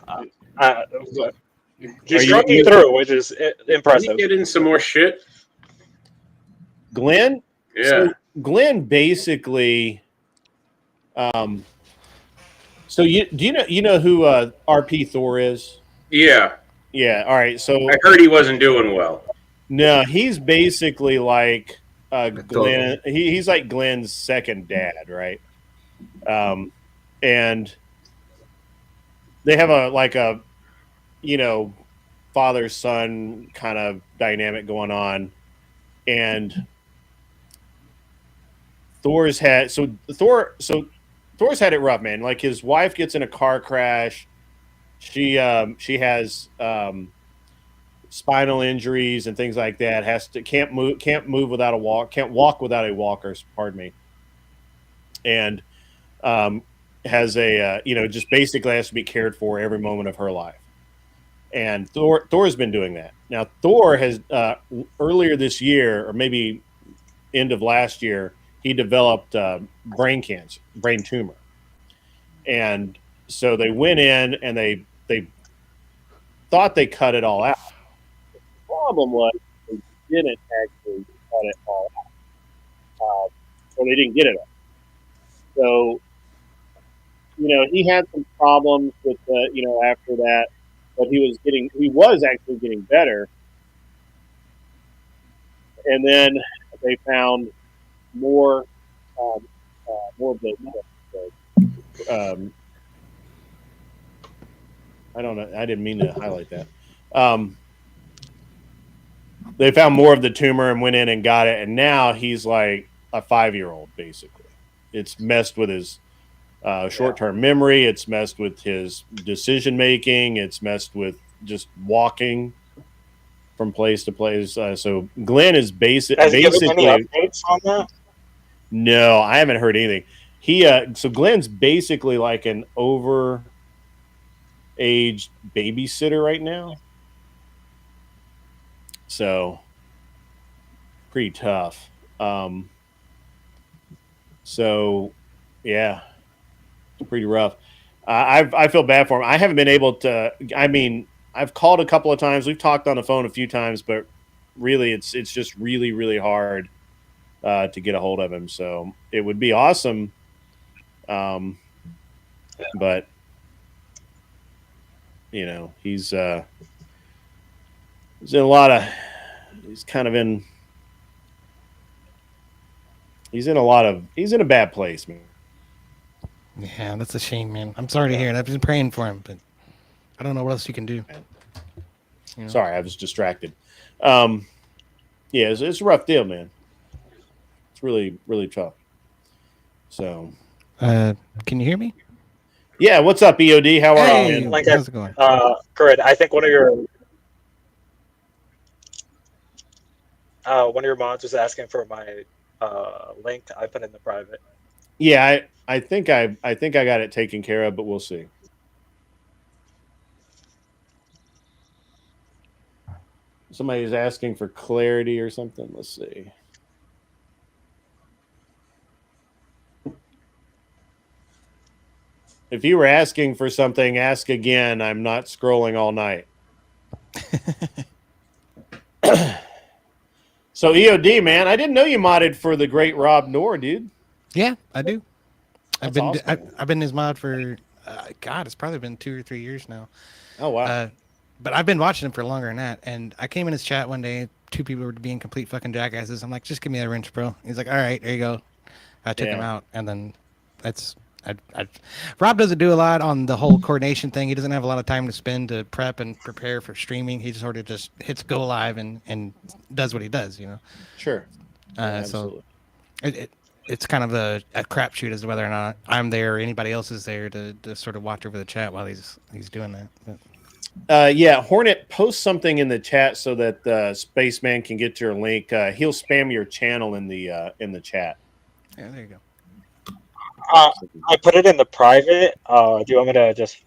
he's struggling through, which is impressive. Can you get in some more shit? Glenn, Yeah. So Glenn basically, so you know who RP Thor is? Yeah. Yeah. All right. So I heard he wasn't doing well. no, he's basically like Glenn. Thor. He's like Glenn's second dad, right? And they have a father son kind of dynamic going on, and Thor's had it rough, man. Like his wife gets in a car crash. She has spinal injuries and things like that. Can't move without a walk. Can't walk without a walker. Pardon me. And has a just basically has to be cared for every moment of her life. And Thor's been doing that. Now Thor has earlier this year, or maybe end of last year, he developed brain cancer, brain tumor. And so they went in and they thought they cut it all out. The problem was they didn't actually cut it all out. So they didn't get it all. So, he had some problems with after that, but he was actually getting better. And then they found more of the I don't know. I didn't mean to highlight that. They found more of the tumor and went in and got it, and now he's like a 5-year-old basically. It's messed with his short-term memory. It's messed with his decision making. It's messed with just walking from place to place. So Glenn is basically any updates on that? No, I haven't heard anything. So Glenn's basically like an over-aged babysitter right now. So pretty tough. So yeah, it's pretty rough. I feel bad for him. I haven't been able to. I mean, I've called a couple of times. We've talked on the phone a few times, but really, it's just really, really hard to get a hold of him. So it would be awesome, but he's in a lot of. He's kind of in. He's in a bad place, man. Yeah, that's a shame, man. I'm sorry to hear it. I've been praying for him, but I don't know what else you can do. Sorry, I was distracted. Yeah, it's a rough deal, man. It's really, really tough. So, can you hear me? Yeah, what's up, EOD? How are Hey, you, man? Like, how's it going? Good. I think one of your mods was asking for my link. I put in the private. Yeah, I think I got it taken care of, but we'll see. Somebody's asking for clarity or something. Let's see. If you were asking for something, ask again. I'm not scrolling all night. So EOD, man, I didn't know you modded for the great Rob Noor, dude. Yeah, I do. That's awesome. I've been his mod for God, it's probably been 2 or 3 years now. Oh wow. But I've been watching him for longer than that. And I came in his chat one day. 2 people were being complete fucking jackasses. I'm like, just give me that wrench, bro. He's like, all right, there you go. I took him out, and then that's. Rob doesn't do a lot on the whole coordination thing. He doesn't have a lot of time to spend to prep and prepare for streaming. He sort of just hits go live and does what he does, Sure. So it's kind of a crapshoot as to whether or not I'm there or anybody else is there to sort of watch over the chat while he's doing that. But. Yeah, Hornet, post something in the chat so that Spaceman can get your link. He'll spam your channel in the chat. Yeah, there you go. I put it in the private. Do you want me to just?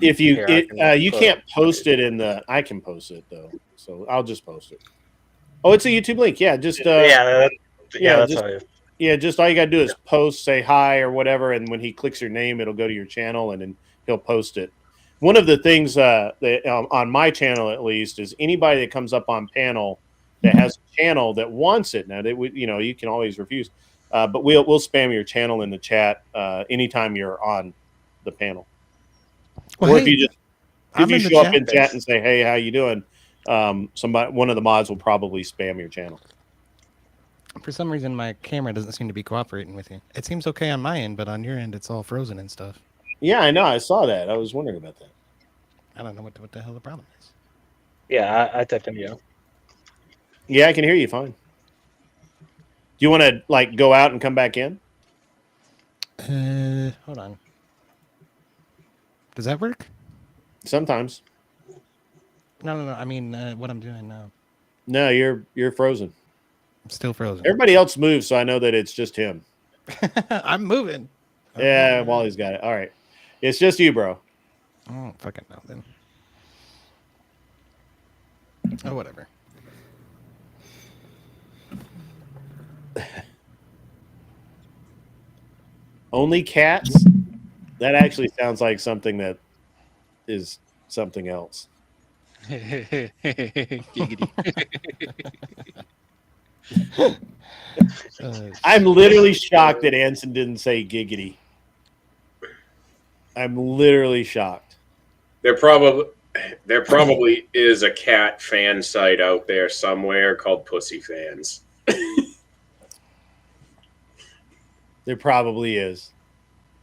If you you can't post it in the. I can post it though, so I'll just post it. Oh, it's a YouTube link. Yeah, just just all you gotta do is post, say hi or whatever, and when he clicks your name, it'll go to your channel, and then he'll post it. One of the things that on my channel at least is anybody that comes up on panel that has a channel that wants it. Now, you can always refuse, but we'll spam your channel in the chat anytime you're on the panel. Well, Or hey, if you I'm in the show up chat. in chat and say, "Hey, how you doing?" One of the mods will probably spam your channel. For some reason, my camera doesn't seem to be cooperating with you. It seems okay on my end, but on your end, it's all frozen and stuff. Yeah, I know. I saw that. I was wondering about that. I don't know what the hell the problem is. Yeah, I typed in you. Yeah, I can hear you fine. Do you want to like go out and come back in? Hold on. Does that work? Sometimes. No. I mean, what I'm doing now. No, you're frozen. I'm still frozen. Everybody else moves, so I know that it's just him. I'm moving. Yeah, Wally's got it. All right. It's just you, bro. I don't fucking know then. Oh, whatever. Only cats? That actually sounds like something that is something else. Giggity. I'm literally shocked that Anson didn't say giggity. I'm literally shocked. There probably is a cat fan site out there somewhere called Pussy Fans. There probably is.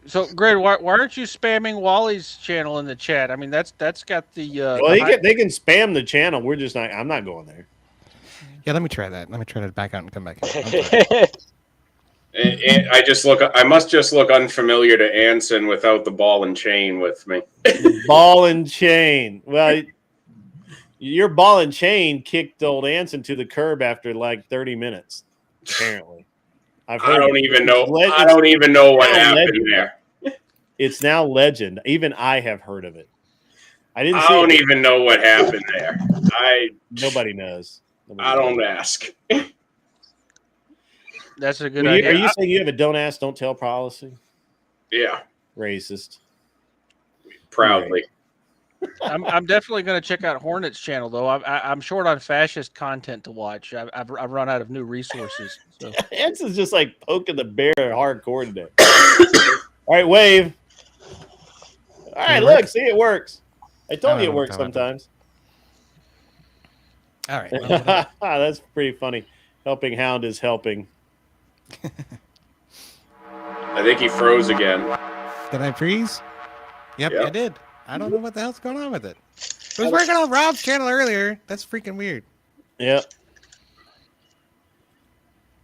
So, Grid, why aren't you spamming Wally's channel in the chat? I mean, that's got the. Well, they can spam the channel. We're just not. I'm not going there. Yeah, let me try that. Let me try to back out and come back in. And I must just look unfamiliar to Anson without the ball and chain with me. Ball and chain. Well, your ball and chain kicked old Anson to the curb after like 30 minutes. Apparently, I don't even know what happened there. It's now legend. Even I have heard of it. I don't even know what happened there. Nobody knows. I don't ask. That's a good idea. Are you saying you have a don't ask, don't tell policy? Yeah. Racist. Proudly. I'm definitely going to check out Hornet's channel, though. I'm short on fascist content to watch. I've run out of new resources. So. Anson's just like poking the bear hardcore today. All right, wave. All right, look, see, it works. I told you it works sometimes. All right. That's pretty funny. Helping Hound is helping. I think he froze again. Did I freeze? Yep, I did. I don't know what the hell's going on with it. It was working on Rob's channel earlier. That's freaking weird. Yep.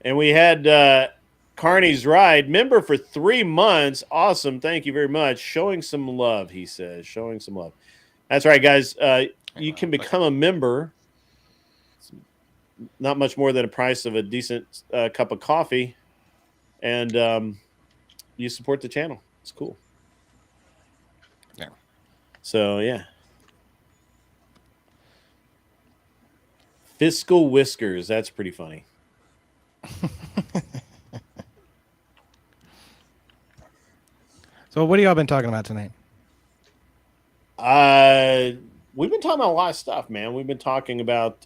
And we had Carney's Ride, member for 3 months. Awesome. Thank you very much. Showing some love, he says. Showing some love. That's right, guys. You can become a member. It's not much more than a price of a decent cup of coffee. And you support the channel. It's cool. Yeah. So, yeah. Fiscal whiskers. That's pretty funny. So what have y'all been talking about tonight? We've been talking about a lot of stuff, man. We've been talking about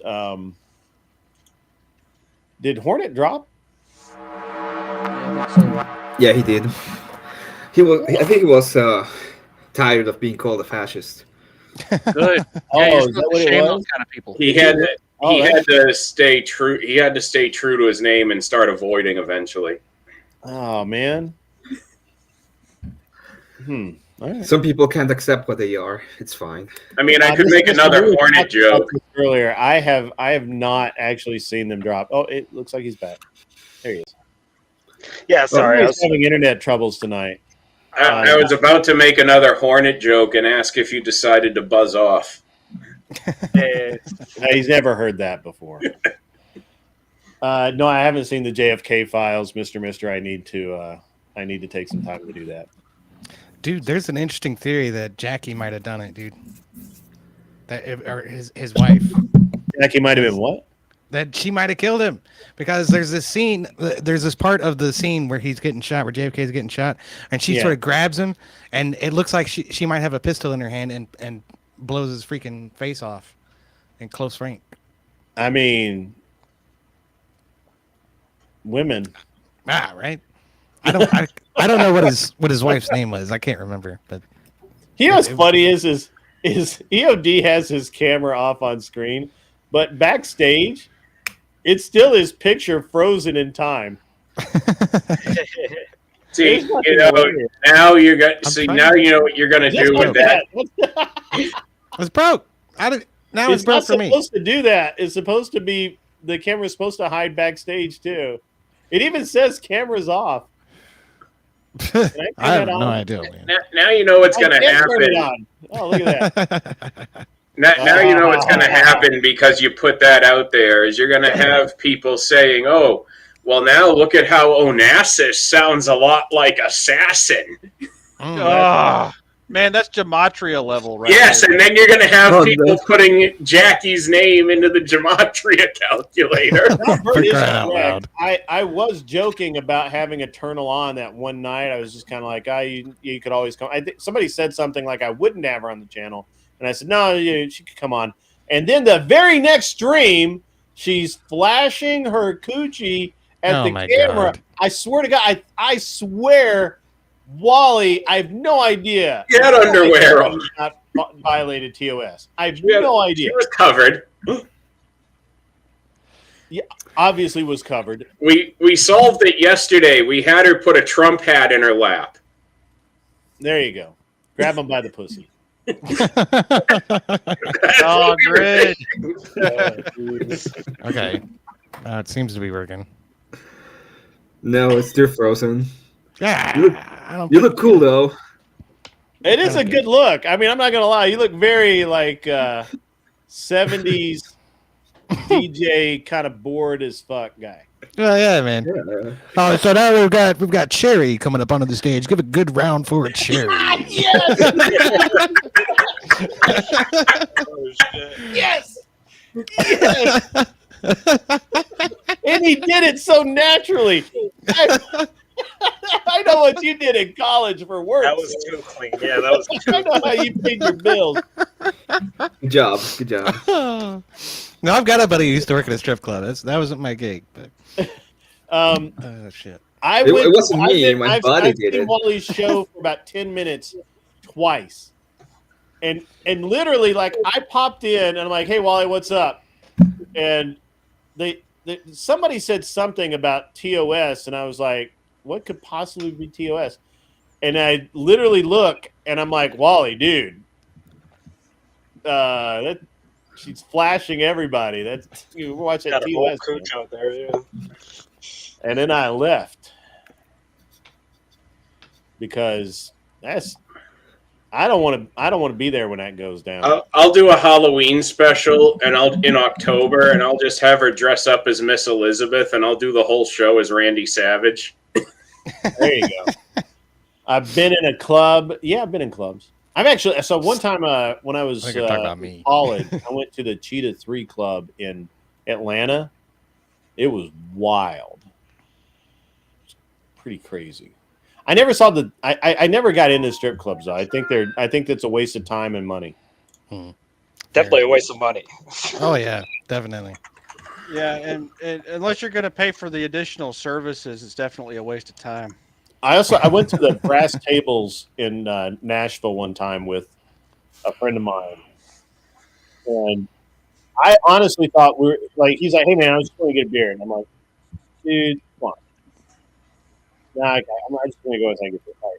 did Hornet drop? Yeah, he did. I think he was tired of being called a fascist. Good. Oh, Yeah, is that what it shame was? those kind of people. He had to stay true. He had to stay true to his name and start avoiding eventually. Oh man. All right. Some people can't accept what they are. It's fine. I mean, I could make another Hornet joke. Earlier, I have not actually seen them drop. Oh, it looks like he's back. There he is. Yeah, sorry. I He's was having internet troubles tonight. I was about to make another Hornet joke and ask if you decided to buzz off. He's never heard that before. No, I haven't seen the JFK files, Mr. I need to take some time to do that. Dude, there's an interesting theory that Jackie might have done it, dude. Or his wife. Jackie might have been what? That she might have killed him, because there's this scene. There's this part of the scene where he's getting shot, where JFK is getting shot, and she sort of grabs him, and it looks like she might have a pistol in her hand and blows his freaking face off in close range. I mean, women. Ah, right. I don't know what his wife's name was. I can't remember. But You know what's funny is EOD has his camera off on screen, but backstage, it's still his picture frozen in time. See, There's nothing weird. now you're going. I'm See, trying now to- you know what you're going to Just do like with that. It's broke. Now it's It's not broke for me. supposed to do that. It's supposed to be the camera's supposed to hide backstage too. It even says cameras off. I have no idea, man. Now you know what's I going to can't turn it happen. on. Oh, look at that. Now you know what's going to happen because you put that out there. Is you're going to have people saying, "Oh, well, now look at how Onassis sounds a lot like Assassin." Oh, man, that's gematria level, right? Yes, there. and then you're going to have Oh, people that's- putting Jackie's name into the gematria calculator. That For bird is crying out correct. loud. I was joking about having Eternal on that one night. I was just kind of like, you could always come. I think somebody said something like I wouldn't have her on the channel, and I said no, she could come on. And then the very next stream, she's flashing her coochie at Oh the my camera. God. I swear to God, I swear, Wally, I have no idea. She had underwear on. Not violated TOS. I have She had- no She idea. was covered. Obviously was covered. We solved it yesterday. We had her put a Trump hat in her lap. There you go. Grab him by the pussy. Oh, great. Okay. It seems to be working. No, it's still frozen. Yeah. You look- I don't You look cool though. It is a good look. I mean, I'm not gonna lie. You look very like 70s DJ kind of bored as fuck guy. Oh yeah, man. Yeah. Oh, so now we've got Cherry coming up onto the stage. Give a good round for Cherry. Yes. Yes. And he did it so naturally. I know what you did in college for work. That was too clean. Yeah, that was too I know how you paid your bills. Good job. Good job. No, I've got a buddy who used to work at a strip club. That wasn't my gig, but Oh shit. It wasn't me, my body did seen it. Wally's show for about 10 minutes twice. And literally, like, I popped in and I'm like, hey, Wally, what's up? And somebody said something about TOS, and I was like, what could possibly be TOS? And I literally look, and I'm like, Wally, dude, she's flashing everybody. That's you watch that got a whole TOS. cooch out there. Yeah. And then I left because I don't want to be there when that goes down. I'll do a Halloween special, and in October, and I'll just have her dress up as Miss Elizabeth, and I'll do the whole show as Randy Savage. There you go. I've been in a club. Yeah, I've been in clubs. I'm actually so one time when I was I think you're talking about me. in college, I went to the Cheetah 3 Club in Atlanta. It was wild. It's pretty crazy. I never saw I never got into strip clubs though. I think that's a waste of time and money. Definitely a waste of money. Oh yeah, definitely. Yeah, and unless you're going to pay for the additional services, it's definitely a waste of time. I went to the Brass Tables in Nashville one time with a friend of mine, and I honestly thought he's like, hey man, I was just going to get a beer, and I'm like, dude, come on. Nah, okay, I'm just going to go and get this. All right.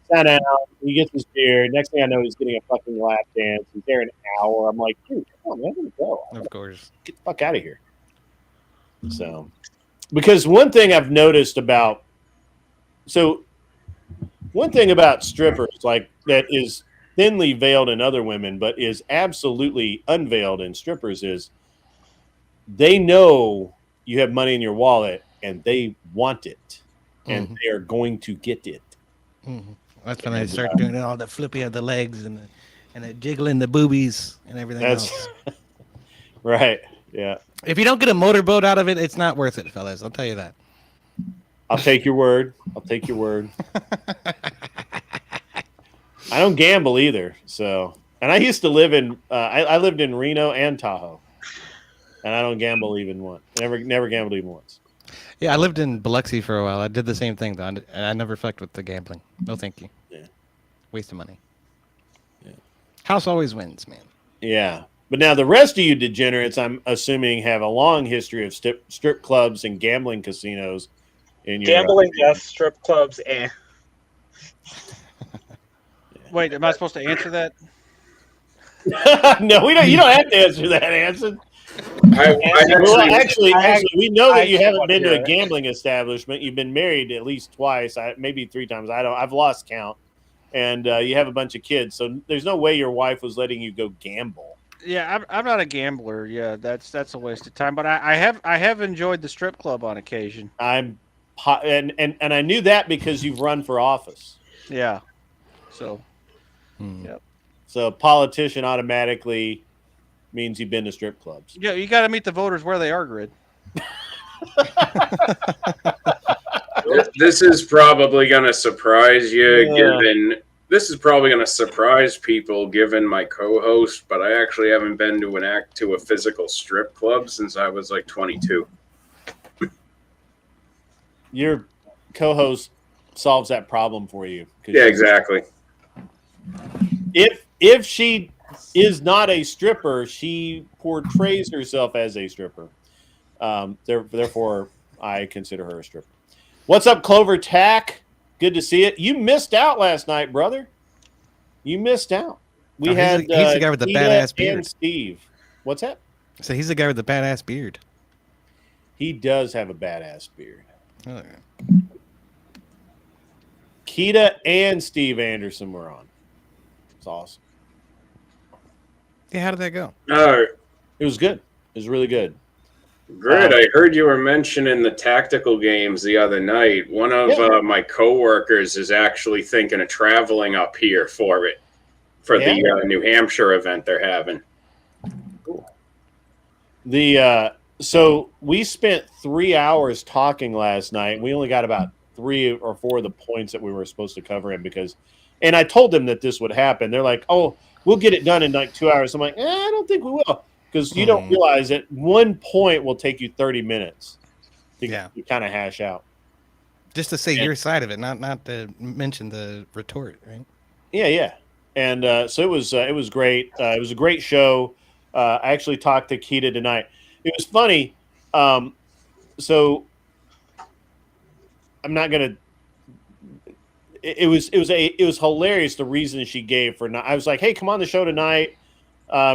Sat down, he gets his beer. Next thing I know, he's getting a fucking lap dance. He's there an hour. I'm like, dude, come on, man, I'm going to go. Of course. Get the fuck out of here. So, because one thing I've noticed about strippers, like that is thinly veiled in other women, but is absolutely unveiled in strippers, is they know you have money in your wallet and they want it, and they are going to get it. Mm-hmm. That's when they start doing all the flippy of the legs and the jiggling the boobies and everything else. Right. Yeah. If you don't get a motorboat out of it, it's not worth it, fellas. I'll tell you that. I'll take your word. I don't gamble either. So, and I used to live in, I lived in Reno and Tahoe, and I don't gamble even once. Never gambled even once. Yeah, I lived in Biloxi for a while. I did the same thing, though. And I never fucked with the gambling. No, thank you. Yeah. Waste of money. Yeah. House always wins, man. Yeah. But now the rest of you degenerates, I'm assuming, have a long history of strip clubs and gambling casinos in your Gambling, yes. Strip clubs, eh. Wait, am I supposed to answer that? No, we don't. You don't have to answer that, Anson. I Actually, we know that you haven't been to a it. gambling establishment. You've been married at least twice, maybe 3 times. I've lost count, and you have a bunch of kids. So there's no way your wife was letting you go gamble. Yeah, I'm not a gambler. Yeah, that's a waste of time. But I have enjoyed the strip club on occasion. And I knew that because you've run for office. Yeah. So. Yep. So politician automatically means you've been to strip clubs. Yeah, you got to meet the voters where they are, Grid. This is probably going to surprise you, this is probably going to surprise people given my co-host, but I actually haven't been to a physical strip club since I was like 22. Your co-host solves that problem for you. Yeah, exactly. If she is not a stripper, she portrays herself as a stripper. Therefore, I consider her a stripper. What's up, Clover Tack? Good to see it. You missed out last night, brother. You missed out. We had he's the guy with the badass beard. And Steve. What's that? So he's the guy with the badass beard. He does have a badass beard. Oh, yeah. Keita and Steve Anderson were on. It's awesome. Yeah, how did that go? It was good. It was really good. Grid, I heard you were mentioning the tactical games the other night. One of my coworkers is actually thinking of traveling up here for the New Hampshire event they're having. Cool. So we spent 3 hours talking last night. We only got about 3 or 4 of the points that we were supposed to cover in and I told them that this would happen. They're like, "Oh, we'll get it done in like 2 hours." I'm like, I don't think we will. Because you don't realize that one point will take you 30 minutes to kind of hash out. Just to say your side of it, not to mention the retort, right? Yeah. And so it was great. It was a great show. I actually talked to Keita tonight. It was funny. So I'm not gonna. It was hilarious the reason she gave for not. I was like, "Hey, come on the show tonight."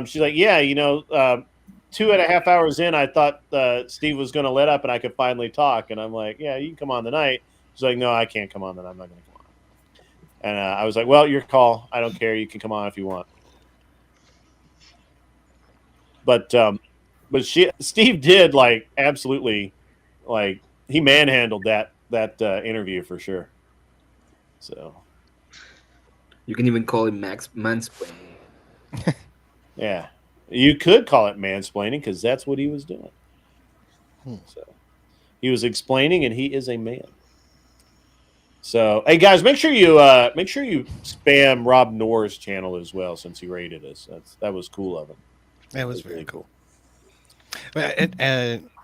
She's like, yeah, 2.5 hours in, I thought Steve was going to let up and I could finally talk. And I'm like, yeah, you can come on tonight. She's like, no, I can't come on. Then I'm not going to come on. And I was like, well, your call. I don't care. You can come on if you want. But Steve did absolutely he manhandled that interview for sure. So you can even call him mansplaining. Yeah, you could call it mansplaining because that's what he was doing. So he was explaining, and he is a man. So, hey guys, make sure you spam Rob Knorr's channel as well, since he rated us. That was cool of him. That was very cool. But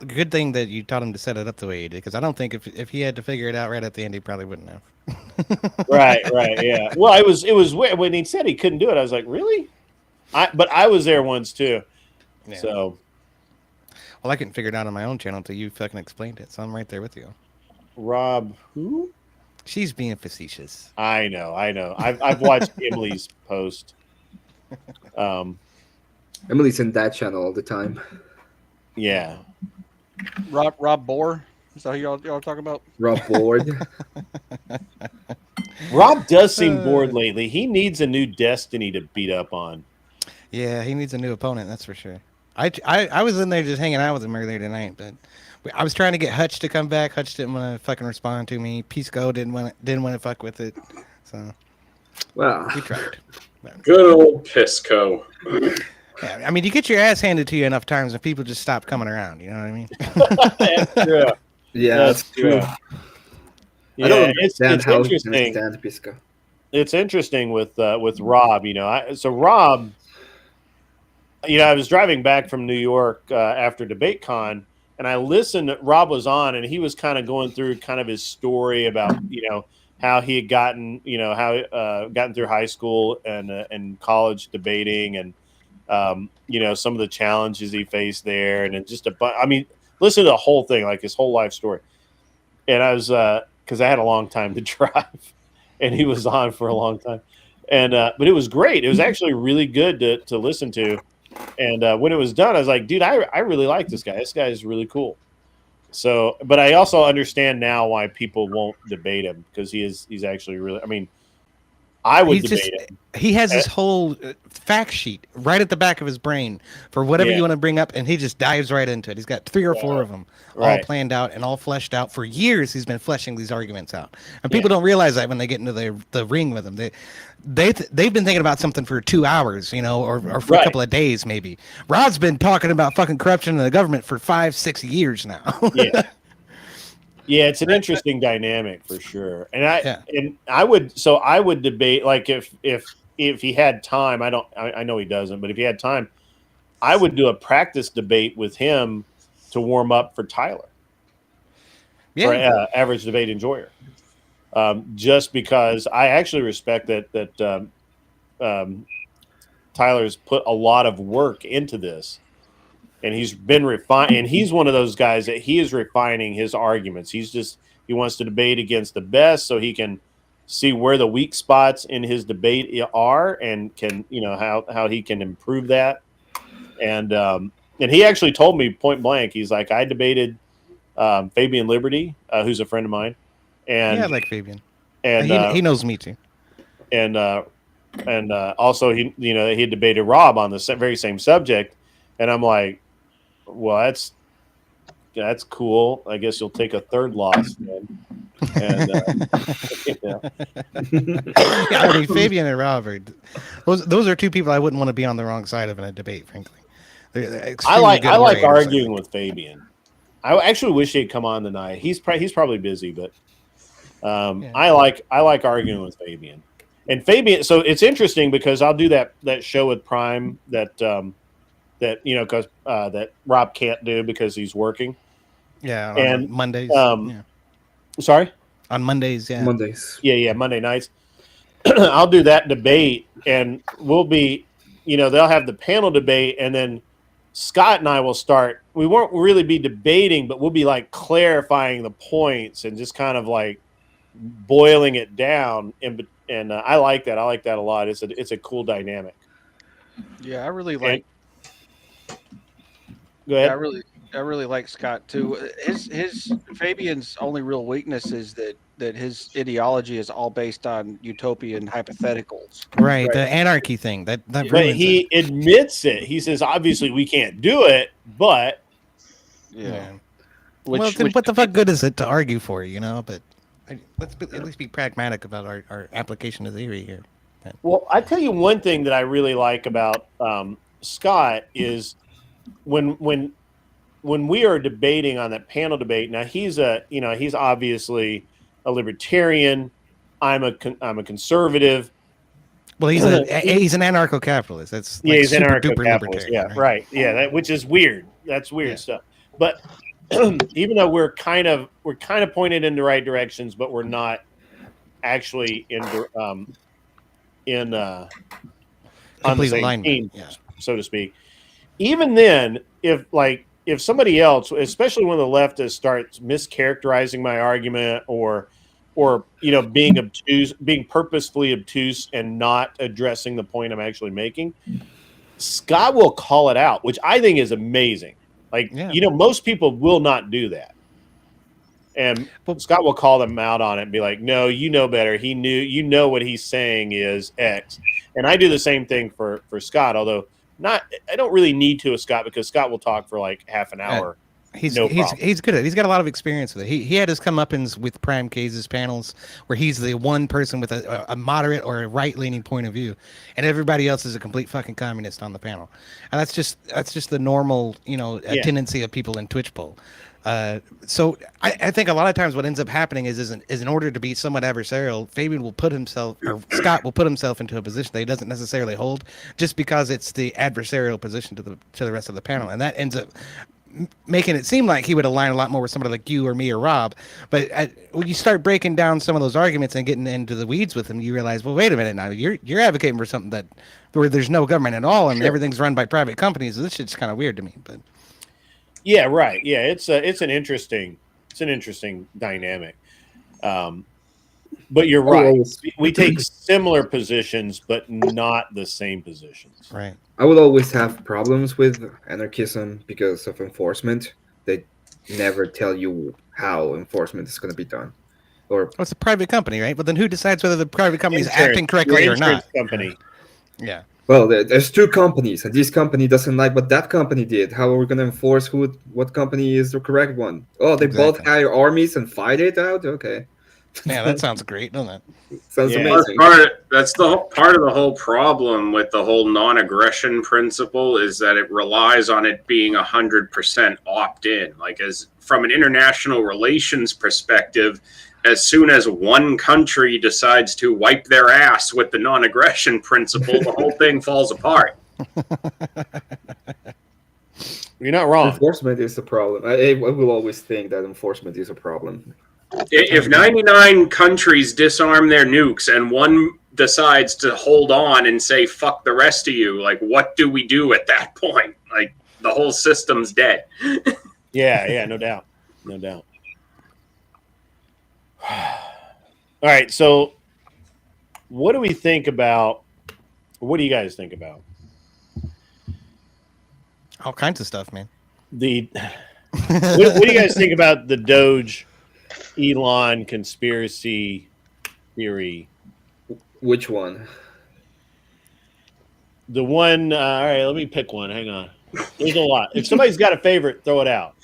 good thing that you taught him to set it up the way he did, because I don't think if he had to figure it out right at the end, he probably wouldn't have. Right, yeah. Well, it was weird when he said he couldn't do it. I was like, really? But I was there once too. Yeah. So, well, I couldn't figure it out on my own channel until you fucking explained it. So I'm right there with you. Rob, who? She's being facetious. I know. I've watched Emily's post. Emily's in that channel all the time. Yeah. Rob Bohr. Is that who y'all talking about? Rob bored. Rob does seem bored lately. He needs a new Destiny to beat up on. Yeah, he needs a new opponent, that's for sure. I was in there just hanging out with him earlier tonight, but I was trying to get Hutch to come back. Hutch didn't want to fucking respond to me. Pisco didn't want to fuck with it. So, well, we tried. Good old Pisco. Yeah, I mean, you get your ass handed to you enough times, and people just stop coming around. You know what I mean? That's true. Yeah, that's true. Yeah, I don't understand how he interesting. understands Pisco. It's interesting with Rob. So Rob, I was driving back from New York after DebateCon, and I listened. Rob was on, and he was kind of going through kind of his story about how he had gotten gotten through high school and college debating, and some of the challenges he faced there, and just listen to the whole thing, like his whole life story. And I was because I had a long time to drive, and he was on for a long time, and but it was great. It was actually really good to listen to. And when it was done, I was like, dude, I really like this guy. This guy is really cool. So, but I also understand now why people won't debate him, because he's actually really. I mean, I would debate him. He has this whole fact sheet right at the back of his brain for whatever you want to bring up, and he just dives right into it. He's got 3 or 4 of them all planned out and all fleshed out. For years, he's been fleshing these arguments out, and people don't realize that when they get into the ring with him. They've been thinking about something for 2 hours, or for a couple of days maybe. Rod's been talking about fucking corruption in the government for 5-6 years now. Yeah, it's an interesting dynamic for sure. And I would debate, like, if he had time. I know he doesn't, but if he had time, I would do a practice debate with him to warm up for Tyler. For average debate enjoyer. Just because I actually respect that Tyler's put a lot of work into this, and he's been refined. And he's one of those guys that he is refining his arguments. He wants to debate against the best, so he can see where the weak spots in his debate are, and can how he can improve that. And he actually told me point blank, he's like, I debated Fabian Liberty, who's a friend of mine. And I like Fabian, and he knows me too. And also he debated Rob on the very same subject, and I'm like, well, that's cool. I guess you'll take a third loss then. And I mean, Fabian and Rob those are 2 people I wouldn't want to be on the wrong side of in a debate, frankly. I like arguing with Fabian. I actually wish he'd come on tonight. He's probably busy, but I like arguing with Fabian. And Fabian, so it's interesting because I'll do that show with Prime that because that Rob can't do because he's working. Yeah, and Mondays. Sorry? On Mondays, yeah. Mondays. Yeah, Monday nights. I'll do that debate, and we'll be, they'll have the panel debate, and then Scott and I will start. We won't really be debating, but we'll be like clarifying the points and just kind of like boiling it down. And I like that. I like that a lot. It's a cool dynamic. Yeah, I really like. Go ahead. Yeah, I really like Scott too. His Fabian's only real weakness is that his ideology is all based on utopian hypotheticals. Right, the anarchy thing. That but he admits it. He says, obviously we can't do it, but what the fuck good is it to argue for? But let's at least be pragmatic about our application of theory here. Well, I tell you one thing that I really like about Scott is when we are debating on that panel debate. Now he's obviously a libertarian. I'm a conservative. Well, he's an anarcho-capitalist. That's like he's an anarcho-capitalist. Yeah, right. Yeah, which is weird. That's weird stuff. But even though we're kind of pointed in the right directions, but we're not actually on the same team, so to speak. Even then, if somebody else, especially when the leftists starts mischaracterizing my argument or being obtuse, being purposefully obtuse and not addressing the point I'm actually making, Scott will call it out, which I think is amazing. Most people will not do that. And Scott will call them out on it and be like, no, you know better. He knew, what he's saying is X. And I do the same thing for Scott, although I don't really need to with Scott, because Scott will talk for like half an hour. He's good at it. He's got a lot of experience with it. He had his comeuppance with Prime Case's panels where he's the one person with a moderate or a right-leaning point of view, and everybody else is a complete fucking communist on the panel. And that's just the normal, tendency of people in Twitch poll. So I think a lot of times what ends up happening is in order to be somewhat adversarial, Fabian will put himself, or Scott will put himself into a position that he doesn't necessarily hold, just because it's the adversarial position to the rest of the panel, and that ends up making it seem like he would align a lot more with somebody like you or me or Rob. But when you start breaking down some of those arguments and getting into the weeds with him, you realize, well, wait a minute now, you're advocating for something where there's no government at all and everything's run by private companies. This shit's kind of weird to me. But yeah, right. Yeah, it's an interesting dynamic. But you're right. We take similar positions, but not the same positions. Right. I will always have problems with anarchism because of enforcement. They never tell you how enforcement is going to be done. Or well, it's a private company, right? But then who decides whether the private company is acting correctly or not? Company. Yeah. Well, there's two companies, and this company doesn't like what that company did. How are we going to enforce what company is the correct one? Oh, they both hire armies and fight it out? Okay. Yeah, that sounds great, doesn't it? Sounds amazing. That's the part of the whole problem with the whole non-aggression principle is that it relies on it being 100% opt-in. Like, as from an international relations perspective, as soon as one country decides to wipe their ass with the non-aggression principle, the whole thing falls apart. You're not wrong. Enforcement is the problem. I will always think that enforcement is a problem. If 99 countries disarm their nukes and one decides to hold on and say, fuck the rest of you, like, what do we do at that point? Like, the whole system's dead. Yeah, no doubt. No doubt. All right, so what do we think about, what do you guys think about? All kinds of stuff, man. What do you guys think about the Doge Elon conspiracy theory? Which one? The one, all right, let me pick one. Hang on. There's a lot. If somebody's got a favorite, throw it out.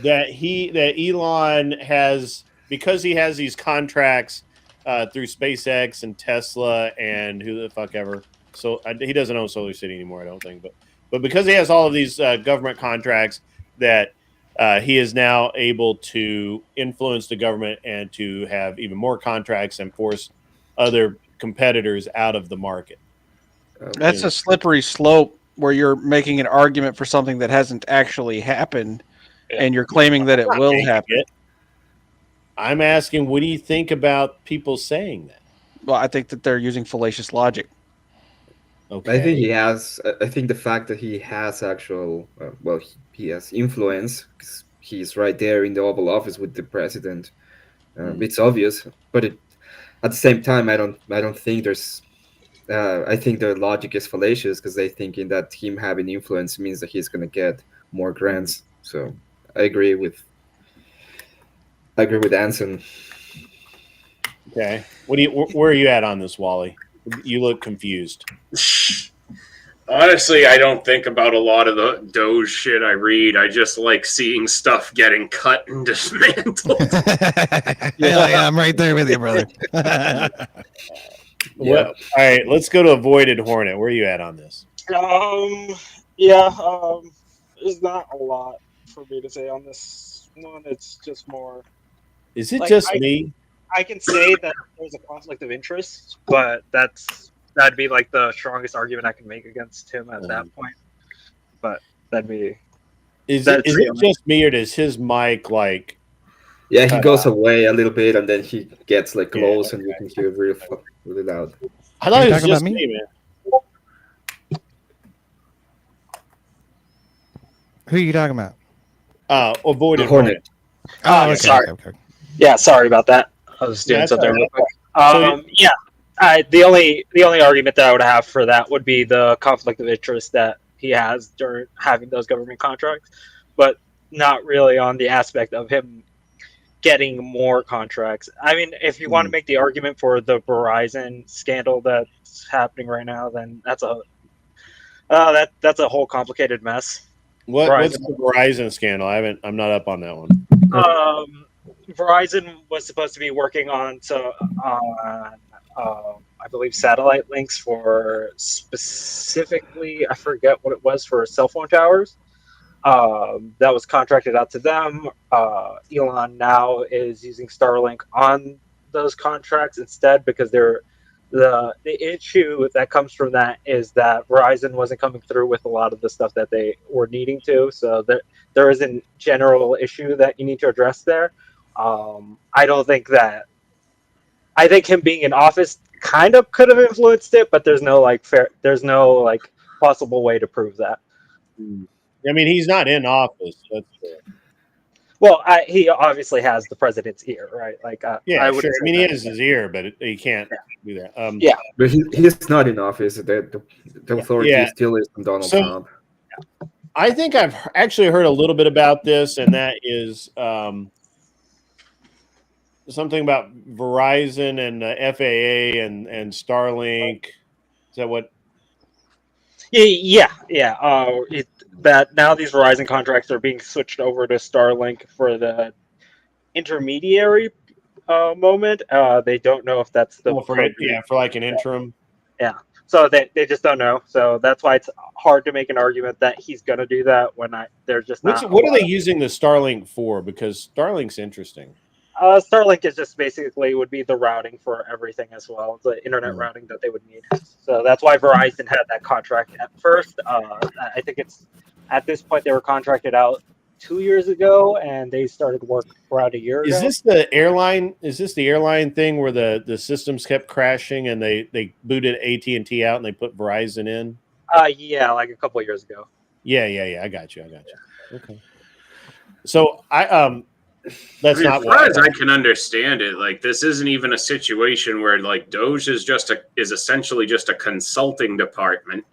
That Elon has, because he has these contracts through SpaceX and Tesla and who the fuck ever. So he doesn't own Solar City anymore, I don't think. But because he has all of these government contracts, that he is now able to influence the government and to have even more contracts and force other competitors out of the market. That's a slippery slope where you're making an argument for something that hasn't actually happened, and you're claiming that it will happen. I'm asking, what do you think about people saying that? Well, I think that they're using fallacious logic. Okay. I think the fact that he has actual, he has influence, because he's right there in the Oval Office with the president. It's obvious, but at the same time, I don't think there's. I think their logic is fallacious because they're thinking that him having influence means that he's going to get more grants. So I agree with Anson. Okay, where are you at on this, Wally? You look confused. Honestly, I don't think about a lot of the Doge shit I read. I just like seeing stuff getting cut and dismantled. Yeah, I'm right there with you, brother. Well, all right, let's go to Avoided Hornet. Where are you at on this? There's not a lot for me to say on this one. It's just more. Is it just me? I can say that there's a conflict of interest, but that'd be like the strongest argument I can make against him at that point. But that'd be. Is it just me, or does his mic like? Yeah, he goes away a little bit, and then he gets like close, and you can hear really loud. I thought it was just me, man. Who are you talking about? Avoided Hornet. Oh, okay, sorry. Okay. Yeah, sorry about that. I was doing something real quick. The only argument that I would have for that would be the conflict of interest that he has during having those government contracts, but not really on the aspect of him getting more contracts. I mean, if you want to make the argument for the Verizon scandal that's happening right now, then that's a whole complicated mess. What's the Verizon scandal? I'm not up on that one. Verizon was supposed to be working on I believe satellite links for specifically, I forget what it was, for cell phone towers. That was contracted out to them. Elon now is using Starlink on those contracts instead because they're The issue that comes from that is that Verizon wasn't coming through with a lot of the stuff that they were needing to. So there is a general issue that you need to address there. I don't think that. I think him being in office kind of could have influenced it, but there's no there's no possible way to prove that. I mean, he's not in office. That's fair. Well, he obviously has the president's ear, right? Yeah, I would sure. I mean, he has that. his ear, but he can't do that. Yeah. But he's not in office. The authority still is from Donald Trump. I think I've actually heard a little bit about this, and that is something about Verizon and FAA and Starlink. Is that what? Yeah. That now these Verizon contracts are being switched over to Starlink for the intermediary moment. They don't know if that's the for like an interim. Yeah. So they just don't know. So that's why it's hard to make an argument that he's going to do that when they're just not. What are they using the Starlink for? Because Starlink's interesting. Starlink is just basically would be the routing for everything as well, the internet routing that they would need. So that's why Verizon had that contract at first. I think it's at this point they were contracted out 2 years ago, and they started work around a year ago. Is this the airline? Is this the airline thing where the systems kept crashing and they booted AT&T out and they put Verizon in? Yeah, like a couple of years ago. Yeah. I got you. Okay. So that's not as far as I can understand it. Like, this isn't even a situation where like Doge is essentially just a consulting department.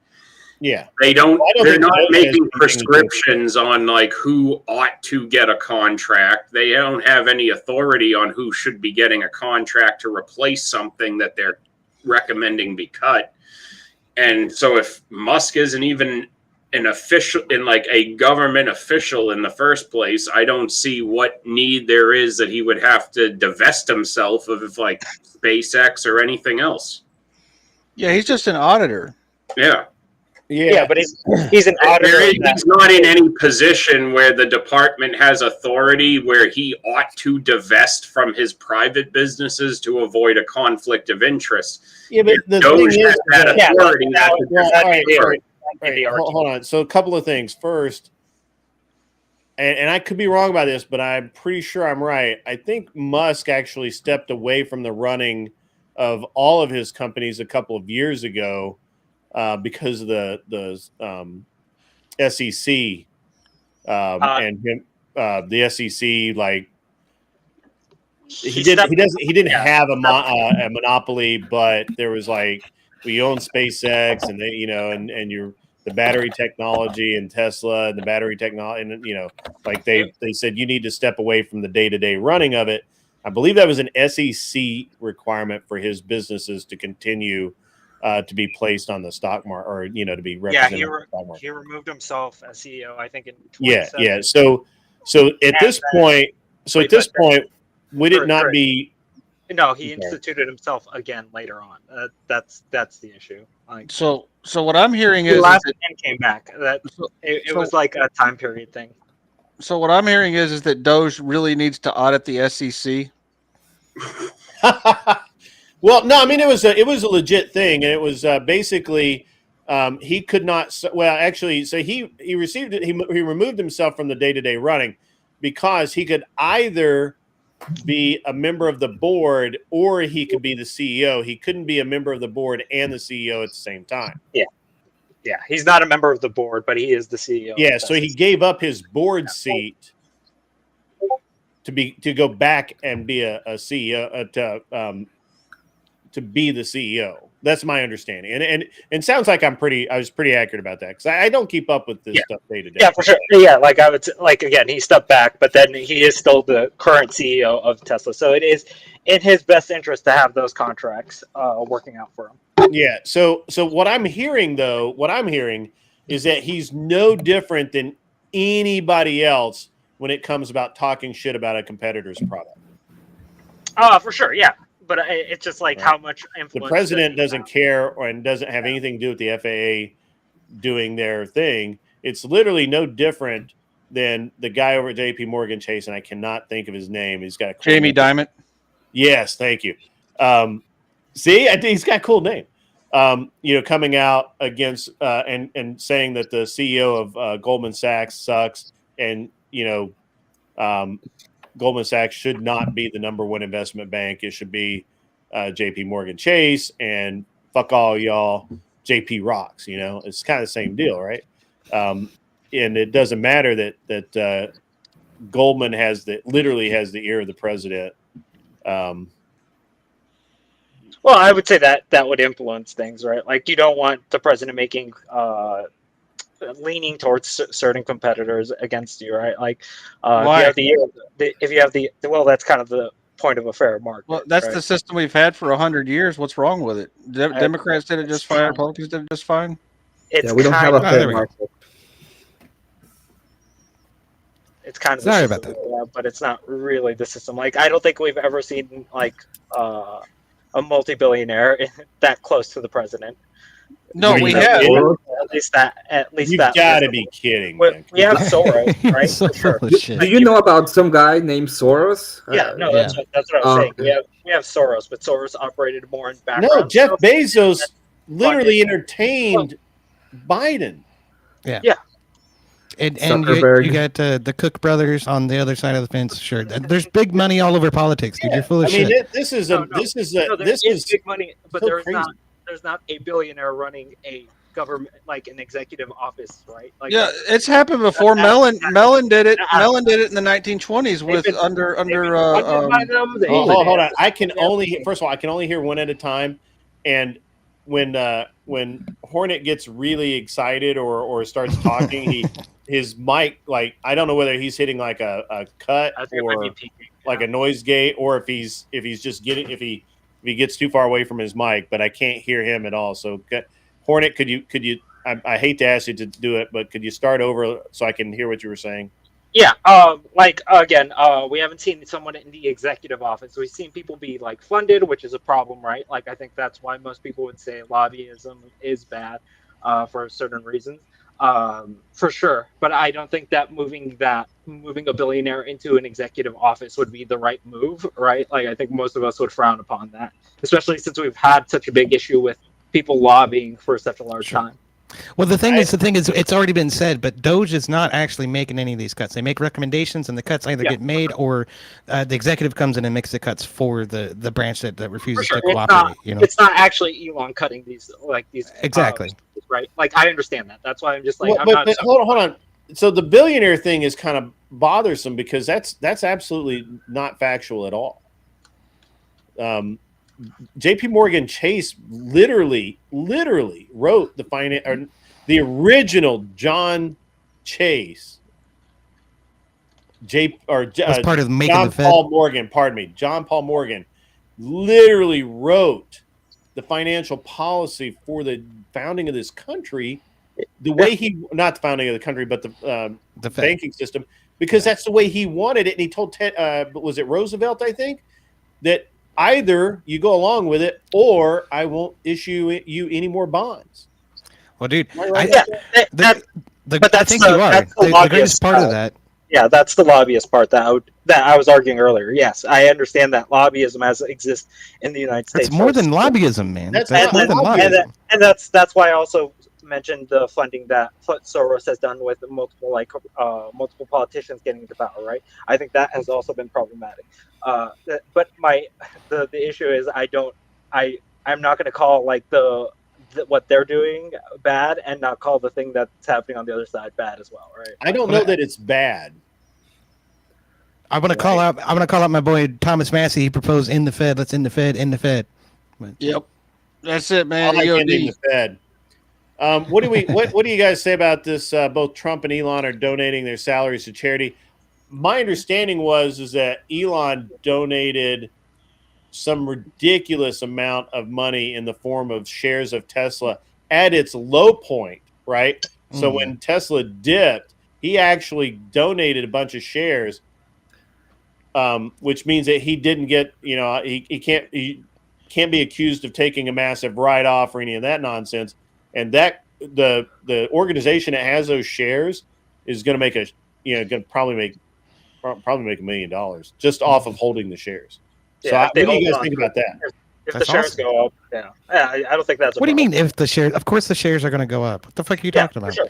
Yeah, they're not making prescriptions on like who ought to get a contract. They don't have any authority on who should be getting a contract to replace something that they're recommending be cut. And so if Musk isn't even an official in like a government official in the first place, I don't see what need there is that he would have to divest himself of like SpaceX or anything else. Yeah, he's just an auditor. Yeah, but he's an auditor. He's not in any position where the department has authority where he ought to divest from his private businesses to avoid a conflict of interest. Yeah, but the thing is that authority. Hold on. So a couple of things. First, and I could be wrong about this, but I'm pretty sure I'm right. I think Musk actually stepped away from the running of all of his companies a couple of years ago. Because of the SEC and him, the SEC, like he didn't have a monopoly, but there was like we own SpaceX and they and the battery technology and Tesla and the battery technology and like they said you need to step away from the day-to-day running of it. I believe that was an SEC requirement for his businesses to continue. To be placed on the stock market, or to be represented. Yeah, he removed himself as CEO. I think in 2017. Yeah. So at this point, would it not be? No, he instituted himself again later on. That's the issue. Like, so what I'm hearing is last and came back. It was like a time period thing. So what I'm hearing is that Doge really needs to audit the SEC. Well, no, I mean it was a legit thing, and it was basically he could not. Well, actually, so he received it. He removed himself from the day-to-day running because he could either be a member of the board or he could be the CEO. He couldn't be a member of the board and the CEO at the same time. Yeah, he's not a member of the board, but he is the CEO. Yeah, so he gave up his board seat to go back and be a CEO to be the CEO. That's my understanding, and it sounds like I was pretty accurate about that because I don't keep up with this stuff day to day. Yeah, for sure. Yeah, like I would again, he stepped back, but then he is still the current CEO of Tesla, so it is in his best interest to have those contracts working out for him. Yeah. So what I'm hearing is that he's no different than anybody else when it comes about talking shit about a competitor's product. For sure. Yeah. But it's just like how much influence the president doesn't care and doesn't have anything to do with the FAA doing their thing. It's literally no different than the guy over at JP Morgan Chase, and I cannot think of his name. He's got a Jamie Dimon. Yes, thank you. See, I think he's got a cool name. Coming out against and saying that the CEO of Goldman Sachs sucks, and Goldman Sachs should not be the number one investment bank. It should be J.P. Morgan Chase, and fuck all y'all, J.P. rocks. It's kind of the same deal, right? And it doesn't matter that Goldman literally has the ear of the president. Well, I would say that would influence things, right? Like, you don't want the president making leaning towards certain competitors against you, right? Like, if you have the well, that's kind of the point of a fair market. Well, that's right? the system we've had for 100 years. What's wrong with it? Democrats did it just fine. Republicans did it just fine. It's we don't have a fair we go. market. It's kind of Sorry the about system, but it's not really the system. Like, I don't think we've ever seen like a multi-billionaire that close to the president. No, we have. have. At least You've that. got to be kidding. We have Soros, right? So For sure. full of shit. Do you know about some guy named Soros? Yeah, no, that's what I was saying. We have Soros, but Soros operated more in background. No, Jeff stuff. Bezos literally entertained Biden. Yeah. And you Zuckerberg. got the Cook brothers on the other side of the fence. Sure, there's big money all over politics, dude. You're full of shit. This is No, there is big money, but so there's crazy. not a billionaire running a government, like an executive office, right? Like, Yeah, it's happened before. Mellon did it. Mellon did it in the 1920s with under. Hold on. I can only hear one at a time, and when Hornet gets really excited or starts talking, his mic, like, I don't know whether he's hitting like a cut I think it might or be peaking. like a noise gate, or if he gets too far away from his mic, but I can't hear him at all. So Hornet, could you I hate to ask you to do it, but could you start over so I can hear what you were saying? Yeah, we haven't seen someone in the executive office. We've seen people be like funded, which is a problem, right? Like, I think that's why most people would say lobbyism is bad for certain reasons, for sure. But I don't think that moving a billionaire into an executive office would be the right move, right? Like, I think most of us would frown upon that, especially since we've had such a big issue with people lobbying for such a large time. Well, the thing is, it's already been said, but Doge is not actually making any of these cuts. They make recommendations, and the cuts either get made or the executive comes in and makes the cuts for the branch that refuses to cooperate. It's not actually Elon cutting these exactly right. Like, I understand that. That's why I'm just like, hold on. So the billionaire thing is kind of bothersome because that's absolutely not factual at all. J.P. Morgan Chase literally wrote the original John Chase. That's part of making John the Fed. Paul Morgan. Pardon me, John Paul Morgan literally wrote the financial policy for the founding of this country. The way not the founding of the country, but the banking system, because that's the way he wanted it. And he told was it Roosevelt, I think, that either you go along with it or I won't issue you any more bonds. Well, dude, but that's I think you are. The greatest part of that. Yeah, that's the lobbyist part that I was arguing earlier. Yes, I understand that lobbyism exists in the United States. It's more than lobbyism, man. That's more than lobbyism. And that's why I also mentioned the funding that Soros has done with multiple politicians getting into power, right? I think that has also been problematic. But the issue is I'm not going to call like what they're doing bad and not call the thing that's happening on the other side bad as well, right? I don't know that it's bad. I want to call out my boy Thomas Massey. He proposed in the Fed. Let's in the Fed. Yep, that's it, man. I like ending the Fed. What do you guys say about this? Both Trump and Elon are donating their salaries to charity. My understanding is that Elon donated some ridiculous amount of money in the form of shares of Tesla at its low point, right? So when Tesla dipped, he actually donated a bunch of shares, which means that he didn't get, he can't be accused of taking a massive write-off or any of that nonsense. And that the organization that has those shares is going to probably make $1 million just off of holding the shares. So Yeah, what do you guys think about that? If That's the shares awesome. go up, yeah, I don't think that's. What do you mean if the shares? Of course, the shares are going to go up. What the fuck are you talking about? Sure.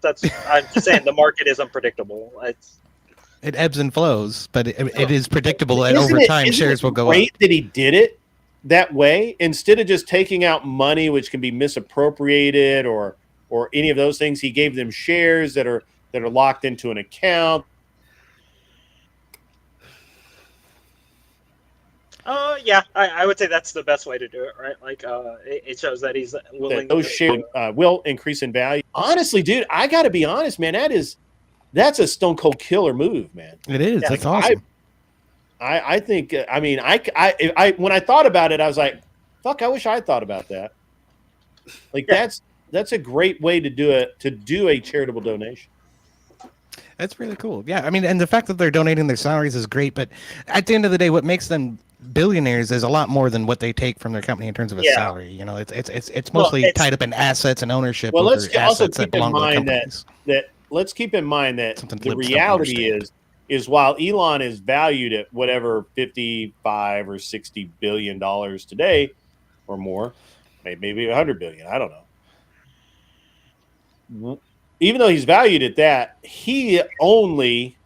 That's. I'm just saying the market is unpredictable. It ebbs and flows, but it is predictable that Isn't over it- time isn't shares it will go up. great that he did it that way instead of just taking out money which can be misappropriated or any of those things. He gave them shares that are locked into an account. Yeah, I would say that's the best way to do it, right? Like, it shows that he's willing. Those shares will increase in value. Honestly, dude, I got to be honest, man. That's a stone cold killer move, man. It is. Yeah, That's awesome. I think. I mean, I when I thought about it, I was like, "Fuck! I wish I thought about that." Like that's a great way to do it. To do a charitable donation. That's really cool. Yeah, I mean, and the fact that they're donating their salaries is great, but at the end of the day, what makes them billionaires is a lot more than what they take from their company in terms of a salary. You know, it's mostly tied up in assets and ownership. Well, over let's also assets that keep in belong to the mind companies. that let's keep in mind that Something the libs don't reality understand. is while Elon is valued at whatever 55 or 60 billion dollars today or more, maybe 100 billion, I don't know. Even though he's valued at that, he only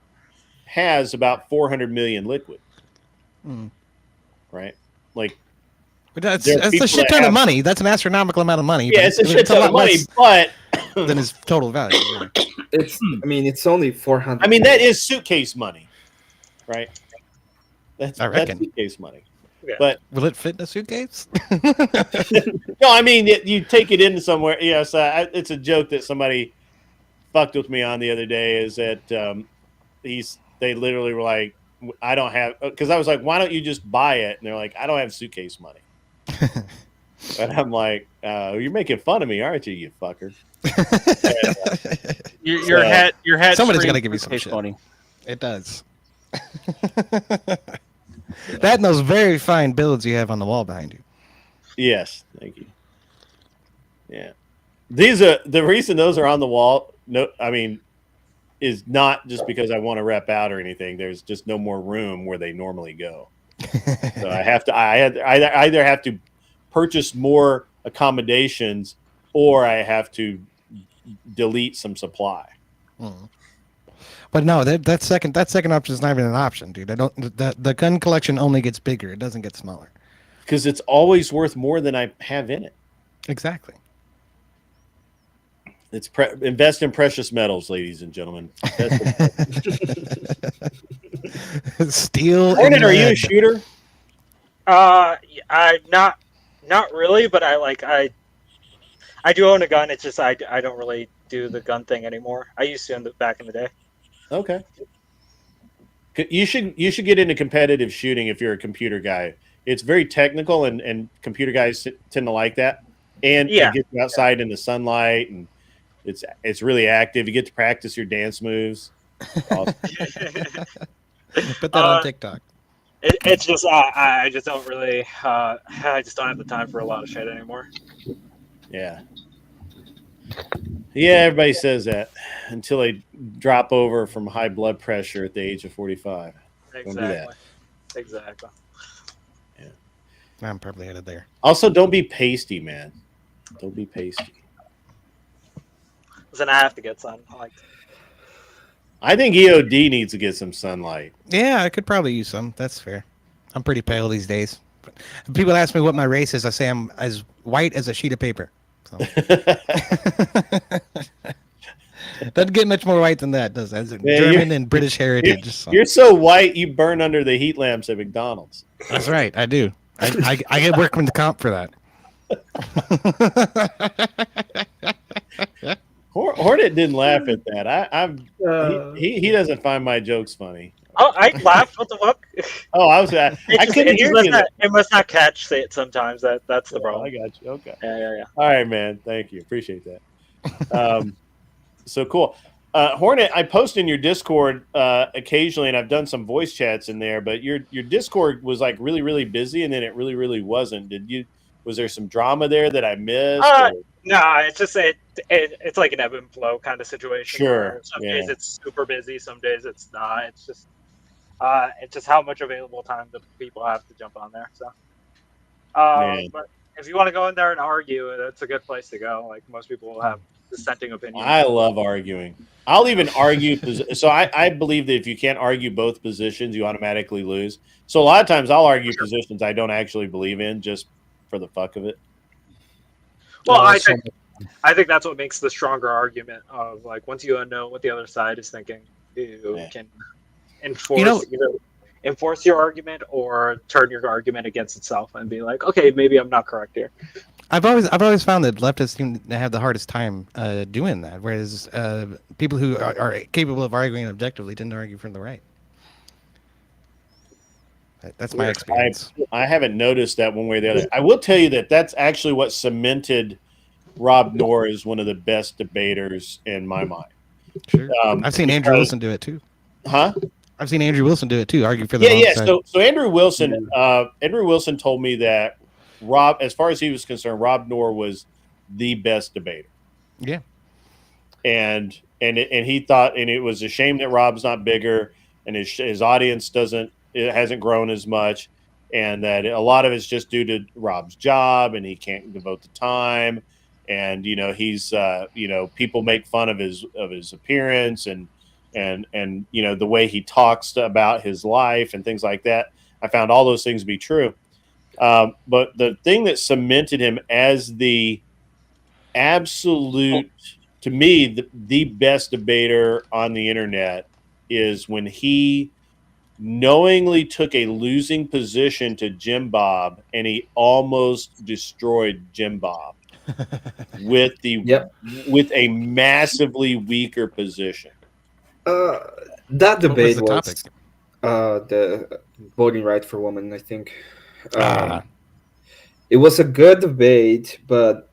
has about 400 million liquid. Right? Like, But that's there are a people shit that ton of have- money. That's an astronomical amount of money. Yeah, but it's a shit ton lot of money, less but than his total value. Yeah. It's. I mean, it's only 400. I mean, that is suitcase money, right? That's I reckon. suitcase money. Yeah. But Will it fit in a suitcase? no, I mean, you take it into somewhere. Yes, it's a joke that somebody fucked with me on the other day. Is that they literally were like, I don't have, because I was like, why don't you just buy it? And they're like, I don't have suitcase money. And I'm like, you're making fun of me, aren't you, you fucker? Your head. Somebody's got to give you some shit. Money. It does. That and those very fine builds you have on the wall behind you. Yes, thank you. Yeah, these are the reason those are on the wall. No, I mean, is not just because I want to rep out or anything. There's just no more room where they normally go. So I either have to purchase more accommodations or I have to delete some supply. But no, that second option is not even an option, dude. The gun collection only gets bigger. It doesn't get smaller. Because it's always worth more than I have in it. Exactly. It's invest in precious metals, ladies and gentlemen. Steel. Hornet, are you a shooter? I'm not really, but I do own a gun. It's just I don't really do the gun thing anymore. I used to back in the day. Okay. You should get into competitive shooting if you're a computer guy. It's very technical, and computer guys tend to like that. And it gets you outside in the sunlight, and it's really active. You get to practice your dance moves. Awesome. Put that on TikTok. It's just I just don't really I just don't have the time for a lot of shit anymore. Yeah. Yeah, everybody says that until they drop over from high blood pressure at the age of 45. Don't do that. Exactly. Yeah. I'm probably headed there. Also, don't be pasty, man. Don't be pasty. Then I have to get sun. I think EOD needs to get some sunlight. Yeah, I could probably use some. That's fair. I'm pretty pale these days. But people ask me what my race is. I say I'm as white as a sheet of paper. So. Doesn't get much more white than that, does it? German and British heritage. You're so white, you burn under the heat lamps at McDonald's. That's right. I do. I get workman's comp for that. Hornet didn't laugh at that. He doesn't find my jokes funny. Oh, I laughed. What the fuck? Oh, I couldn't hear you. It must not catch it sometimes. That's the problem. I got you. Okay. Yeah. All right, man. Thank you. Appreciate that. So cool. Hornet, I post in your Discord occasionally, and I've done some voice chats in there. But your Discord was like really, really busy, and then it really, really wasn't. Was there some drama there that I missed? No, it's just it's like an ebb and flow kind of situation. Sure. Some days it's super busy, some days it's not. It's just how much available time the people have to jump on there. So But if you want to go in there and argue, that's a good place to go. Like most people will have dissenting opinions. I love arguing. I'll even argue. So I believe that if you can't argue both positions, you automatically lose. So a lot of times I'll argue positions I don't actually believe in just for the fuck of it. Well, I think that's what makes the stronger argument of like once you know what the other side is thinking, you can enforce either enforce your argument or turn your argument against itself and be like, okay, maybe I'm not correct here. I've always found that leftists seem to have the hardest time doing that, whereas people who are capable of arguing objectively tend to argue from the right. That's my experience. I haven't noticed that one way or the other. I will tell you that that's actually what cemented Rob Noor as one of the best debaters in my mind. Sure. I've seen Andrew Wilson do it too. Huh? I've seen Andrew Wilson do it too. Argue for the wrong side. So Andrew Wilson told me that Rob, as far as he was concerned, Rob Noor was the best debater. Yeah. And he thought, and it was a shame that Rob's not bigger, and his audience hasn't grown as much, and that a lot of it's just due to Rob's job, and he can't devote the time, and he's people make fun of his appearance and the way he talks about his life and things like that. I found all those things to be true. But the thing that cemented him as the absolute, to me, the best debater on the internet is when he knowingly took a losing position to Jim Bob, and he almost destroyed Jim Bob with a massively weaker position. That debate was the voting right for women, I think. It was a good debate, but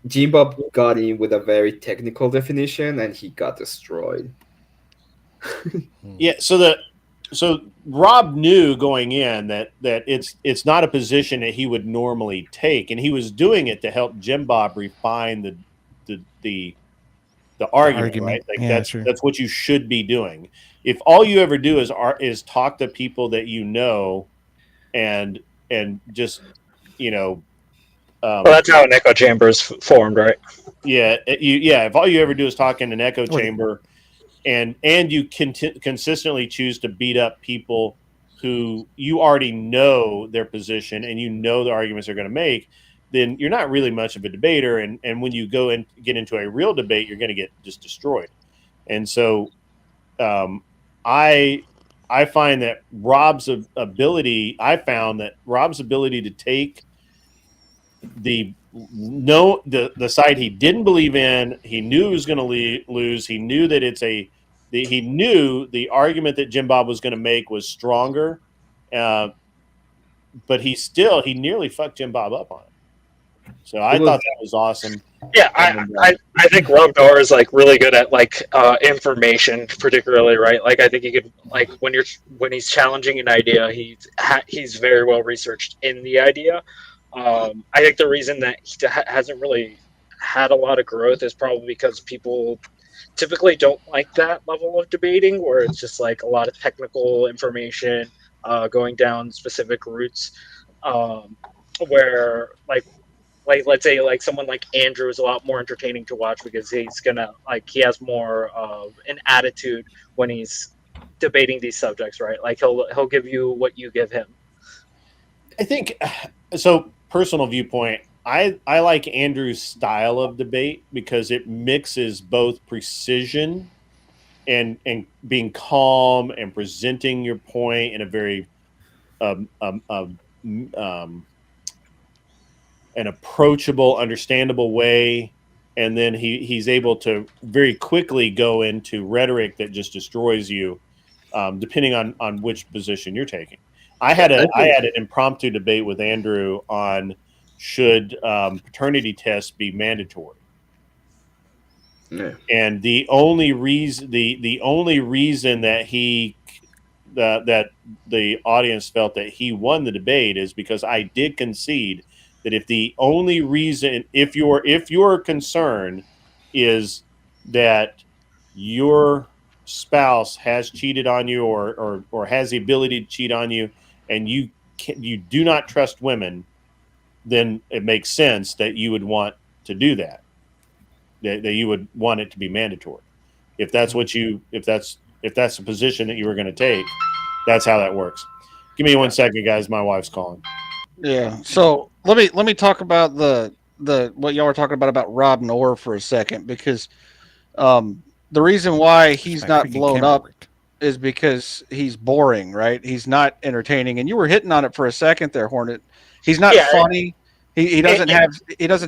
Jim Bob got in with a very technical definition, and he got destroyed. Yeah, so Rob knew going in that it's not a position that he would normally take, and he was doing it to help Jim Bob refine the argument, right? Like that's what you should be doing. If all you ever do is talk to people that you know, and just well, that's how an echo chamber is formed, right? Yeah, if all you ever do is talk in an echo chamber, and you consistently choose to beat up people who you already know their position and you know the arguments they're going to make, then you're not really much of a debater. And when you go and get into a real debate, you're going to get just destroyed. And so I find that Rob's ability to take the side he didn't believe in, he knew he was going to lose. He knew that he knew the argument that Jim Bob was going to make was stronger, but he nearly fucked Jim Bob up on it. So I thought that was awesome. Yeah, I think Rob Noor is like really good at like information, particularly, right? Like I think he could like when he's challenging an idea, he's very well researched in the idea. I think the reason that he hasn't really had a lot of growth is probably because people typically don't like that level of debating, where it's just like a lot of technical information going down specific routes, where like let's say like someone like Andrew is a lot more entertaining to watch because he has more of an attitude when he's debating these subjects, right? Like he'll give you what you give him. I think so. Personal viewpoint, I like Andrew's style of debate because it mixes both precision and being calm and presenting your point in a very an approachable, understandable way, and then he's able to very quickly go into rhetoric that just destroys you, depending on which position you're taking. I had an impromptu debate with Andrew on should paternity tests be mandatory. Yeah. And the only reason that that the audience felt that he won the debate is because I did concede that if your concern is that your spouse has cheated on you or has the ability to cheat on you, and you do not trust women, then it makes sense that you would want to do that. That you would want it to be mandatory. If that's what if that's the position that you were going to take, that's how that works. Give me 1 second, guys. My wife's calling. Yeah. So let me talk about the what y'all were talking about Rob Noor for a second, because the reason why he's not blown up is because he's boring, right? He's not entertaining. And you were hitting on it for a second there, Hornet. He's not funny. He doesn't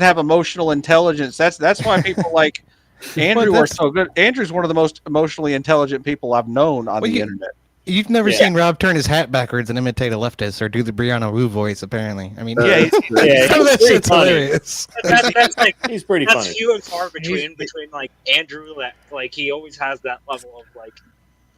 have emotional intelligence. That's why people like Andrew are so good. Andrew's one of the most emotionally intelligent people I've known on the internet. You've never seen Rob turn his hat backwards and imitate a leftist or do the Brianna Wu voice, apparently. I mean, he's that shit's hilarious. That's like he's pretty funny. That's few and far between like Andrew. That like he always has that level of like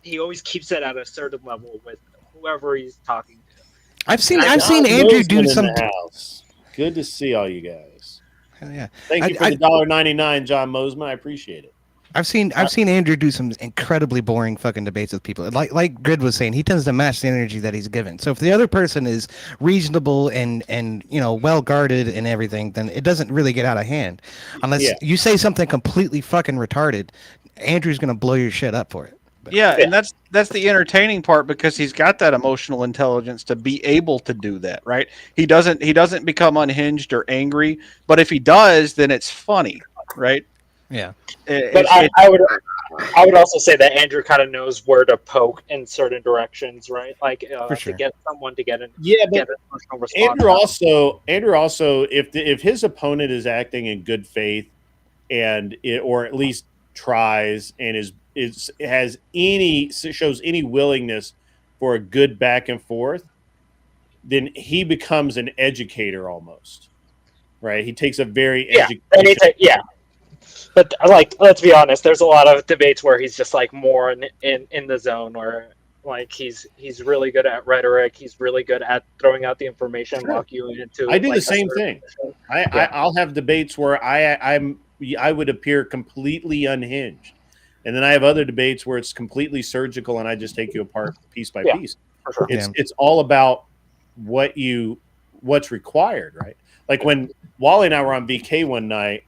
he always keeps it at a certain level with whoever he's talking to. I've seen Andrew do some. House. Good to see all you guys. Yeah, thank you for the $1.99, John Mosman. I appreciate it. I've seen Andrew do some incredibly boring fucking debates with people. Like Grid was saying, he tends to match the energy that he's given. So if the other person is reasonable and well guarded and everything, then it doesn't really get out of hand. Unless you say something completely fucking retarded, Andrew's gonna blow your shit up for it. But, and that's the entertaining part, because he's got that emotional intelligence to be able to do that, right? He doesn't become unhinged or angry, but if he does, then it's funny, right? Yeah. But I would also say that Andrew kind of knows where to poke in certain directions, right? Like to get someone to get an emotional response. Andrew also if his opponent is acting in good faith or at least tries and shows any willingness for a good back and forth, then he becomes an educator almost, right? He takes a very But like, let's be honest. There's a lot of debates where he's just like more in the zone, where like he's really good at rhetoric. He's really good at throwing out the information, lock you into. I do the same thing. I'll have debates where I would appear completely unhinged, and then I have other debates where it's completely surgical, and I just take you apart piece by piece. For sure. It's all about what's required, right? Like when Wally and I were on VK one night.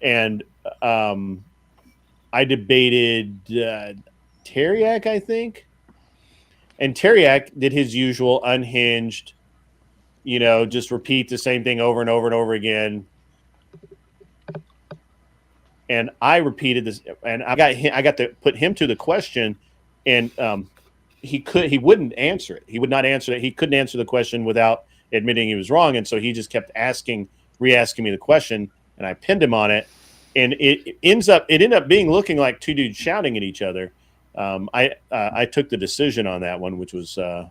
And I debated Teriak, I think. And Teriak did his usual unhinged, just repeat the same thing over and over and over again. And I repeated this, and I got to put him to the question, and he wouldn't answer it. He would not answer it. He couldn't answer the question without admitting he was wrong, and so he just kept re-asking me the question. And I pinned him on it, and it ended up looking like two dudes shouting at each other. I took the decision on that one, which was I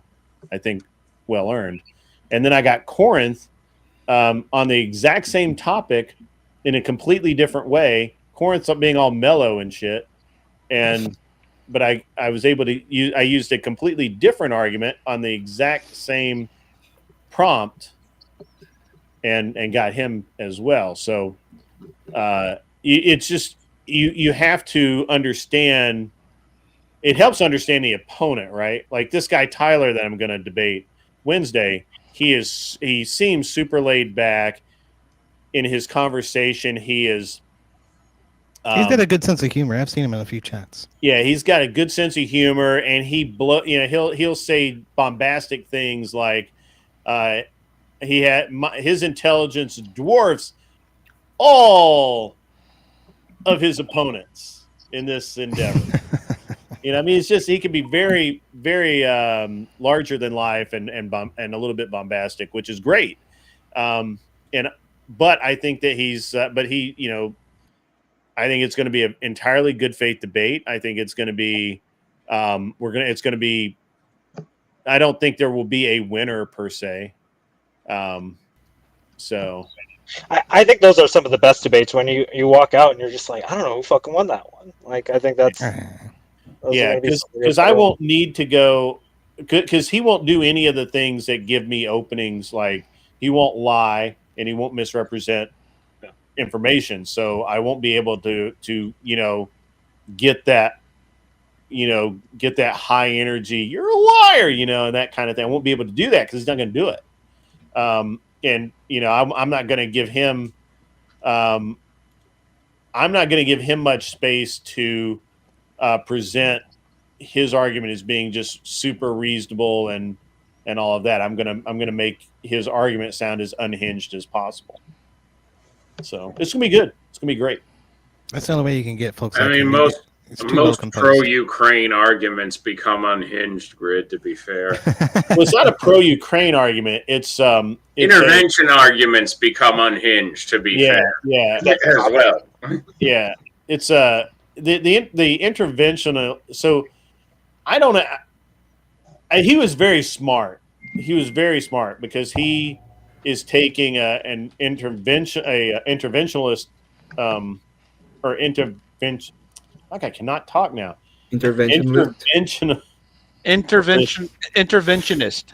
think well earned. And then I got Corinth on the exact same topic in a completely different way. Corinth's being all mellow and shit, but I was able to used a completely different argument on the exact same prompt. And got him as well. So it's just you have to understand. It helps understand the opponent, right? Like this guy Tyler that I'm going to debate Wednesday. He seems super laid back in his conversation. He's got a good sense of humor. I've seen him in a few chats. Yeah, he's got a good sense of humor, and he'll say bombastic things like. His intelligence dwarfs all of his opponents in this endeavor. I mean, it's just he can be very, very larger than life and a little bit bombastic, which is great. But I think that I think it's going to be an entirely good faith debate. I think it's going to be I don't think there will be a winner per se. So I think those are some of the best debates when you walk out and you're just like, I don't know who fucking won that one. Like, I think that's because I won't need to go because he won't do any of the things that give me openings. Like he won't lie and he won't misrepresent information. So I won't be able to get that high energy. You're a liar, and that kind of thing. I won't be able to do that because he's not going to do it. I'm not going to give him, I'm not going to give him much space to present his argument as being just super reasonable and all of that. I'm gonna make his argument sound as unhinged as possible. So it's gonna be good. It's gonna be great. That's the only way you can get folks. I like mean, him. most It's too well most composed. pro-Ukraine arguments become unhinged. Grid, to be fair, Well, it's not a pro-Ukraine argument. It's intervention arguments become unhinged. To be fair, as well. Yeah, it's the interventional. So I don't know. He was very smart. He was very smart because he is taking an interventionalist or intervention. Like I cannot talk now. Interventionalist. Interventionist.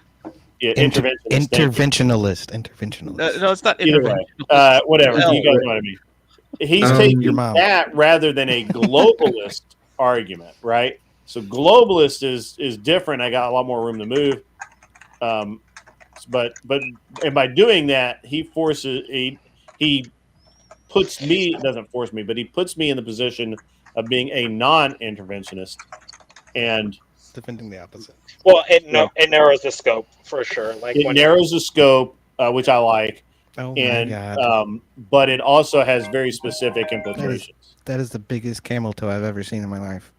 Yeah, interventionist. Interventionalist. No, it's not Either way, interventionist. whatever. No. You guys know what I mean. He's Your taking mom. that rather than a globalist argument, right? So globalist is different. I got a lot more room to move. But by doing that, he puts me, doesn't force me, but he puts me in the position of being a non-interventionist and Defending the opposite. Well, it narrows the scope for sure. Like it narrows the scope, which I like. Oh And my god. but it also has very specific implications. That is the biggest camel toe I've ever seen in my life.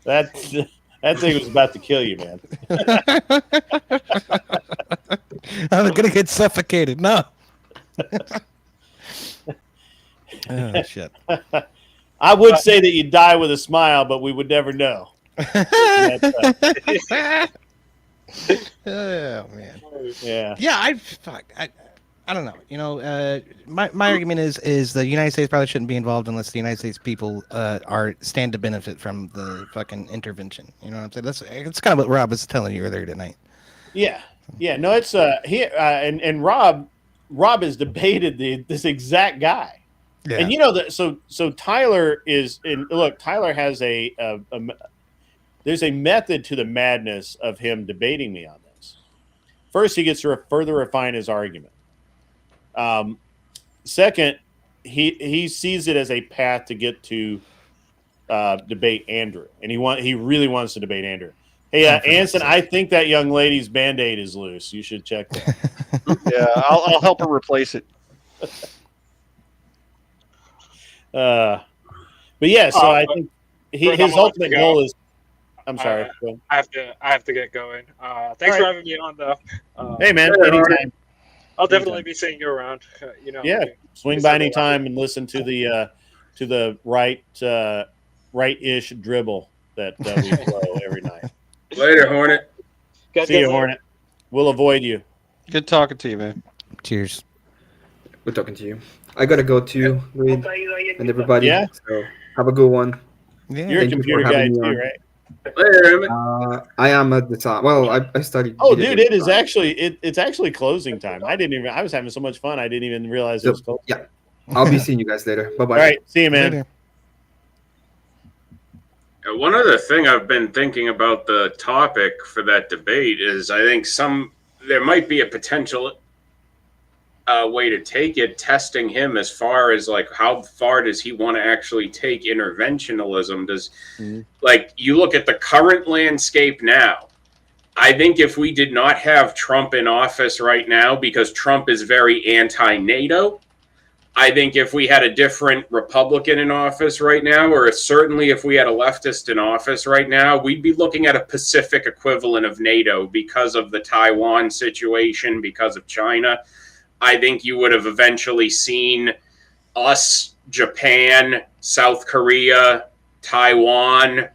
That thing was about to kill you, man. I'm gonna get suffocated. No. Oh shit. I would say that you die with a smile, but we would never know. Oh man. Yeah. Yeah, I don't know. You know, my argument is the United States probably shouldn't be involved unless the United States people stand to benefit from the fucking intervention. You know what I'm saying? That's kind of what Rob was telling you earlier tonight. Yeah. No, it's and Rob has debated this exact guy. Yeah. And you know that so Tyler is Tyler has there's a method to the madness of him debating me on this. First, he gets to further refine his argument. Second, he sees it as a path to get to debate Andrew, and he really wants to debate Andrew. Hey, Anson, I think that young lady's Band-Aid is loose. You should check that. Yeah, I'll help her replace it. But yeah, so I think his ultimate goal is. I'm sorry. I have to get going. Thanks for having me on, though. Hey, man, anytime. I'll definitely be seeing you around. Yeah, swing by anytime and listen to the right-ish dribble that we flow every night. Later, Hornet. See you, Hornet. We'll avoid you. Good talking to you, man. Cheers. We're talking to you. I gotta go too, Reed, and everybody. Yeah. So have a good one. Yeah. You're a Thank you computer for guy having too, me on. right? Later, Emmett. I am at the time. Well, I studied. Oh, dude, it is actually it's actually closing time. I was having so much fun. I didn't even realize it was closing. Yeah, I'll be seeing you guys later. Bye bye. All right, see you, man. Later. One other thing I've been thinking about the topic for that debate is I think there might be a potential way to take it, testing him as far as like how far does he want to actually take interventionalism? Like you look at the current landscape now. I think if we did not have Trump in office right now, because Trump is very anti-NATO, I think if we had a different Republican in office right now, or certainly if we had a leftist in office right now, we'd be looking at a Pacific equivalent of NATO because of the Taiwan situation, because of China. I think you would have eventually seen us, Japan, South Korea, Taiwan,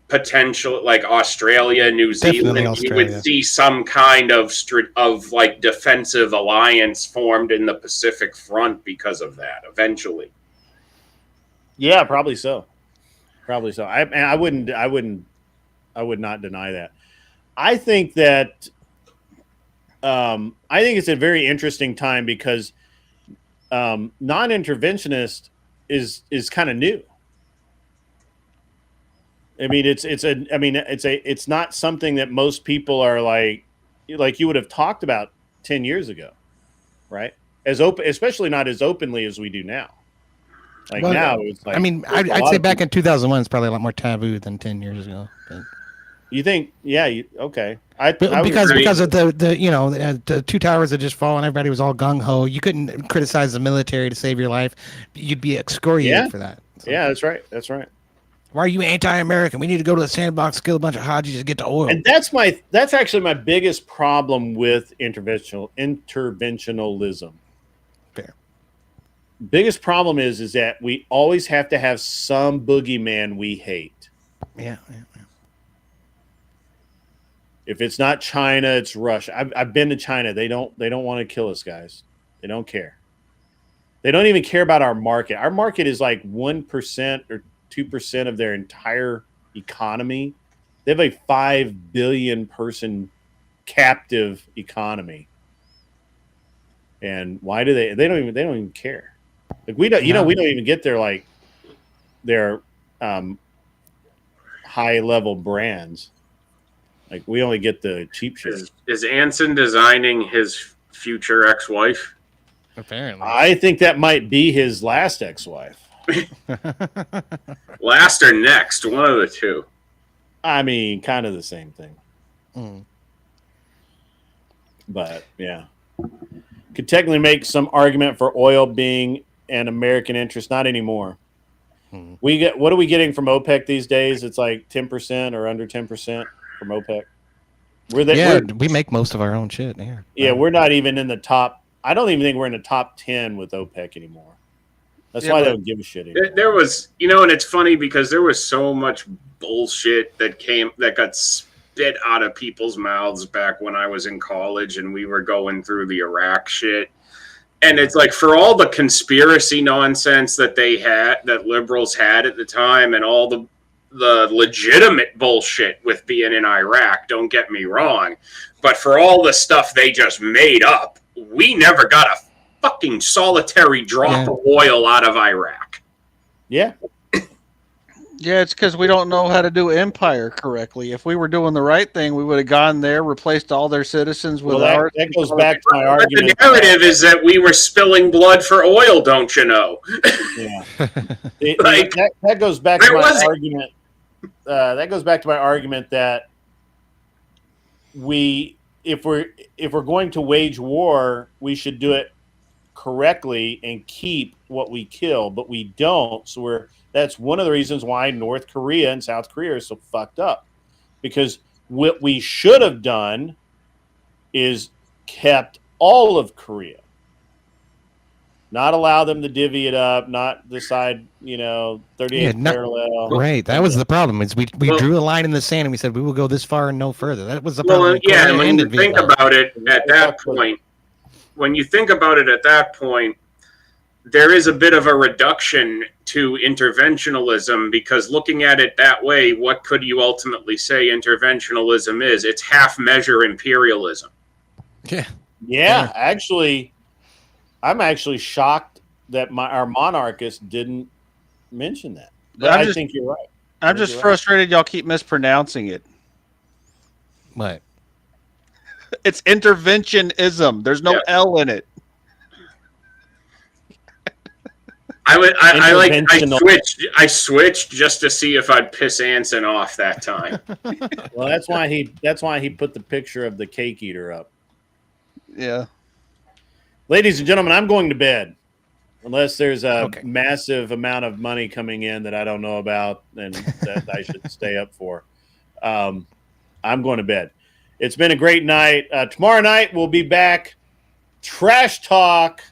potential like Australia, New Zealand. You would see some kind of like defensive alliance formed in the Pacific front because of that eventually. Yeah, probably so. I would not deny that. I think that I think it's a very interesting time because non-interventionist is kind of new. I mean, it's not something that most people are like you would have talked about 10 years ago, right? As open, especially not as openly as we do now. Like Well, now, it's like I mean, there's a I'd lot say of back people- in 2001, it's probably a lot more taboo than 10 years ago. But. You think? Yeah. Okay. I would Because agree. of the two towers had just fallen, everybody was all gung ho. You couldn't criticize the military to save your life. You'd be excoriated for that. So, Yeah, that's right. That's right. why are you anti-American? We need to go to the sandbox, kill a bunch of Hajis to get to oil. And that's actually my biggest problem with interventionalism. Fair. Biggest problem is that we always have to have some boogeyman we hate. Yeah. If it's not China, it's Russia. I've been to China. They don't want to kill us, guys. They don't care. They don't even care about our market. Our market is like 1% or 2% of their entire economy. They have a 5 billion person captive economy. And why do they don't even care. Like we don't we don't even get their high level brands. Like we only get the cheap shit. Is Anson designing his future ex-wife? Apparently. I think that might be his last ex-wife. Last or next, one of the two. I mean, kind of the same thing. Mm. But yeah. Could technically make some argument for oil being an American interest. Not anymore. What are we getting from OPEC these days? It's like 10% or under 10% from OPEC. We make most of our own shit here. Yeah, we're not even in the top. I don't even think we're in the top 10 with OPEC anymore. That's why they don't give a shit anymore. There was, and it's funny because there was so much bullshit that got spit out of people's mouths back when I was in college and we were going through the Iraq shit. And it's like, for all the conspiracy nonsense that liberals had at the time, and all the legitimate bullshit with being in Iraq, don't get me wrong, but for all the stuff they just made up, we never got a fucking solitary drop of oil out of Iraq. Yeah. Yeah, it's because we don't know how to do empire correctly. If we were doing the right thing, we would have gone there, replaced all their citizens with ours. That goes back to my But argument. the narrative is that we were spilling blood for oil, don't you know? Yeah. Like, that goes back to where my was it? argument. That goes back to my argument that if we're going to wage war, we should do it correctly and keep what we kill, but we don't. So that's one of the reasons why North Korea and South Korea are so fucked up, because what we should have done is kept all of Korea, not allow them to divvy it up, not decide, 38th parallel. Right. That was the problem. Is we drew a line in the sand and we said we will go this far and no further. That was the problem. Well, yeah, and when you think about it at that point, there is a bit of a reduction to interventionalism, because looking at it that way, what could you ultimately say interventionalism is? It's half measure imperialism. Yeah. Actually, I'm actually shocked that our monarchist didn't mention that. But I think you're right. I'm just frustrated y'all keep mispronouncing it. What? It's interventionism. There's no L in it. I switched just to see if I'd piss Anson off that time. Well, that's why he put the picture of the cake eater up. Yeah. Ladies and gentlemen, I'm going to bed. Unless there's a massive amount of money coming in that I don't know about and that I should stay up for. I'm going to bed. It's been a great night. Tomorrow night we'll be back. Trash talk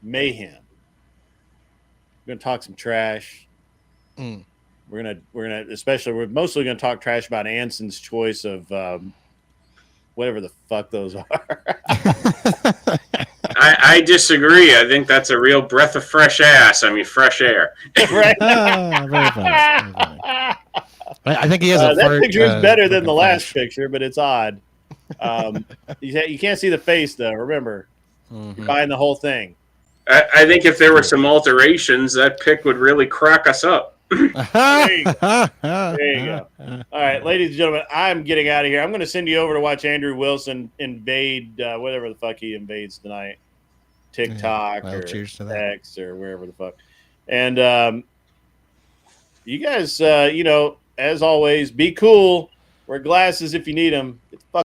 mayhem. We're gonna talk some trash. We're mostly gonna talk trash about Anson's choice of whatever the fuck those are. I disagree. I think that's a real breath of fresh fresh air. Right? Very funny. I think he has that picture is better than the last picture, but it's odd. You can't see the face though. Remember, you're buying the whole thing. I think if there were some alterations, that pic would really crack us up. There you go. There you go. All right, ladies and gentlemen, I'm getting out of here. I'm going to send you over to watch Andrew Wilson invade whatever the fuck he invades tonight, TikTok well, or cheers to that. X or wherever the fuck. And you guys, as always, be cool. Wear glasses if you need them. Get the fuck